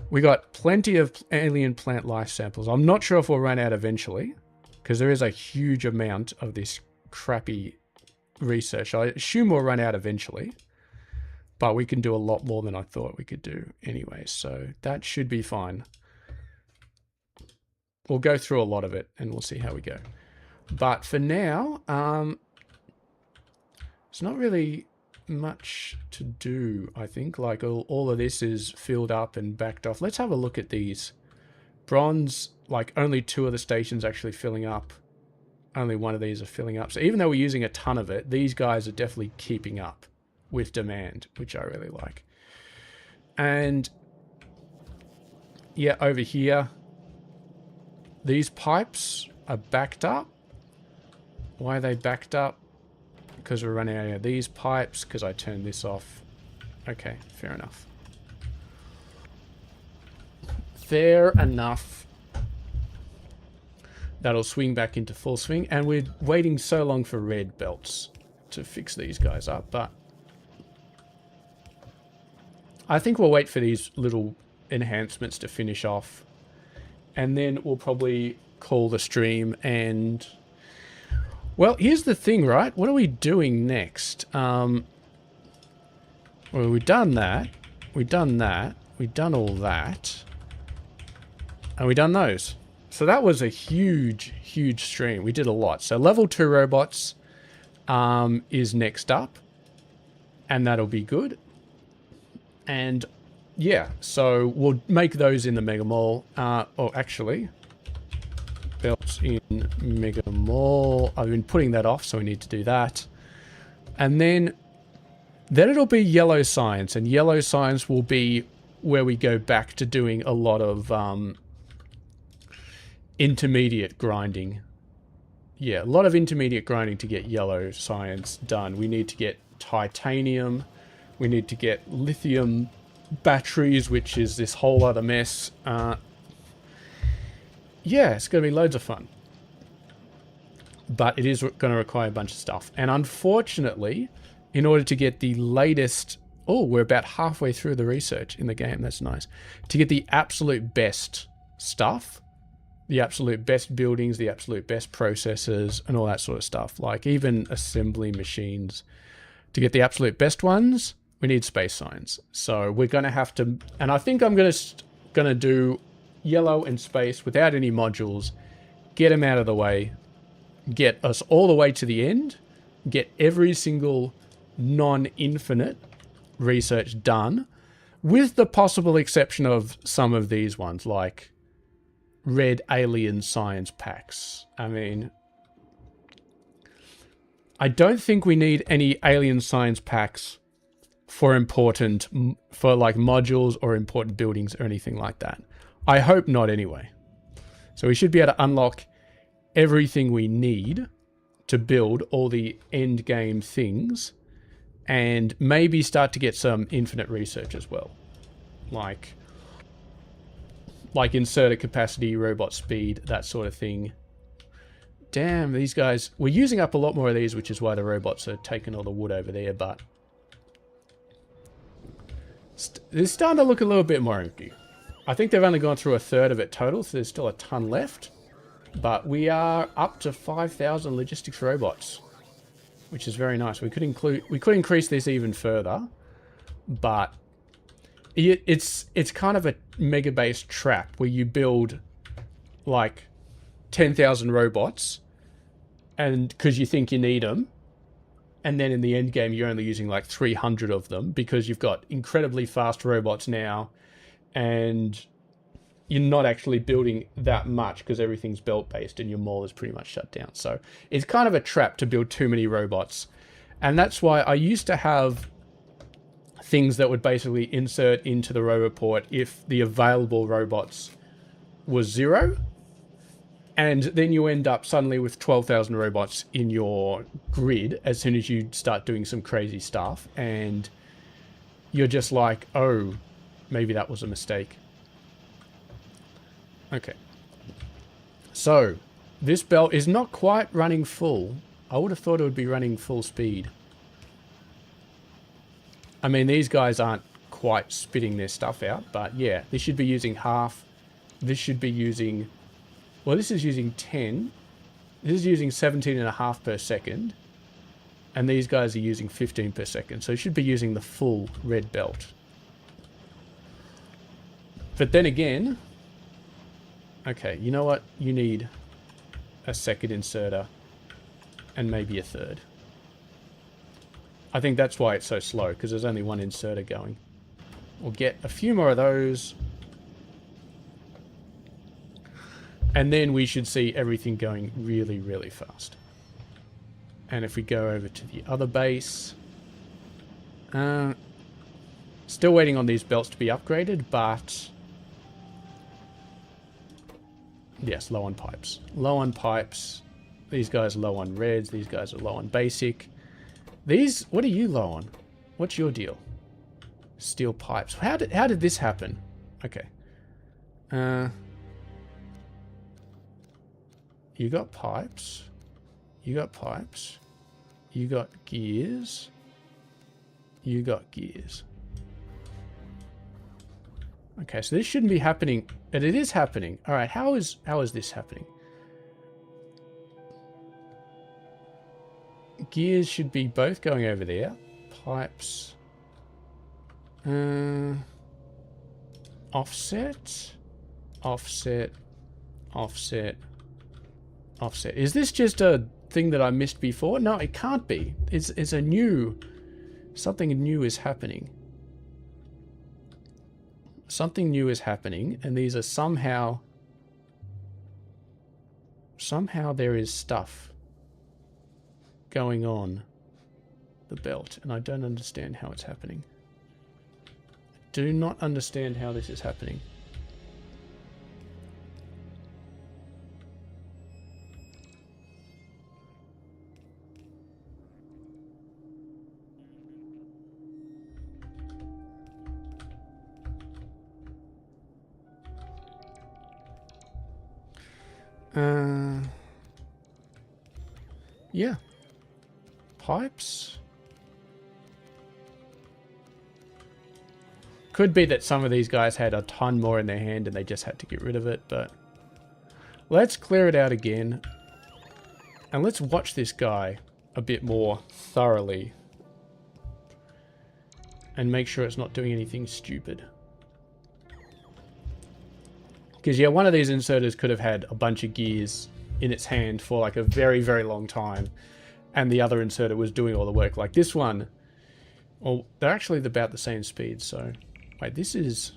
S1: we got plenty of alien plant life samples. I'm not sure if we'll run out eventually, because there is a huge amount of this crappy research. I assume we'll run out eventually, but we can do a lot more than I thought we could do anyway. So that should be fine. We'll go through a lot of it and we'll see how we go. But for now, it's not really much to do, I think. Like all of this is filled up and backed off. Let's have a look at these. Bronze, like only 2 of the stations actually filling up. Only 1 of these are filling up. So even though we're using a ton of it, these guys are definitely keeping up with demand, which I really like. And yeah, over here, these pipes are backed up. Why are they backed up? Because we're running out of these pipes, because I turned this off. Okay, fair enough. Fair enough. That'll swing back into full swing. And we're waiting so long for red belts to fix these guys up, but I think we'll wait for these little enhancements to finish off. And then we'll probably call the stream and... Well, here's the thing, right? What are we doing next? Well, we've done that. We've done that. We've done all that. And we've done those. So that was a huge, huge stream. We did a lot. So level 2 robots is next up. And that'll be good. And yeah, so we'll make those in the Mega Mall. Oh, actually... belts in Mega Mall. I've been putting that off, so we need to do that. And then it'll be yellow science, and yellow science will be where we go back to doing a lot of intermediate grinding. Yeah, a lot of intermediate grinding to get yellow science done. We need to get titanium. We need to get lithium batteries, which is this whole other mess. Yeah, it's going to be loads of fun. But it is going to require a bunch of stuff. And unfortunately, in order to get the latest... Oh, we're about halfway through the research in the game. That's nice. To get the absolute best stuff, the absolute best buildings, the absolute best processes, and all that sort of stuff. Like even assembly machines. To get the absolute best ones, we need space signs. So we're going to have to, and I think I'm going to do yellow and space without any modules, get them out of the way, get us all the way to the end, get every single non-infinite research done, with the possible exception of some of these ones, like red alien science packs. I mean, I don't think we need any alien science packs for like modules or important buildings or anything like that. I hope not anyway. So we should be able to unlock everything we need to build all the end game things, and maybe start to get some infinite research as well. Like inserter capacity, robot speed, that sort of thing. Damn, these guys, we're using up a lot more of these, which is why the robots are taking all the wood over there, but it's starting to look a little bit more empty. I think they've only gone through a third of it total, so there's still a ton left. But we are up to 5,000 logistics robots, which is very nice. We could increase this even further, but it's kind of a mega base trap where you build like 10,000 robots, and because you think you need them, and then in the end game you're only using like 300 of them because you've got incredibly fast robots now, and you're not actually building that much because everything's belt based and your mall is pretty much shut down. So it's kind of a trap to build too many robots. And that's why I used to have things that would basically insert into the row report if the available robots was 0. And then you end up suddenly with 12,000 robots in your grid as soon as you start doing some crazy stuff. And you're just like, oh, maybe that was a mistake. Okay. So, this belt is not quite running full. I would have thought it would be running full speed. I mean, these guys aren't quite spitting their stuff out, but yeah, this should be using half. This should be using... Well, this is using 10. This is using 17.5 per second. And these guys are using 15 per second. So it should be using the full red belt. But then again... Okay, you know what? You need a second inserter and maybe a third. I think that's why it's so slow, because there's only one inserter going. We'll get a few more of those. And then we should see everything going really, really fast. And if we go over to the other base... still waiting on these belts to be upgraded, but... Yes, low on pipes. Low on pipes. These guys are low on reds. These guys are low on basic. These... What are you low on? What's your deal? Steel pipes. How did this happen? Okay. You got pipes. You got pipes. You got gears. You got gears. Okay, so this shouldn't be happening, but it is happening. All right, how is this happening? Gears should be both going over there. Pipes. Offset. Offset. Offset. Offset. Is this just a thing that I missed before? No, it can't be. It's a new... Something new is happening. Something new is happening, and these are somehow there is stuff going on the belt, and I don't understand how it's happening. I do not understand how this is happening. Yeah. Pipes. Could be that some of these guys had a ton more in their hand and they just had to get rid of it, but Let's clear it out again. And let's watch this guy a bit more thoroughly. And make sure it's not doing anything stupid. Because, yeah, one of these inserters could have had a bunch of gears in its hand for like a very, very long time. And the other inserter was doing all the work. Like this one, well, they're actually about the same speed. So, wait, this is...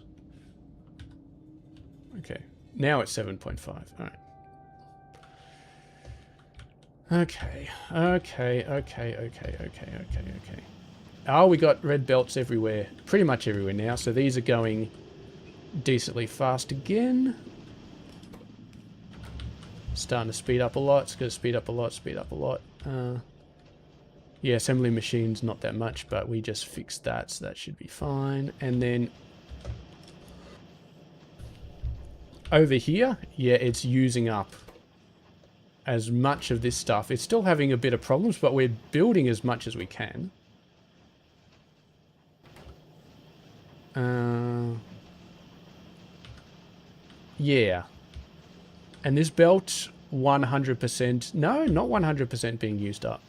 S1: Okay, now it's 7.5. All right. Okay. Oh, we got red belts everywhere. Pretty much everywhere now. So these are going decently fast again. Starting to speed up a lot. It's going to speed up a lot. Yeah, assembly machine's not that much, but we just fixed that, so that should be fine. And then over here, yeah, it's using up as much of this stuff. It's still having a bit of problems, but we're building as much as we can. Yeah. And this belt, 100%... No, not 100% being used up.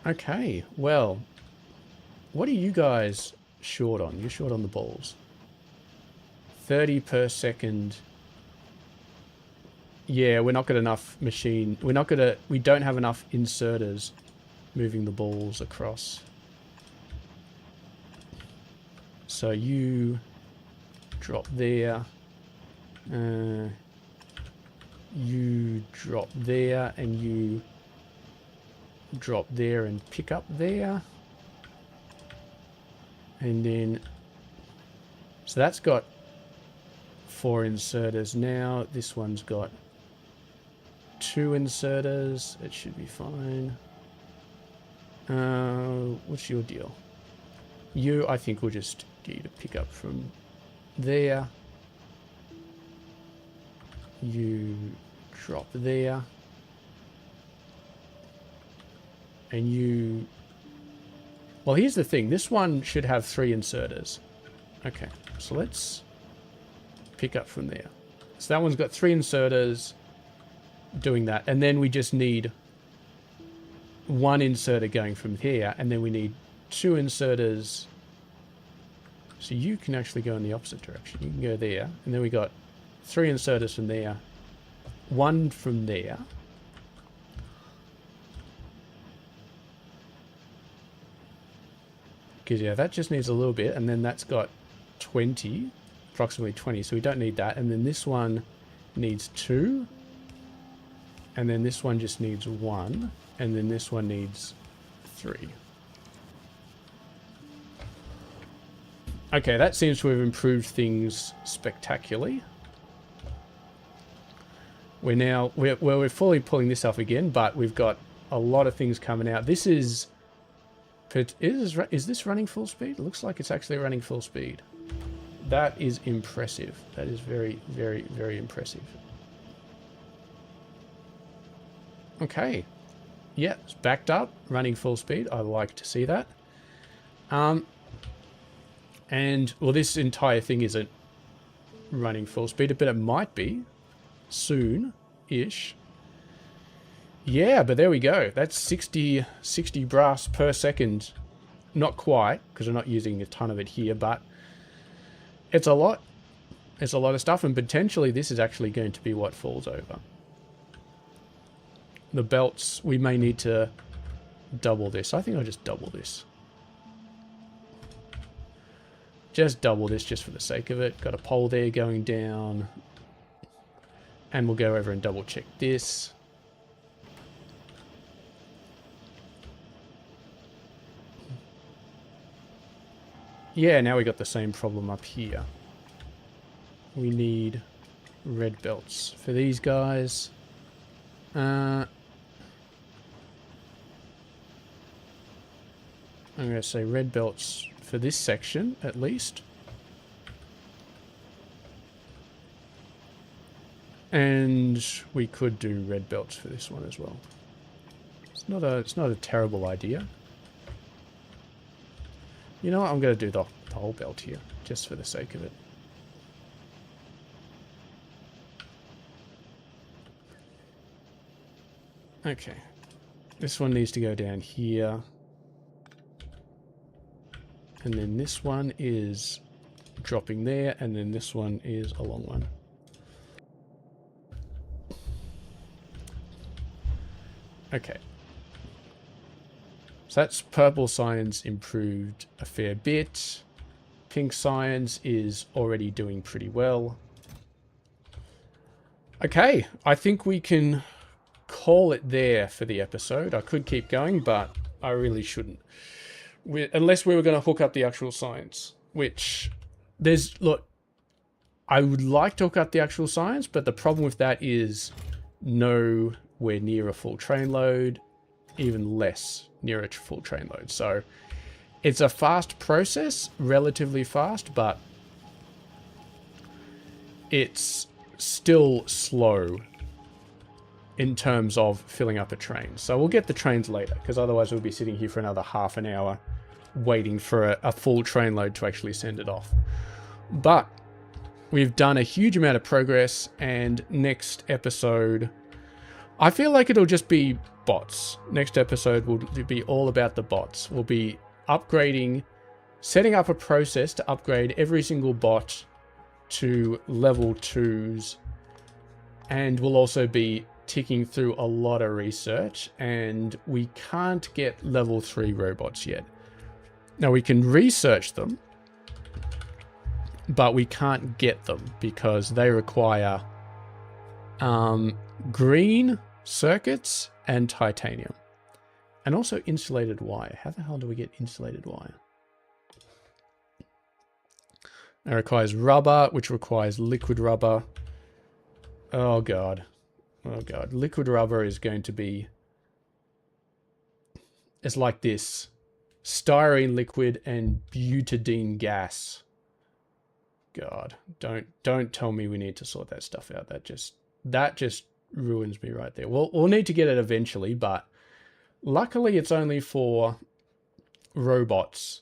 S1: Okay, well, what are you guys short on? You're short on the balls. 30 per second. Yeah, we're not got enough machine. We don't have enough inserters moving the balls across. So you drop there. You drop there, and you drop there and pick up there. And then, so that's got 4 inserters now. This one's got 2 inserters. It should be fine. What's your deal? You, I think we'll just get you to pick up from there. You drop there. And you... Well, here's the thing. This one should have 3 inserters. Okay, so let's pick up from there. So that one's got 3 inserters doing that. And then we just need 1 inserter going from here. And then we need 2 inserters. So you can actually go in the opposite direction. You can go there. And then we got 3 inserters from there. 1 from there. Because, yeah, that just needs a little bit. And then that's got 20. Approximately 20. So we don't need that. And then this one needs 2. And then this one just needs 1. And then this one needs 3. Okay, that seems to have improved things spectacularly. We're fully pulling this off again, but we've got a lot of things coming out. This is... Is this running full speed? It looks like it's actually running full speed. That is impressive. That is very, very, very impressive. Okay. Yeah, it's backed up, running full speed. I like to see that. And, well, this entire thing isn't running full speed, but it might be soon-ish. Yeah, but there we go. That's 60 brass per second. Not quite, because we're not using a ton of it here, but it's a lot. It's a lot of stuff, and potentially this is actually going to be what falls over. The belts, we may need to double this. I think I'll just double this. Just double this just for the sake of it. Got a pole there going down. And we'll go over and double check this. Yeah, now we got the same problem up here. We need red belts for these guys. I'm going to say red belts for this section, at least. And we could do red belts for this one as well. It's not a terrible idea. You know what? I'm going to do the whole belt here, just for the sake of it. Okay. This one needs to go down here. And then this one is dropping there, and then this one is a long one. Okay. So that's purple science improved a fair bit. Pink science is already doing pretty well. Okay, I think we can call it there for the episode. I could keep going, but I really shouldn't. Unless we were going to hook up the actual science, which look, I would like to hook up the actual science, but the problem with that is nowhere near a full train load, even less near a full train load. So it's a fast process, relatively fast, but it's still slow in terms of filling up a train. So we'll get the trains later, because otherwise we'll be sitting here for another half an hour waiting for a full train load to actually send it off. But we've done a huge amount of progress, and next episode, I feel like it'll just be bots. Next episode will be all about the bots. We'll be upgrading, setting up a process to upgrade every single bot to level 2s, and we'll also be ticking through a lot of research, and we can't get level 3 robots yet. Now we can research them, but we can't get them because they require green circuits and titanium, and also insulated wire. How the hell do we get insulated wire? It requires rubber, which requires liquid rubber. Oh god. Oh god. Liquid rubber is going to be... It's like this. Styrene liquid and butadiene gas. God. Don't tell me we need to sort that stuff out. That just ruins me right there. We'll need to get it eventually, but luckily it's only for robots.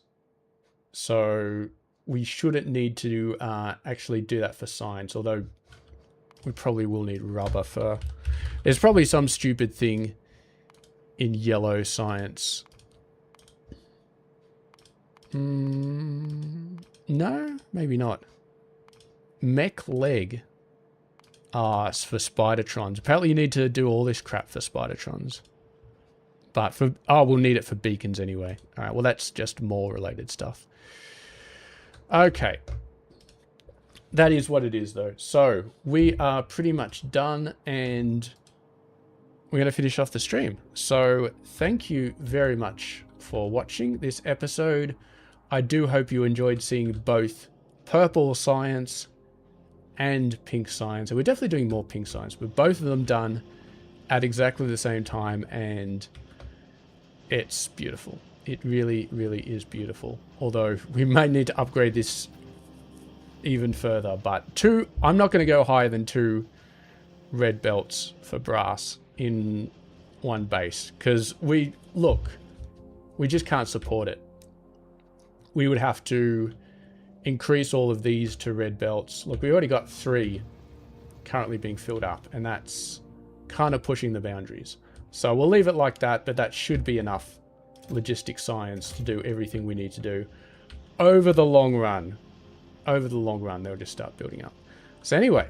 S1: So we shouldn't need to actually do that for science, although we probably will need rubber for... There's probably some stupid thing in yellow science. No, maybe not. Mech leg for Spidertrons. Apparently you need to do all this crap for Spidertrons. But for... Oh, we'll need it for beacons anyway. Alright, well that's just more related stuff. Okay. That is what it is though. So, we are pretty much done, and we're going to finish off the stream. So, thank you very much for watching this episode. I do hope you enjoyed seeing both purple science and pink science. And we're definitely doing more pink science, but both of them done at exactly the same time, and it's beautiful. It really, really is beautiful. Although we may need to upgrade this even further, but I'm not going to go higher than 2 red belts for brass in one base, because we just can't support it. We would have to increase all of these to red belts. Look, we already got 3 currently being filled up, and that's kind of pushing the boundaries. So we'll leave it like that, but that should be enough logistic science to do everything we need to do. Over the long run, they'll just start building up. So anyway,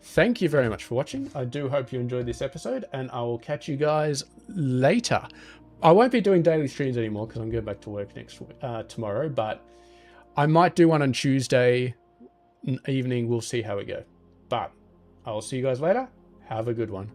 S1: thank you very much for watching. I do hope you enjoyed this episode, and I will catch you guys later. I won't be doing daily streams anymore because I'm going back to work tomorrow, but I might do one on Tuesday evening. We'll see how we go. But I will see you guys later. Have a good one.